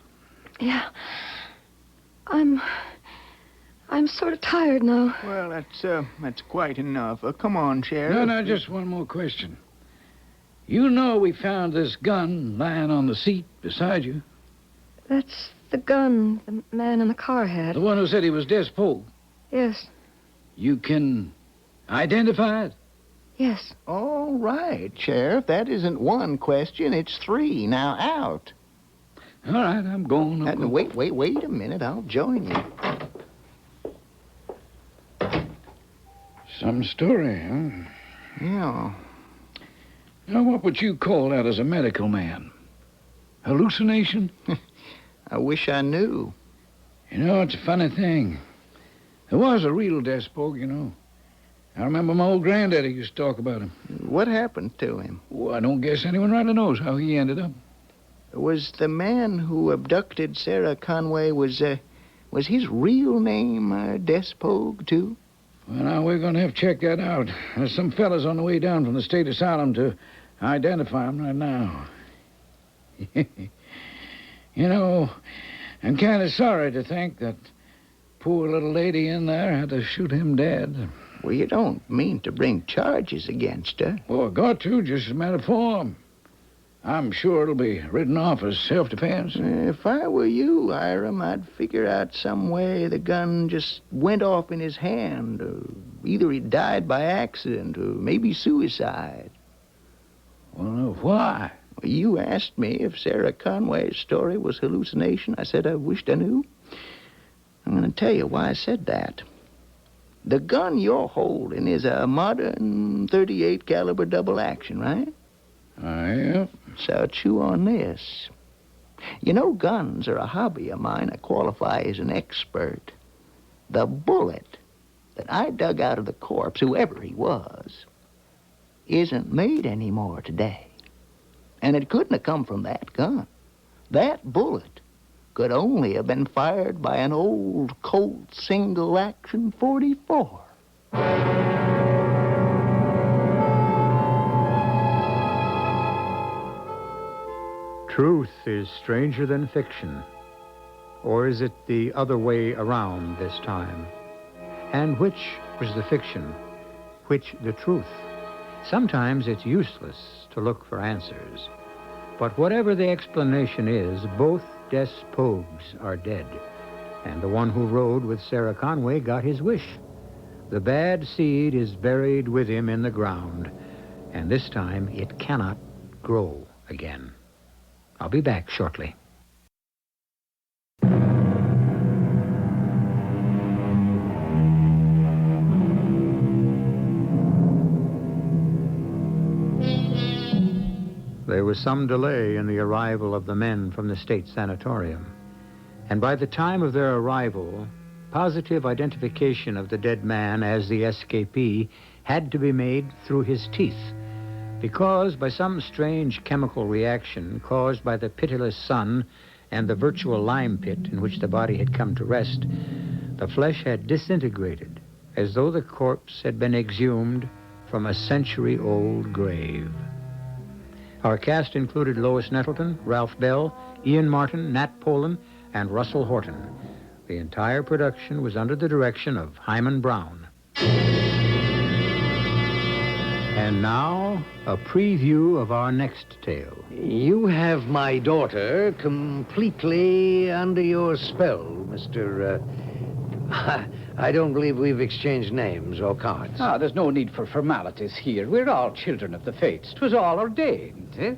Yeah. I'm sort of tired now. Well, that's quite enough. Come on, Sheriff. No, just one more question. You know we found this gun lying on the seat beside you. That's the gun the man in the car had. The one who said he was Des Pogue. Yes. You can identify it? Yes. All right, Sheriff. That isn't one question. It's three. Now, out. All right, I'm going. Wait a minute. I'll join you. Some story, huh? Yeah. Now, what would you call that as a medical man? Hallucination? I wish I knew. You know, it's a funny thing. There was a real Des Pogue, you know. I remember my old granddaddy used to talk about him. What happened to him? Oh, I don't guess anyone really knows how he ended up. Was the man who abducted Sarah Conway, was his real name Des Pogue, too? Well, now, we're going to have to check that out. There's some fellas on the way down from the state asylum to identify him right now. You know, I'm kind of sorry to think that poor little lady in there had to shoot him dead. Well, you don't mean to bring charges against her. Oh, I got to, just as a matter of form. I'm sure it'll be written off as self-defense. If I were you, Hiram, I'd figure out some way the gun just went off in his hand. Or either he died by accident or maybe suicide. Well, why? You asked me if Sarah Conway's story was hallucination. I said I wished I knew. I'm going to tell you why I said that. The gun you're holding is a modern .38 caliber double action, right? Yeah. So chew on this. You know, guns are a hobby of mine. I qualify as an expert. The bullet that I dug out of the corpse, whoever he was, isn't made anymore today. And it couldn't have come from that gun. That bullet could only have been fired by an old Colt single-action .44. Truth is stranger than fiction. Or is it the other way around this time? And which was the fiction? Which the truth? Sometimes it's useless to look for answers. But whatever the explanation is, both Des Pogues are dead. And the one who rode with Sarah Conway got his wish. The bad seed is buried with him in the ground. And this time it cannot grow again. I'll be back shortly. There was some delay in the arrival of the men from the state sanatorium. And by the time of their arrival, positive identification of the dead man as the escapee had to be made through his teeth, because by some strange chemical reaction caused by the pitiless sun and the virtual lime pit in which the body had come to rest, the flesh had disintegrated as though the corpse had been exhumed from a century-old grave. Our cast included Lois Nettleton, Ralph Bell, Ian Martin, Nat Polan, and Russell Horton. The entire production was under the direction of Hyman Brown. And now, a preview of our next tale. You have my daughter completely under your spell, Mr. I don't believe we've exchanged names or cards. Ah, there's no need for formalities here. We're all children of the fates. 'Twas all ordained, eh?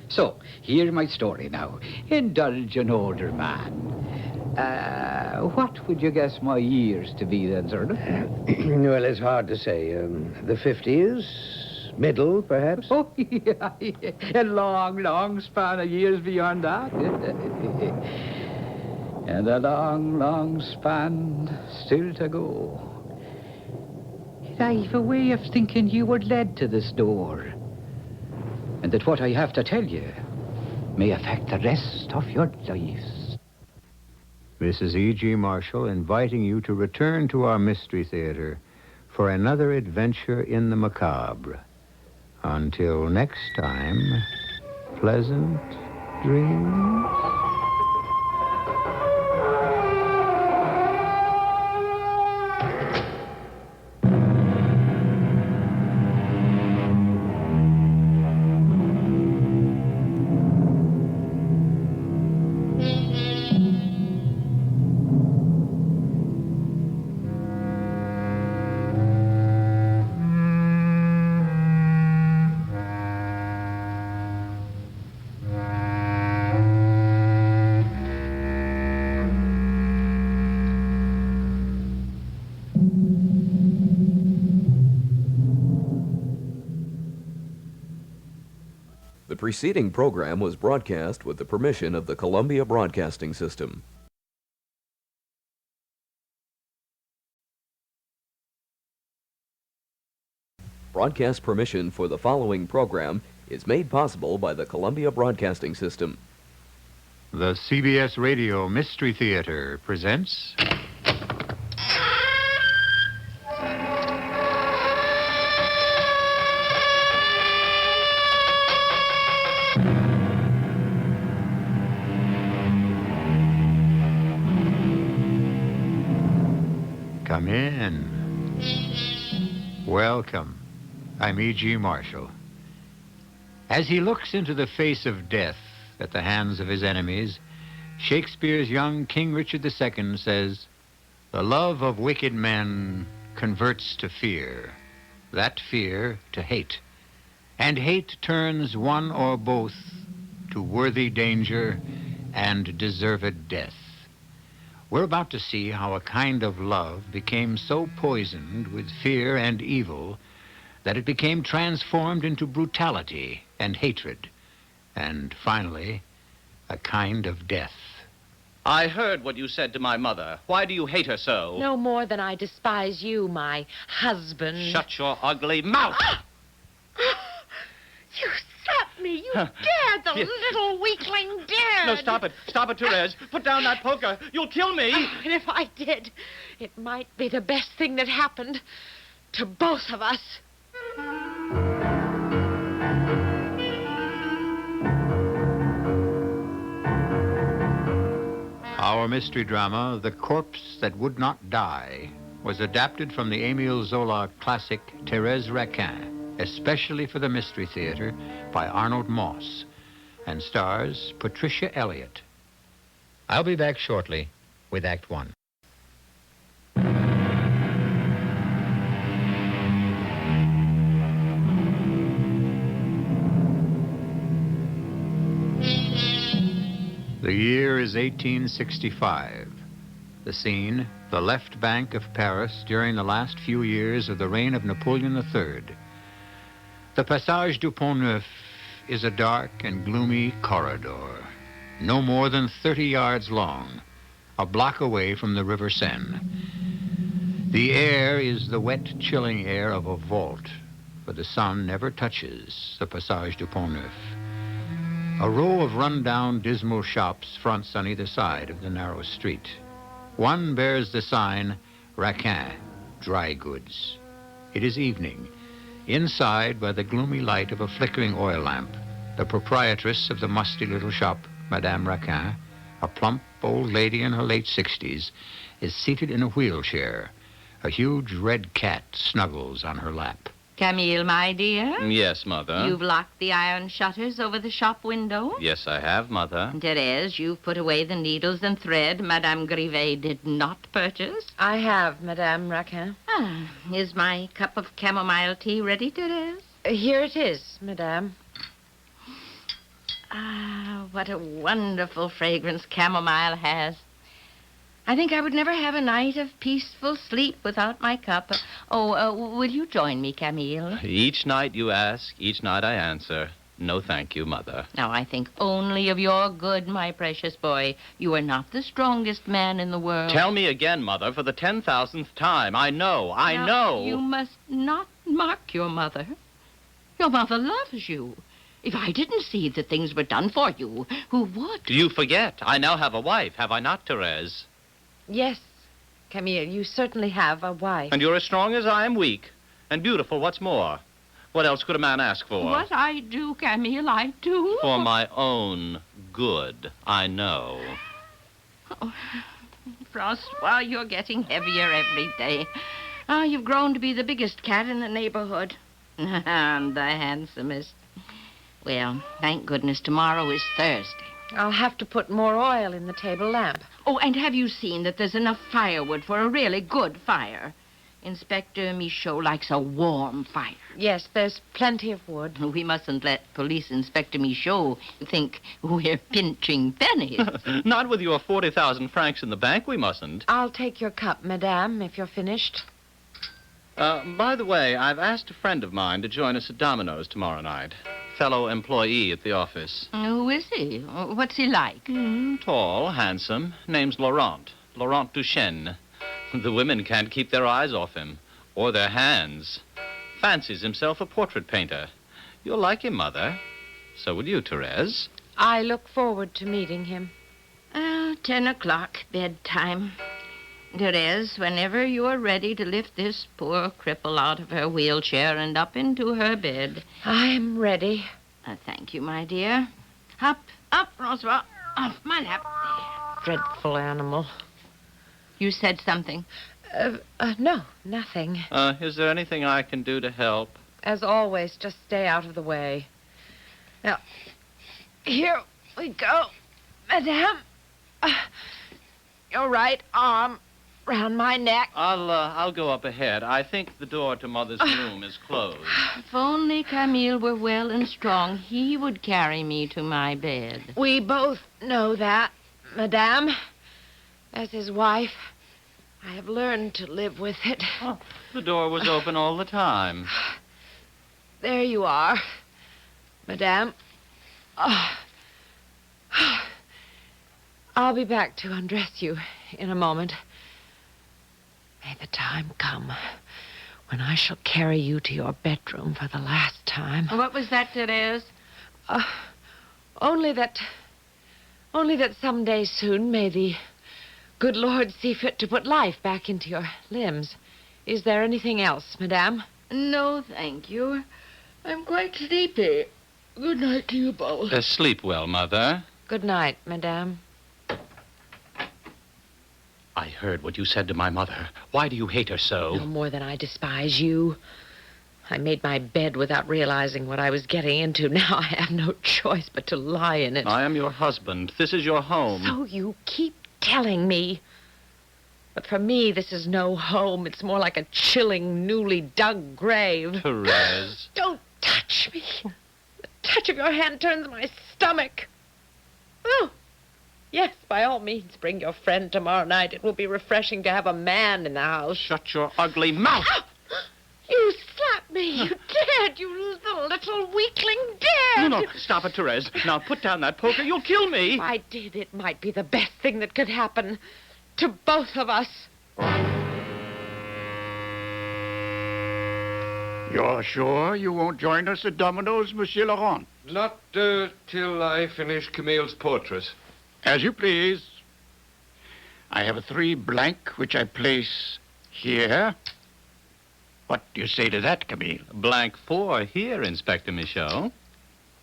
So, hear my story now. Indulge an older man. What would you guess my years to be then, sir? Well, it's hard to say. The 50s? Middle, perhaps? Oh, yeah. A long span of years beyond that. And a long span still to go. I've a way of thinking you were led to this door. And that what I have to tell you may affect the rest of your lives. This is E.G. Marshall inviting you to return to our Mystery Theater for another adventure in the macabre. Until next time, pleasant dreams. The preceding program was broadcast with the permission of the Columbia Broadcasting System. Broadcast permission for the following program is made possible by the Columbia Broadcasting System. The CBS Radio Mystery Theater presents... Come in. Welcome. I'm E.G. Marshall. As he looks into the face of death at the hands of his enemies, Shakespeare's young King Richard II says, "The love of wicked men converts to fear, that fear to hate, and hate turns one or both to worthy danger and deserved death." We're about to see how a kind of love became so poisoned with fear and evil that it became transformed into brutality and hatred, and finally, a kind of death. I heard what you said to my mother. Why do you hate her so? No more than I despise you, my husband. Shut your ugly mouth! You slapped me. You dared, the little weakling dared. No, stop it. Stop it, Therese. Put down that poker. You'll kill me. And if I did, it might be the best thing that happened to both of us. Our mystery drama, The Corpse That Would Not Die, was adapted from the Émile Zola classic Thérèse Raquin, especially for the Mystery Theater by Arnold Moss, and stars Patricia Elliott. I'll be back shortly with Act One. The year is 1865. The scene, the left bank of Paris during the last few years of the reign of Napoleon III. The Passage du Pont-Neuf is a dark and gloomy corridor, no more than 30 yards long, a block away from the River Seine. The air is the wet, chilling air of a vault, for the sun never touches the Passage du Pont-Neuf. A row of run-down, dismal shops fronts on either side of the narrow street. One bears the sign, Raquin, Dry Goods. It is evening. Inside, by the gloomy light of a flickering oil lamp, the proprietress of the musty little shop, Madame Raquin, a plump old lady in her late 60s, is seated in a wheelchair. A huge red cat snuggles on her lap. Camille, my dear. Yes, Mother. You've locked the iron shutters over the shop window. Yes, I have, Mother. Therese, you've put away the needles and thread Madame Grivet did not purchase. I have, Madame Raquin. Is my cup of chamomile tea ready, Therese? Here it is, Madame. What a wonderful fragrance chamomile has. I think I would never have a night of peaceful sleep without my cup. Will you join me, Camille? Each night you ask, each night I answer. No, thank you, Mother. Now, I think only of your good, my precious boy. You are not the strongest man in the world. Tell me again, Mother, for the 10,000th time. I know. You must not mock your mother. Your mother loves you. If I didn't see that things were done for you, who would? Do you forget? I now have a wife, have I not, Therese? Yes, Camille, you certainly have a wife. And you're as strong as I am weak. And beautiful, what's more? What else could a man ask for? What I do, Camille, I do. For my own good, I know. Oh, Francois, you're getting heavier every day. You've grown to be the biggest cat in the neighborhood. And the handsomest. Well, thank goodness tomorrow is Thursday. I'll have to put more oil in the table lamp. Oh, and have you seen that there's enough firewood for a really good fire? Inspector Michaud likes a warm fire. Yes, there's plenty of wood. We mustn't let Police Inspector Michaud think we're pinching pennies. Not with your 40,000 francs in the bank, we mustn't. I'll take your cup, Madame, if you're finished. By the way, I've asked a friend of mine to join us at Domino's tomorrow night. Fellow employee at the office. Who is he? What's he like? Tall, handsome. Name's Laurent Duchesne. The women can't keep their eyes off him. Or their hands. Fancies himself a portrait painter. You'll like him, Mother. So will you, Therese. I look forward to meeting him. 10 o'clock, bedtime. Therese, whenever you are ready to lift this poor cripple out of her wheelchair and up into her bed. I'm ready. Thank you, my dear. Up, Francois. Off my lap. Dreadful animal. You said something. No, nothing. Is there anything I can do to help? As always, just stay out of the way. Now, here we go, Madame. Your right arm round my neck. I'll go up ahead. I think the door to Mother's room is closed. If only Camille were well and strong, he would carry me to my bed. We both know that, Madame. As his wife, I have learned to live with it. The door was open all the time. There you are, Madame. I'll be back to undress you in a moment. May the time come when I shall carry you to your bedroom for the last time. What was that, Therese? Only that someday soon may the good Lord see fit to put life back into your limbs. Is there anything else, Madame? No, thank you. I'm quite sleepy. Good night to you both. Sleep well, Mother. Good night, Madame. I heard what you said to my mother. Why do you hate her so? No more than I despise you. I made my bed without realizing what I was getting into. Now I have no choice but to lie in it. I am your husband. This is your home. So you keep telling me. But for me, this is no home. It's more like a chilling, newly dug grave. Therese. Don't touch me. The touch of your hand turns my stomach. Oh. Yes, by all means, bring your friend tomorrow night. It will be refreshing to have a man in the house. Shut your ugly mouth. You slapped me. You dared. You little weakling dared. No, stop it, Therese. Now put down that poker. You'll kill me. If I did, it might be the best thing that could happen to both of us. You're sure you won't join us at Domino's, Monsieur Laurent? Not till I finish Camille's portrait. As you please. I have a 3 blank, which I place here. What do you say to that, Camille? Blank 4 here, Inspector Michaud.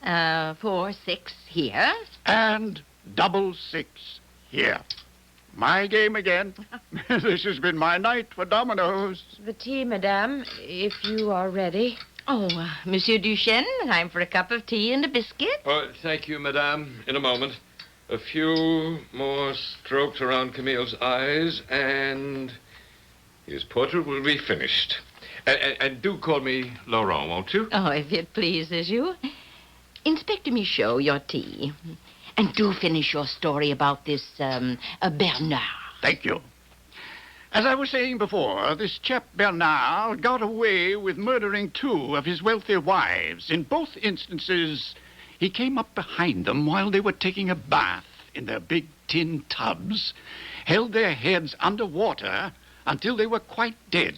4, 6 here. And double 6 here. My game again. This has been my night for dominoes. The tea, madame, if you are ready. Oh, Monsieur Duchesne, time for a cup of tea and a biscuit. Oh, thank you, madame. In a moment. A few more strokes around Camille's eyes, and his portrait will be finished. And do call me Laurent, won't you? Oh, if it pleases you. Inspector Michaud, your tea. And do finish your story about this, Bernard. Thank you. As I was saying before, this chap Bernard got away with murdering 2 of his wealthy wives. In both instances, he came up behind them while they were taking a bath in their big tin tubs, held their heads under water until they were quite dead.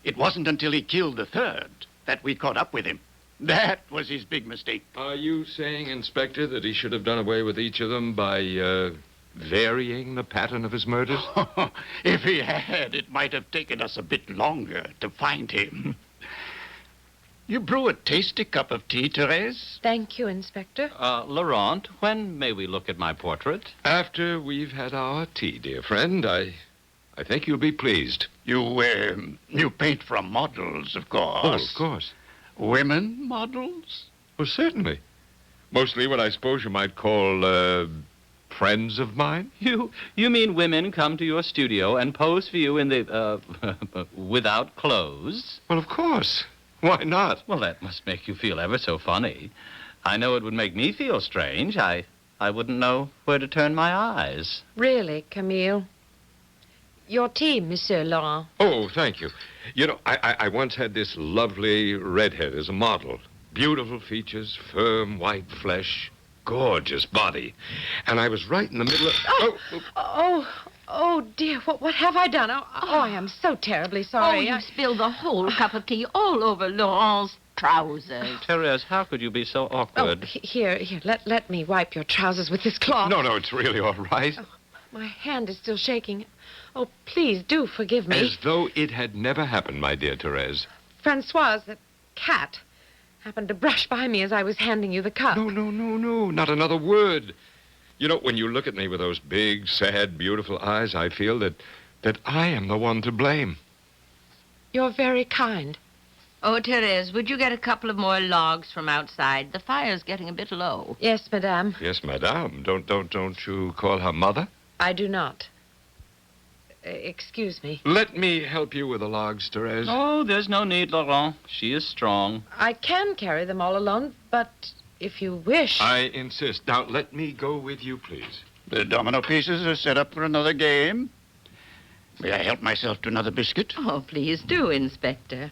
It wasn't until he killed the 3rd that we caught up with him. That was his big mistake. Are you saying, Inspector, that he should have done away with each of them by, varying the pattern of his murders? If he had, it might have taken us a bit longer to find him. You brew a tasty cup of tea, Therese? Thank you, Inspector. Laurent, when may we look at my portrait? After we've had our tea, dear friend. I think you'll be pleased. You paint from models, of course. Oh, of course. Women models? Oh, certainly. Mostly what I suppose you might call, friends of mine. You mean women come to your studio and pose for you in the, without clothes? Well, of course. Why not? Well, that must make you feel ever so funny. I know it would make me feel strange. I wouldn't know where to turn my eyes. Really, Camille? Your tea, Monsieur Laurent. Oh, thank you. You know, I once had this lovely redhead as a model. Beautiful features, firm white flesh, gorgeous body. And I was right in the middle of... Oh, dear, what have I done? Oh, I am so terribly sorry. Oh, you spilled the whole cup of tea all over Laurent's trousers. Therese, how could you be so awkward? Oh, here, let me wipe your trousers with this cloth. No, it's really all right. Oh, my hand is still shaking. Oh, please do forgive me. As though it had never happened, my dear Therese. Francoise, the cat, happened to brush by me as I was handing you the cup. No, not another word. You know, when you look at me with those big, sad, beautiful eyes, I feel that I am the one to blame. You're very kind. Oh, Therese, would you get a couple of more logs from outside? The fire's getting a bit low. Yes, madame. Yes, madame. Don't you call her mother? I do not. Excuse me. Let me help you with the logs, Therese. Oh, there's no need, Laurent. She is strong. I can carry them all alone, but if you wish... I insist. Now, let me go with you, please. The domino pieces are set up for another game. May I help myself to another biscuit? Oh, please do, Inspector.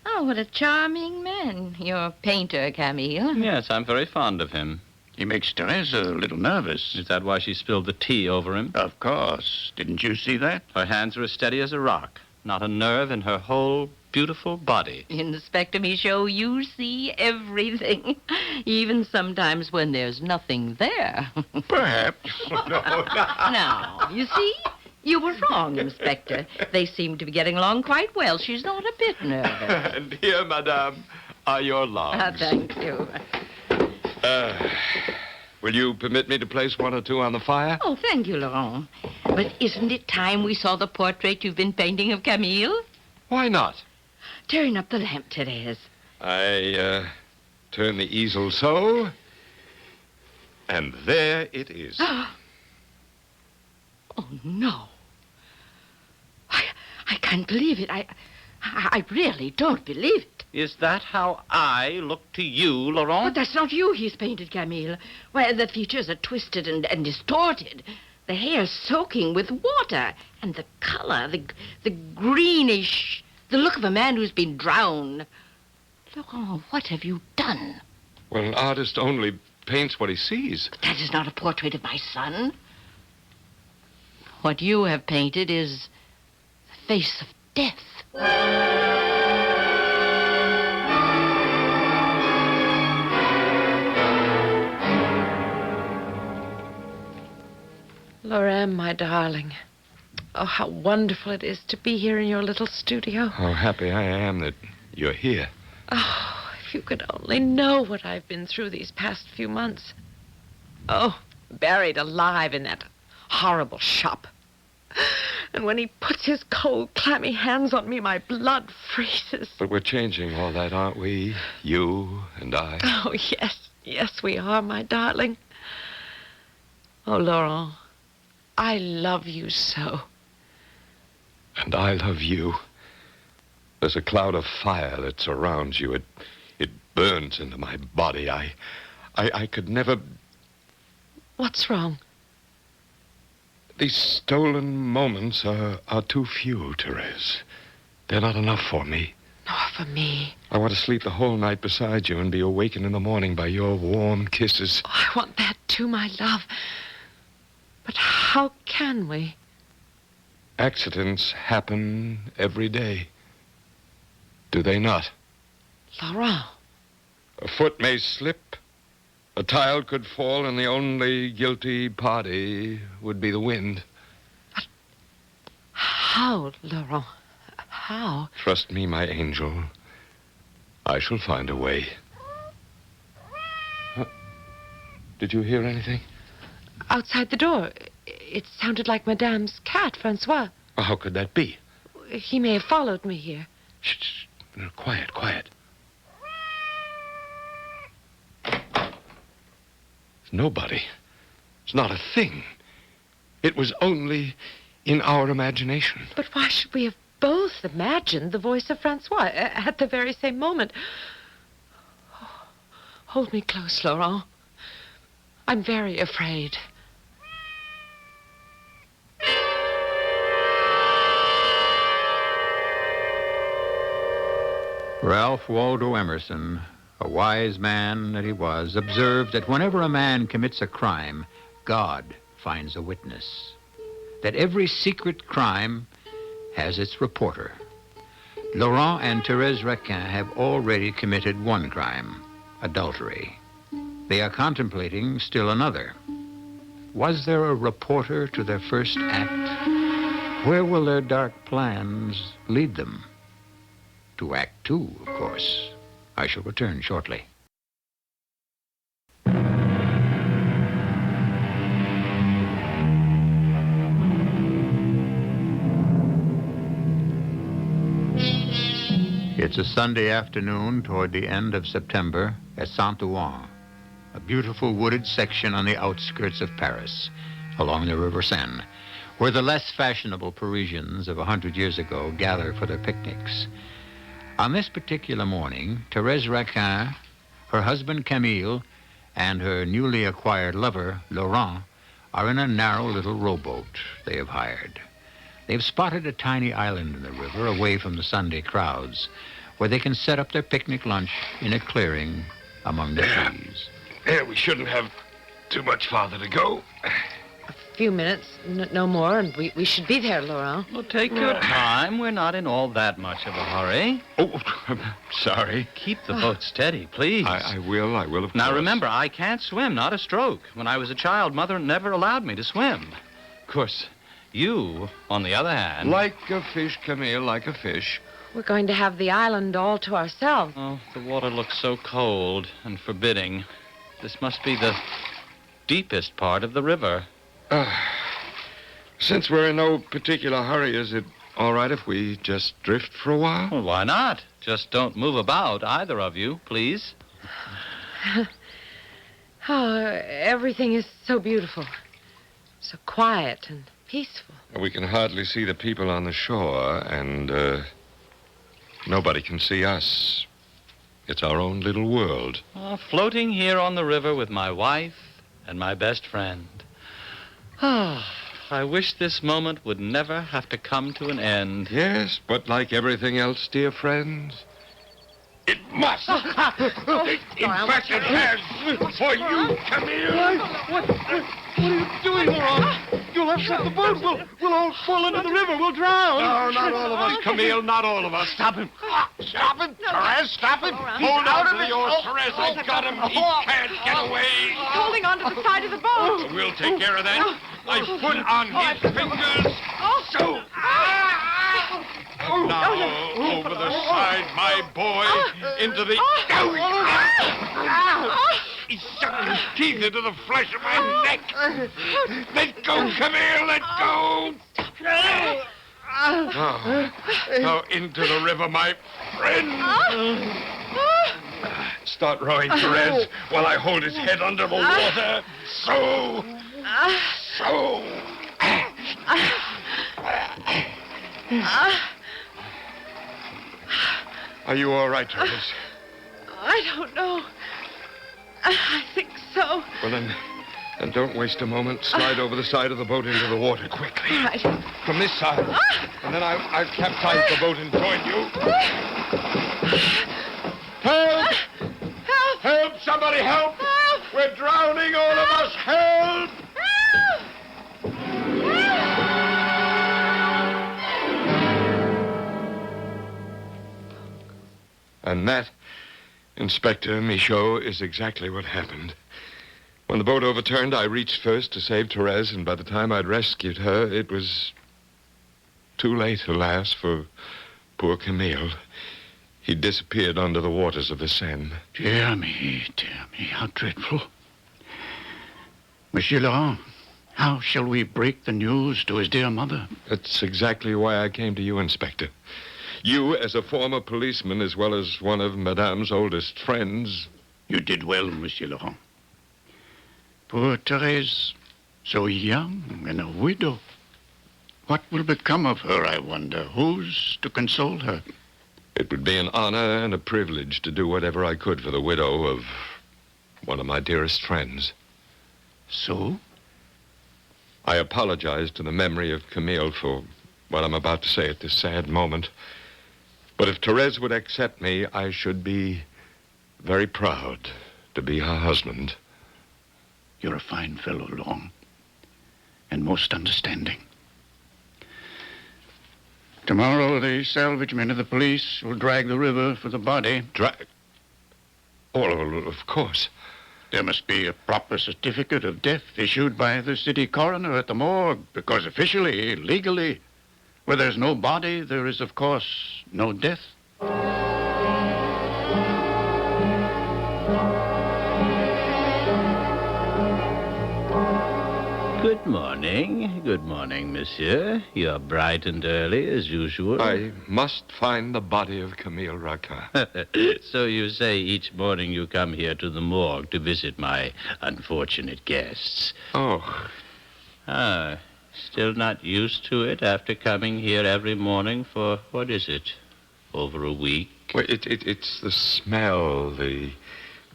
Oh, what a charming man, your painter, Camille. Yes, I'm very fond of him. He makes Therese a little nervous. Is that why she spilled the tea over him? Of course. Didn't you see that? Her hands are as steady as a rock. Not a nerve in her whole beautiful body. Inspector Michaud, you see everything. Even sometimes when there's nothing there. Perhaps. Now, you see? You were wrong, Inspector. They seem to be getting along quite well. She's not a bit nervous. And here, madame, are your logs. Thank you. Will you permit me to place 1 or 2 on the fire? Oh, thank you, Laurent. But isn't it time we saw the portrait you've been painting of Camille? Why not? Turn up the lamp, Therese. I, turn the easel so, and there it is. Oh, no. I can't believe it. I really don't believe it. Is that how I look to you, Laurent? But that's not you he's painted, Camille. Why, the features are twisted and distorted. The hair soaking with water. And the color, the greenish, the look of a man who's been drowned. Laurent, what have you done? Well, an artist only paints what he sees. But that is not a portrait of my son. What you have painted is the face of death. Laurent, my darling. Oh, how wonderful it is to be here in your little studio. How happy I am that you're here. Oh, if you could only know what I've been through these past few months. Oh, buried alive in that horrible shop. And when he puts his cold, clammy hands on me, my blood freezes. But we're changing all that, aren't we? You and I. Oh, yes. Yes, we are, my darling. Oh, Laurent, I love you so. And I love you. There's a cloud of fire that surrounds you. It burns into my body. I could never... What's wrong? These stolen moments are too few, Therese. They're not enough for me. Nor for me. I want to sleep the whole night beside you and be awakened in the morning by your warm kisses. Oh, I want that too, my love. But how can we? Accidents happen every day. Do they not? Laurent. A foot may slip. A tile could fall, and the only guilty party would be the wind. But how, Laurent? How? Trust me, my angel. I shall find a way. Did you hear anything? Outside the door. It sounded like Madame's cat, Francois. Well, how could that be? He may have followed me here. Shh. Quiet, quiet. Nobody. It's not a thing. It was only in our imagination. But why should we have both imagined the voice of Francois at the very same moment? Oh, hold me close, Laurent. I'm very afraid. Ralph Waldo Emerson, a wise man that he was, observed that whenever a man commits a crime, God finds a witness. That every secret crime has its reporter. Laurent and Thérèse Raquin have already committed one crime, adultery. They are contemplating still another. Was there a reporter to their first act? Where will their dark plans lead them? To Act Two, of course. I shall return shortly. It's a Sunday afternoon toward the end of September at Saint-Ouen, a beautiful wooded section on the outskirts of Paris, along the River Seine, where the less fashionable Parisians of 100 years ago gather for their picnics. On this particular morning, Thérèse Raquin, her husband Camille, and her newly acquired lover, Laurent, are in a narrow little rowboat they have hired. They've spotted a tiny island in the river away from the Sunday crowds, where they can set up their picnic lunch in a clearing among the trees. There, we shouldn't have too much farther to go. A few minutes, no more, and we should be there, Laurent. Well, take your time. We're not in all that much of a hurry. Oh, sorry. Keep the boat steady, please. I will, of course. Now, remember, I can't swim, not a stroke. When I was a child, Mother never allowed me to swim. Of course, you, on the other hand... Like a fish, Camille, like a fish. We're going to have the island all to ourselves. Oh, the water looks so cold and forbidding. This must be the deepest part of the river. Since we're in no particular hurry, is it all right if we just drift for a while? Well, why not? Just don't move about, either of you, please. Oh, everything is so beautiful. So quiet and peaceful. We can hardly see the people on the shore, and nobody can see us. It's our own little world. Floating here on the river with my wife and my best friend. I wish this moment would never have to come to an end. Yes, but like everything else, dear friends, it must. In fact, it has. For you, Camille. What are you doing, Laurent? You'll upset the boat. We'll all fall into the river. We'll drown. No, not all of us, Camille. Not all of us. Stop him. Stop him. Therese, stop him. Hold on to yours, Therese. I've got him. He can't get away. He's holding onto the side of the boat. We'll take care of that. I put on his fingers. So. Now, over the side, my boy, into the... He's sunk his teeth into the flesh of my neck. Let go, Camille, let go. Now into the river, my friend. Start rowing, Therese, while I hold his head under the water. So. Are you all right, Therese? I don't know. I think so. Well, then don't waste a moment. Slide over the side of the boat into the water quickly. All right. From this side. And then I'll capsize the boat and join you. Help! Help! Help! Somebody help! Help! We're drowning, all of us! Help! Help! And that, Inspector Michaud, is exactly what happened. When the boat overturned, I reached first to save Therese, and by the time I'd rescued her, it was too late, alas, for poor Camille. He disappeared under the waters of the Seine. Dear me, how dreadful. Monsieur Laurent, how shall we break the news to his dear mother? That's exactly why I came to you, Inspector. You, as a former policeman, as well as one of Madame's oldest friends... You did well, Monsieur Laurent. Poor Therese, so young and a widow. What will become of her, I wonder? Who's to console her? It would be an honor and a privilege to do whatever I could for the widow of one of my dearest friends. So? I apologize to the memory of Camille for what I'm about to say at this sad moment. But if Therese would accept me, I should be very proud to be her husband. You're a fine fellow, Laurent, and most understanding. Tomorrow, the salvage men of the police will drag the river for the body. Drag? Oh, of course. There must be a proper certificate of death issued by the city coroner at the morgue, because officially, legally, where there's no body, there is, of course, no death. Good morning, monsieur. You're bright and early, as usual. I must find the body of Camille Raquin. So you say each morning you come here to the morgue to visit my unfortunate guests. Oh. Still not used to it after coming here every morning for, what is it, over a week? Well, it's the smell, the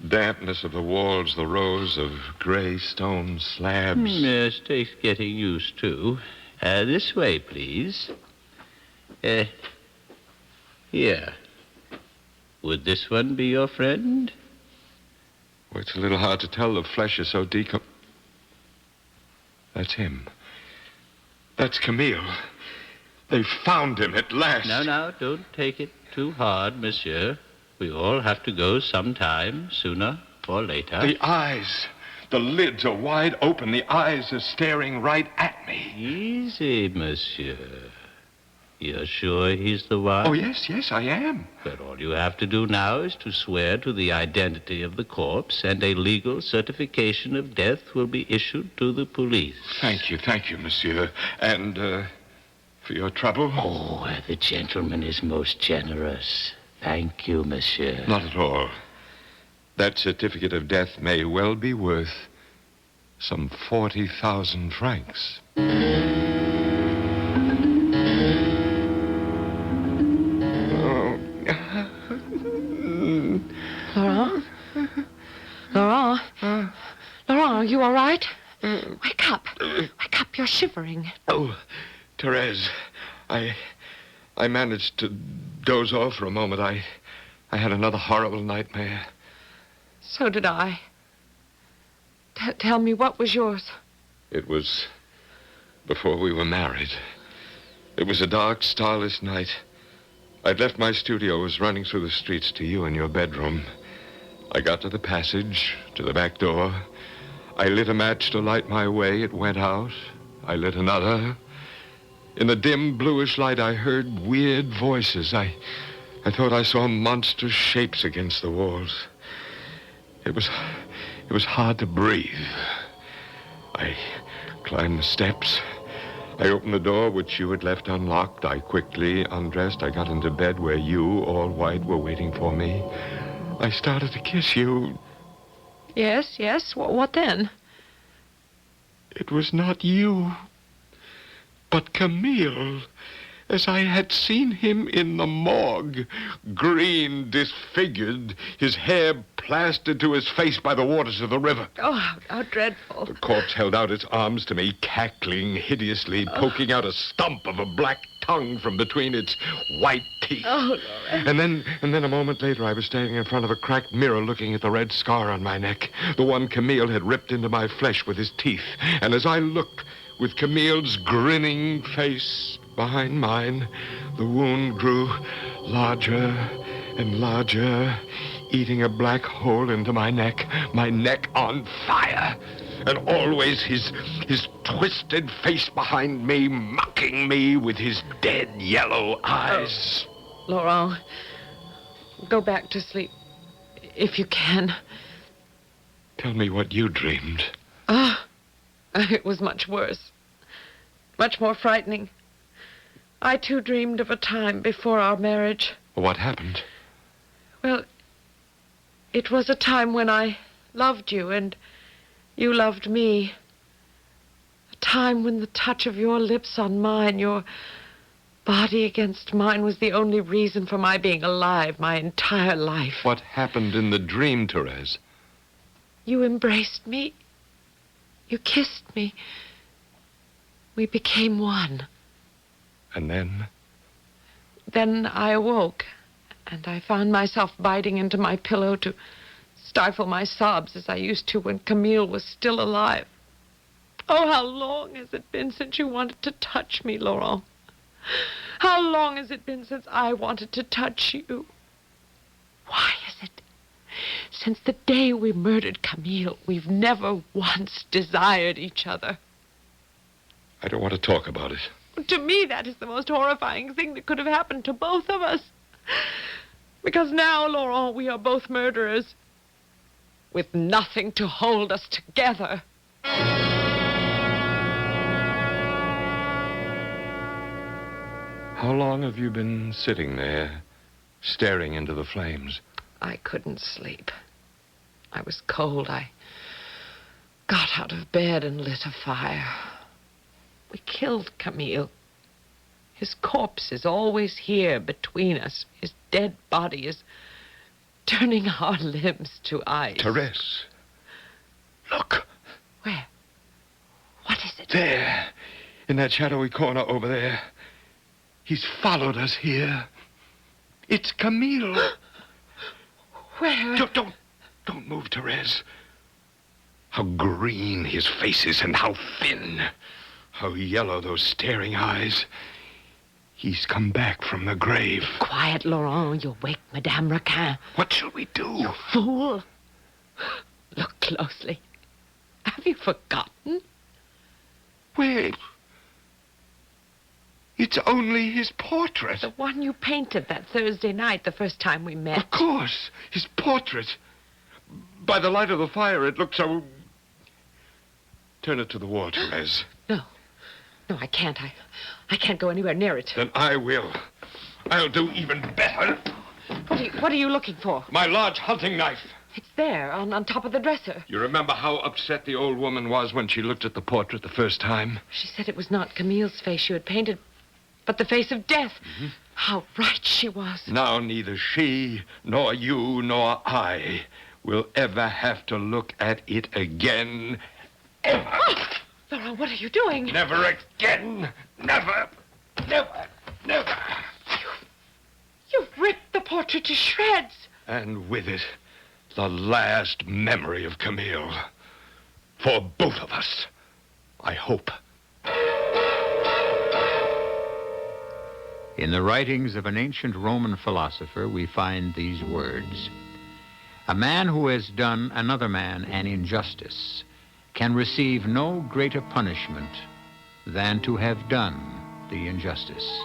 dampness of the walls, the rows of gray stone slabs. Yes, takes getting used to. This way, please. Here. Would this one be your friend? Well, it's a little hard to tell. The flesh is so That's him. That's Camille. They found him at last. Now, don't take it too hard, monsieur. We all have to go sometime, sooner or later. The eyes. The lids are wide open. The eyes are staring right at me. Easy, monsieur. You're sure he's the one? Oh, yes, I am. But all you have to do now is to swear to the identity of the corpse, and a legal certification of death will be issued to the police. Thank you, monsieur. And, for your trouble? Oh, the gentleman is most generous. Thank you, monsieur. Not at all. That certificate of death may well be worth some 40,000 francs. Laurent? Laurent, are you all right? Wake up. Wake up, you're shivering. Oh, Therese, I managed to doze off for a moment. I had another horrible nightmare. So did I. Tell me, what was yours? It was before we were married. It was a dark, starless night. I'd left my studio, was running through the streets to you in your bedroom. I got to the passage, to the back door. I lit a match to light my way. It went out. I lit another. In the dim, bluish light, I heard weird voices. I thought I saw monstrous shapes against the walls. It It was hard to breathe. I climbed the steps. I opened the door, which you had left unlocked. I quickly undressed. I got into bed where you, all white, were waiting for me. I started to kiss you. Yes, yes. What then? It was not you, but Camille, as I had seen him in the morgue, green, disfigured, his hair plastered to his face by the waters of the river. Oh, how dreadful. The corpse held out its arms to me, cackling hideously, poking out a stump of a black tongue from between its white teeth. Oh, Laurent. And then a moment later, I was standing in front of a cracked mirror looking at the red scar on my neck, the one Camille had ripped into my flesh with his teeth. And as I looked, with Camille's grinning face behind mine, the wound grew larger and larger, eating a black hole into my neck on fire. And always his twisted face behind me, mocking me with his dead yellow eyes. Oh, Laurent, go back to sleep, if you can. Tell me what you dreamed. It was much worse. Much more frightening. I, too, dreamed of a time before our marriage. What happened? Well, it was a time when I loved you and you loved me. A time when the touch of your lips on mine, your body against mine, was the only reason for my being alive my entire life. What happened in the dream, Therese? You embraced me. You kissed me. We became one. And then? Then I awoke, and I found myself biting into my pillow to stifle my sobs as I used to when Camille was still alive. Oh, how long has it been since you wanted to touch me, Laurent? How long has it been since I wanted to touch you? Why is it? Since the day we murdered Camille, we've never once desired each other. I don't want to talk about it. To me, that is the most horrifying thing that could have happened to both of us. Because now, Laurent, we are both murderers, with nothing to hold us together. How long have you been sitting there, staring into the flames? I couldn't sleep. I was cold. I got out of bed and lit a fire. We killed Camille. His corpse is always here between us. His dead body is turning our limbs to ice. Therese, look. Where? What is it? There, in that shadowy corner over there. He's followed us here. It's Camille. Where? Don't move, Therese. How green his face is and how thin. How yellow those staring eyes. He's come back from the grave. Quiet, Laurent. You'll wake Madame Raquin. What shall we do? You fool. Look closely. Have you forgotten? Wait. It's only his portrait. The one you painted that Thursday night, the first time we met. Of course. His portrait. By the light of the fire, it looked so... Turn it to the wall, Therese. No, I can't. I can't go anywhere near it. Then I will. I'll do even better. What are you looking for? My large hunting knife. It's there, on top of the dresser. You remember how upset the old woman was when she looked at the portrait the first time? She said it was not Camille's face you had painted, but the face of death. Mm-hmm. How right she was. Now neither she, nor you, nor I will ever have to look at it again. Ever. Oh! Laurent, what are you doing? Never again. Never. Never. Never. You've ripped the portrait to shreds. And with it, the last memory of Camille. For both of us, I hope. In the writings of an ancient Roman philosopher, we find these words. A man who has done another man an injustice can receive no greater punishment than to have done the injustice.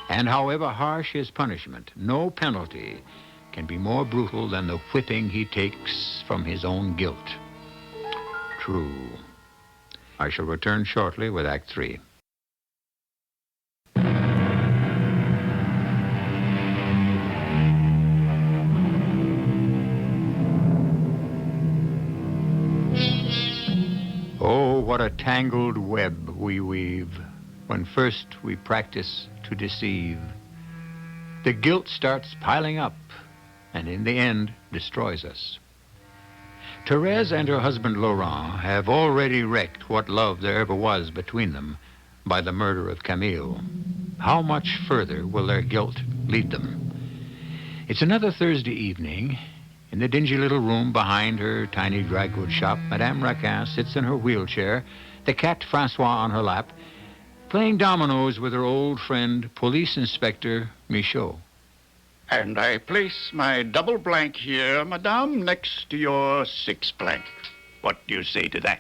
And however harsh his punishment, no penalty can be more brutal than the whipping he takes from his own guilt. true. I shall return shortly with Act 3. Oh, what a tangled web we weave when first we practice to deceive. The guilt starts piling up and in the end destroys us. Therese and her husband Laurent have already wrecked what love there ever was between them by the murder of Camille. How much further will their guilt lead them? It's another Thursday evening. In the dingy little room behind her tiny dry goods shop, Madame Raquin sits in her wheelchair, the cat Francois on her lap, playing dominoes with her old friend, Police Inspector Michaud. And I place my double blank here, madame, next to your 6 blank. What do you say to that?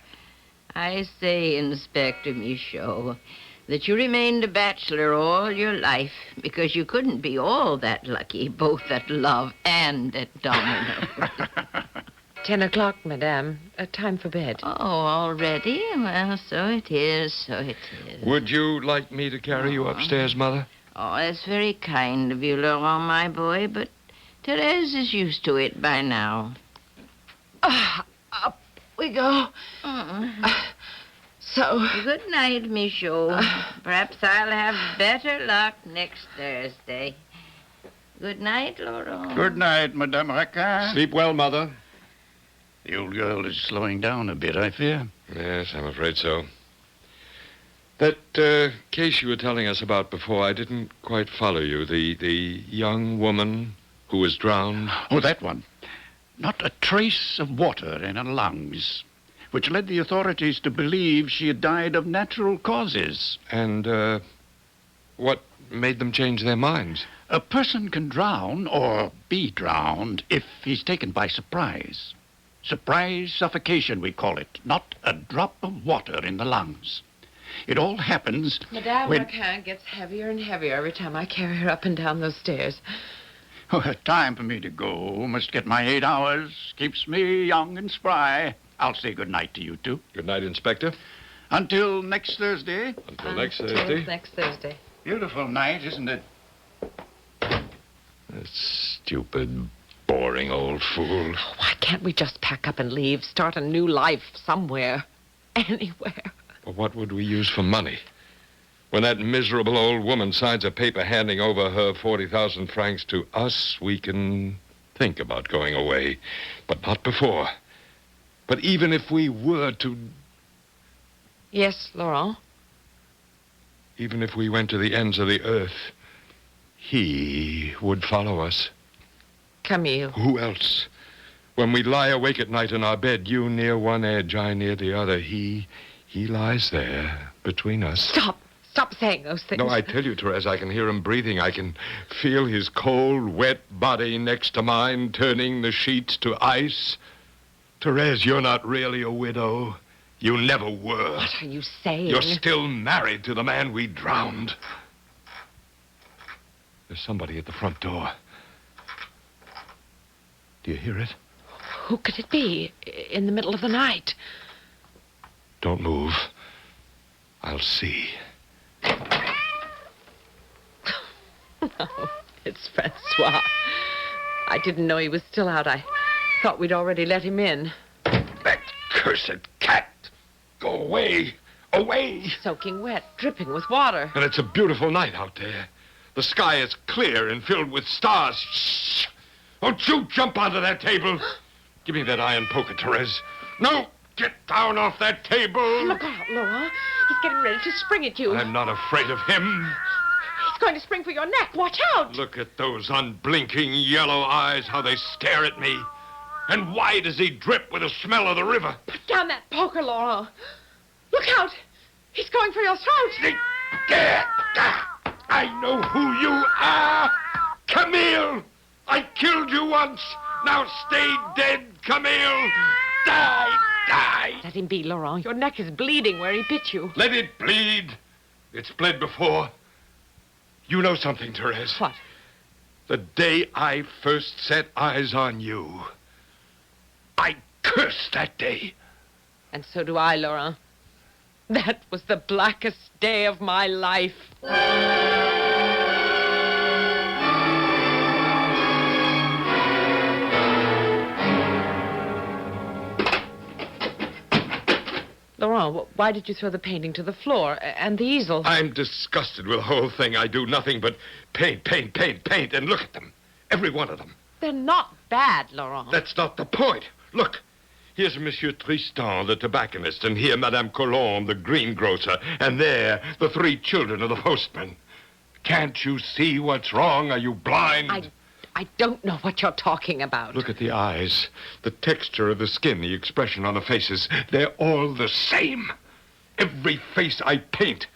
I say, Inspector Michaud, that you remained a bachelor all your life because you couldn't be all that lucky, both at love and at domino. 10 o'clock, madame. Time for bed. Oh, already? Well, so it is, so it is. Would you like me to carry you upstairs, Mother? Oh, that's very kind of you, Laurent, my boy, but Therese is used to it by now. Up we go. So... Good night, Michaud. Perhaps I'll have better luck next Thursday. Good night, Laurent. Good night, Madame Raquin. Sleep well, Mother. The old girl is slowing down a bit, I fear. Yes, I'm afraid so. That case you were telling us about before, I didn't quite follow you. The young woman who was drowned. Oh, that one. Not a trace of water in her lungs, which led the authorities to believe she had died of natural causes. And what made them change their minds? A person can drown or be drowned if he's taken by surprise. Surprise suffocation, we call it. Not a drop of water in the lungs. It all happens Madame when... Raquin gets heavier and heavier every time I carry her up and down those stairs. Oh, time for me to go. Must get my 8 hours. Keeps me young and spry. I'll say good night to you two. Good night, Inspector. Until next Thursday. Until next Thursday. Next Thursday. Beautiful night, isn't it? That stupid, boring old fool. Why can't we just pack up and leave? Start a new life somewhere. Anywhere. But what would we use for money? When that miserable old woman signs a paper handing over her 40,000 francs to us, we can think about going away. But not before. But even if we were to... Yes, Laurent? Even if we went to the ends of the earth, he would follow us. Camille. Who else? When we lie awake at night in our bed, you near one edge, I near the other, he lies there between us. Stop saying those things. No, I tell you, Therese, I can hear him breathing. I can feel his cold, wet body next to mine, turning the sheets to ice. Therese, you're not really a widow. You never were. What are you saying? You're still married to the man we drowned. There's somebody at the front door. Do you hear it? Who could it be in the middle of the night? Don't move. I'll see. No, it's Francois. I didn't know he was still out. I thought we'd already let him in. That cursed cat! Go away! Away! Soaking wet, dripping with water. And it's a beautiful night out there. The sky is clear and filled with stars. Shh! Don't you jump onto that table. Give me that iron poker, Therese. No! Get down off that table! Look out, Laurent. He's getting ready to spring at you. I'm not afraid of him. He's going to spring for your neck. Watch out! Look at those unblinking yellow eyes, how they stare at me. And why does he drip with the smell of the river? Put down that poker, Laurent. Look out! He's going for your throat. I know who you are! Camille! I killed you once. Now stay dead, Camille. Die! Die! Let him be, Laurent. Your neck is bleeding where he bit you. Let it bleed. It's bled before. You know something, Therese. What? The day I first set eyes on you, I cursed that day. And so do I, Laurent. That was the blackest day of my life. Laurent, why did you throw the painting to the floor and the easel? I'm disgusted with the whole thing. I do nothing but paint, and look at them. Every one of them. They're not bad, Laurent. That's not the point. Look. Here's Monsieur Tristan, the tobacconist, and here Madame Colombe, the greengrocer, and there the 3 children of the postman. Can't you see what's wrong? Are you blind? I don't know what you're talking about. Look at the eyes, the texture of the skin, the expression on the faces. They're all the same. Every face I paint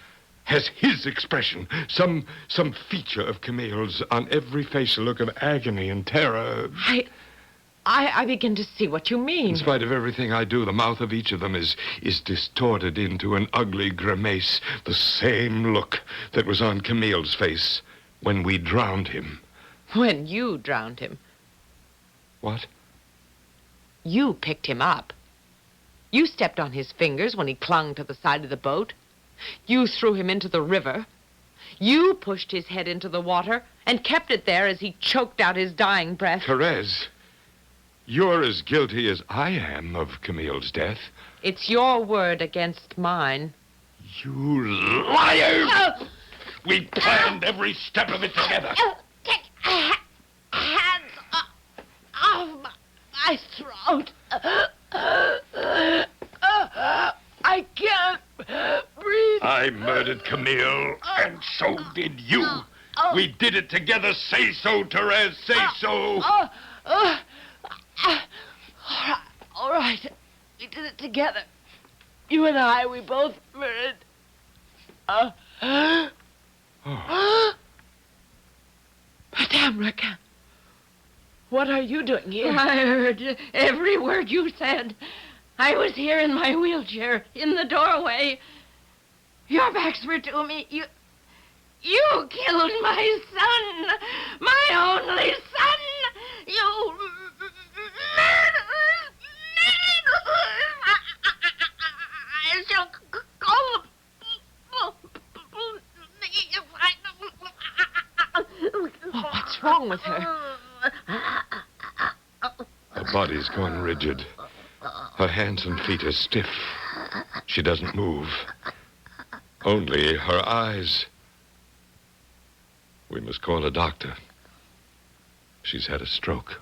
has his expression. Some feature of Camille's. On every face a look of agony and terror. I begin to see what you mean. In spite of everything I do, the mouth of each of them is distorted into an ugly grimace. The same look that was on Camille's face when we drowned him. When you drowned him. What? You picked him up. You stepped on his fingers when he clung to the side of the boat. You threw him into the river. You pushed his head into the water and kept it there as he choked out his dying breath. Therese, you're as guilty as I am of Camille's death. It's your word against mine. You liars! We planned every step of it together. Take hands off my throat. I can't breathe. I murdered Camille, and so did you. We did it together. Say so, Therese. Say so. All right. We did it together. You and I, we both murdered. Madame Raquin, what are you doing here? I heard every word you said. I was here in my wheelchair, in the doorway. Your backs were to me. You killed my son, my only son. You murderers. I shall call the What's wrong with her? Her body's gone rigid. Her hands and feet are stiff. She doesn't move. Only her eyes. We must call a doctor. She's had a stroke.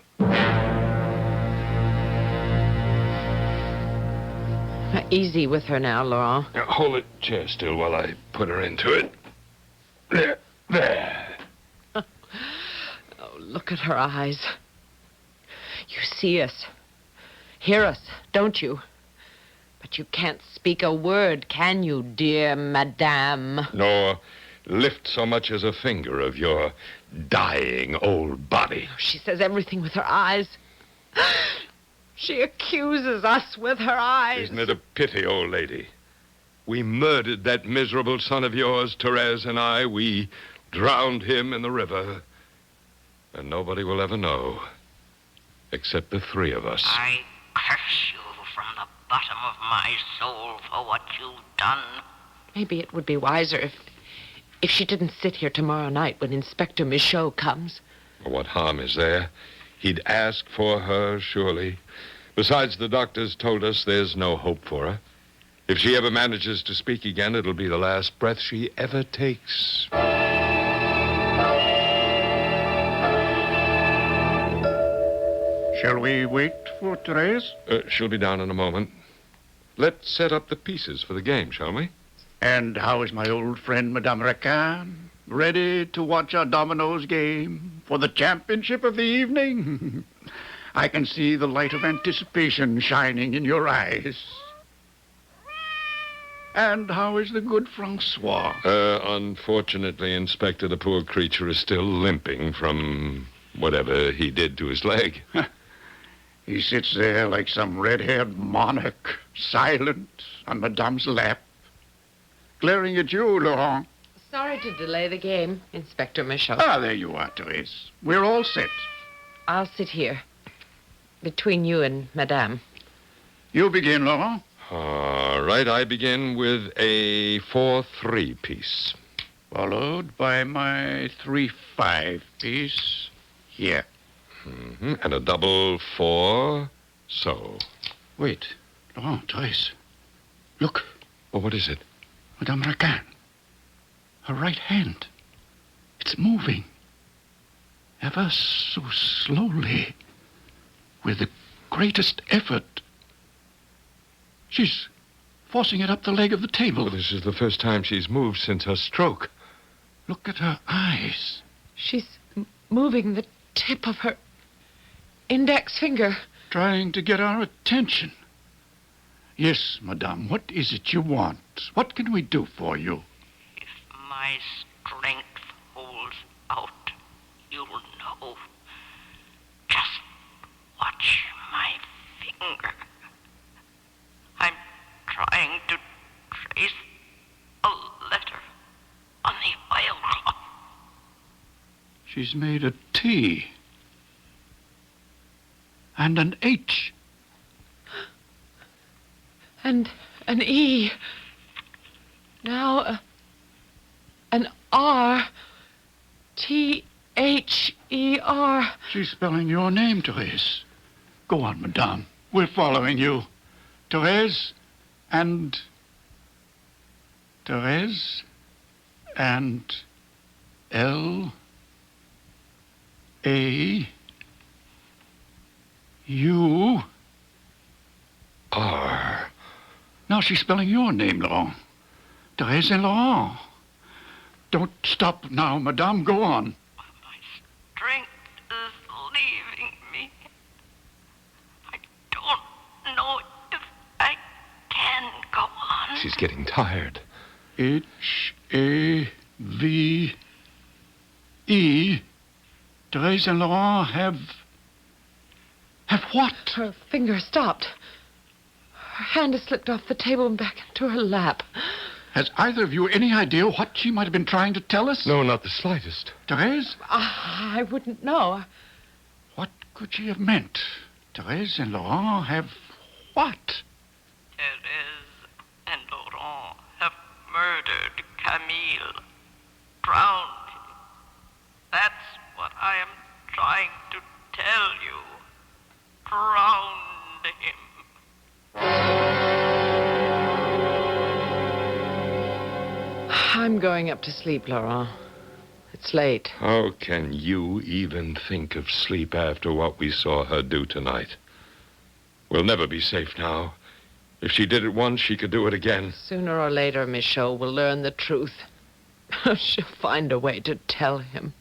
Easy with her now, Laurent. Now, hold the chair still while I put her into it. There. Oh, look at her eyes. You see us, hear us, don't you? But you can't speak a word, can you, dear madame? Nor lift so much as a finger of your dying old body. She says everything with her eyes. She accuses us with her eyes. Isn't it a pity, old lady? We murdered that miserable son of yours, Therese and I. We drowned him in the river. And nobody will ever know. Except the 3 of us. I curse you from the bottom of my soul for what you've done. Maybe it would be wiser if she didn't sit here tomorrow night when Inspector Michaud comes. Well, what harm is there? He'd ask for her, surely. Besides, the doctors told us there's no hope for her. If she ever manages to speak again, it'll be the last breath she ever takes. Shall we wait for Therese? She'll be down in a moment. Let's set up the pieces for the game, shall we? And how is my old friend, Madame Raquin? Ready to watch our dominoes game for the championship of the evening? I can see the light of anticipation shining in your eyes. And how is the good Francois? Unfortunately, Inspector, the poor creature is still limping from whatever he did to his leg. He sits there like some red-haired monarch, silent on Madame's lap, glaring at you, Laurent. Sorry to delay the game, Inspector Michaud. Ah, there you are, Therese. We're all set. I'll sit here, between you and Madame. You begin, Laurent. All right, I begin with a 4-3 piece. Followed by my 3-5 piece here. Mm-hmm. And a double 4, so. Wait. Oh, Therese. Look. Well, what is it? Madame Raquin. Her right hand. It's moving. Ever so slowly. With the greatest effort. She's forcing it up the leg of the table. Well, this is the first time she's moved since her stroke. Look at her eyes. She's moving the tip of her index finger. Trying to get our attention. Yes, madame, what is it you want? What can we do for you? If my strength holds out, you'll know. Just watch my finger. I'm trying to trace a letter on the oilcloth. She's made a T. And an H. And an E. Now, an R. T-H-E-R. She's spelling your name, Therese. Go on, madame. We're following you. Therese and... Therese and... L-A-U-R. Now she's spelling your name, Laurent. Therese and Laurent. Don't stop now, madame. Go on. My strength is leaving me. I don't know if I can go on. She's getting tired. H-A-V-E. Therese and Laurent have what? Her finger stopped. Her hand has slipped off the table and back into her lap. Has either of you any idea what she might have been trying to tell us? No, not the slightest. Therese? I wouldn't know. What could she have meant? Therese and Laurent have what? Therese and Laurent have murdered Camille. Drowned him. That's what I am trying to tell you. Drowned him. I'm going up to sleep, Laurent. It's late. How can you even think of sleep after what we saw her do tonight? We'll never be safe now. If she did it once, she could do it again. Sooner or later, Michaud will learn the truth. She'll find a way to tell him.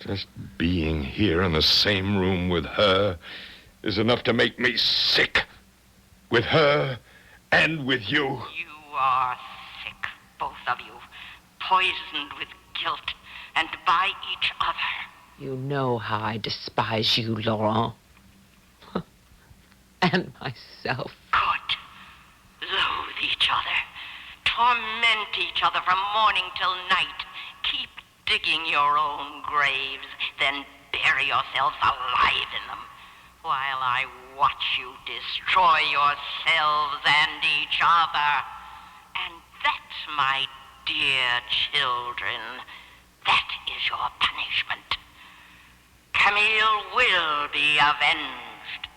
Just being here in the same room with her is enough to make me sick. With her and with you. You are sick, both of you. Poisoned with guilt and by each other. You know how I despise you, Laurent. And myself. Good. Loathe each other. Torment each other from morning till night. Keep digging your own graves, then bury yourselves alive in them, while I watch you destroy yourselves and each other. And that, my dear children, that is your punishment. Camille will be avenged.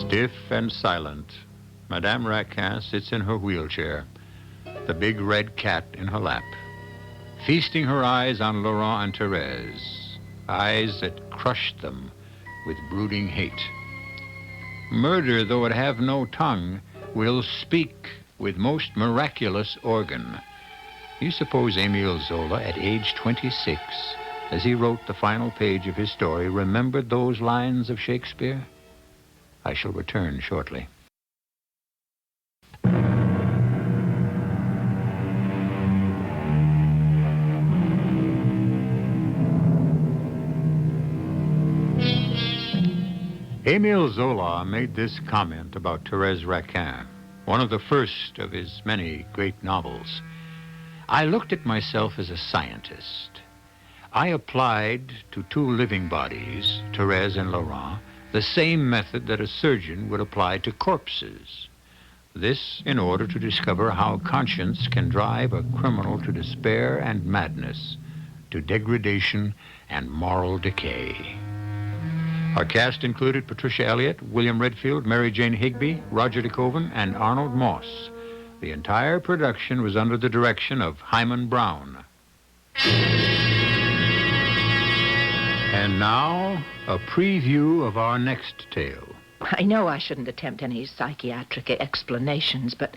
Stiff and silent, Madame Raquin sits in her wheelchair, the big red cat in her lap, feasting her eyes on Laurent and Therese, eyes that crushed them with brooding hate. Murder, though it have no tongue, will speak with most miraculous organ. You suppose Émile Zola, at age 26, as he wrote the final page of his story, remembered those lines of Shakespeare? I shall return shortly. Émile Zola made this comment about Thérèse Raquin, one of the first of his many great novels. I looked at myself as a scientist. I applied to two living bodies, Therese and Laurent, the same method that a surgeon would apply to corpses. This in order to discover how conscience can drive a criminal to despair and madness, to degradation and moral decay. Our cast included Patricia Elliott, William Redfield, Mary Jane Higby, Roger DeKoven, and Arnold Moss. The entire production was under the direction of Hyman Brown. And now, a preview of our next tale. I know I shouldn't attempt any psychiatric explanations, but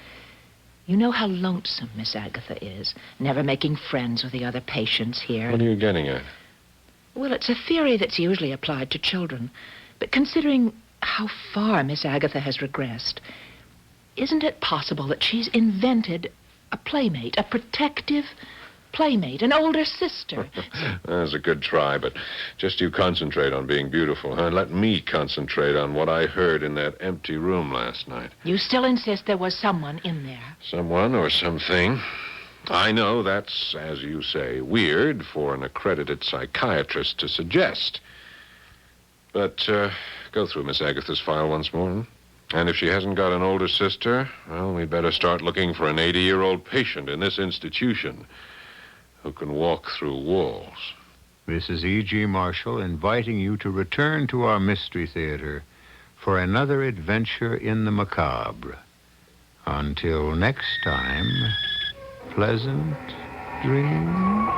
you know how lonesome Miss Agatha is, never making friends with the other patients here. What are you getting at? Well, it's a theory that's usually applied to children, but considering how far Miss Agatha has regressed, isn't it possible that she's invented a playmate, a protective playmate, an older sister? That's a good try, but just you concentrate on being beautiful, huh? Let me concentrate on what I heard in that empty room last night. You still insist there was someone in there? Someone or something. I know that's, as you say, weird for an accredited psychiatrist to suggest. But go through Miss Agatha's file once more, hmm? And if she hasn't got an older sister, well, we'd better start looking for an 80-year-old patient in this institution who can walk through walls. This is E.G. Marshall inviting you to return to our Mystery Theater for another adventure in the macabre. Until next time, pleasant dreams.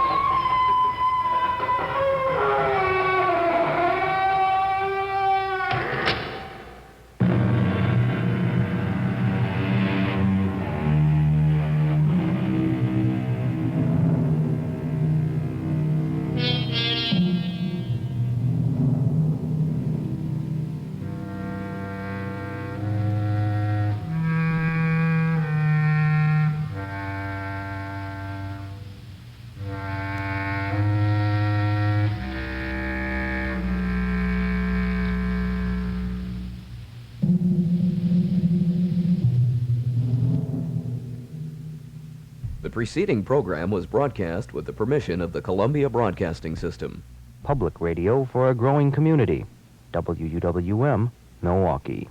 The preceding program was broadcast with the permission of the Columbia Broadcasting System. Public radio for a growing community. WUWM, Milwaukee.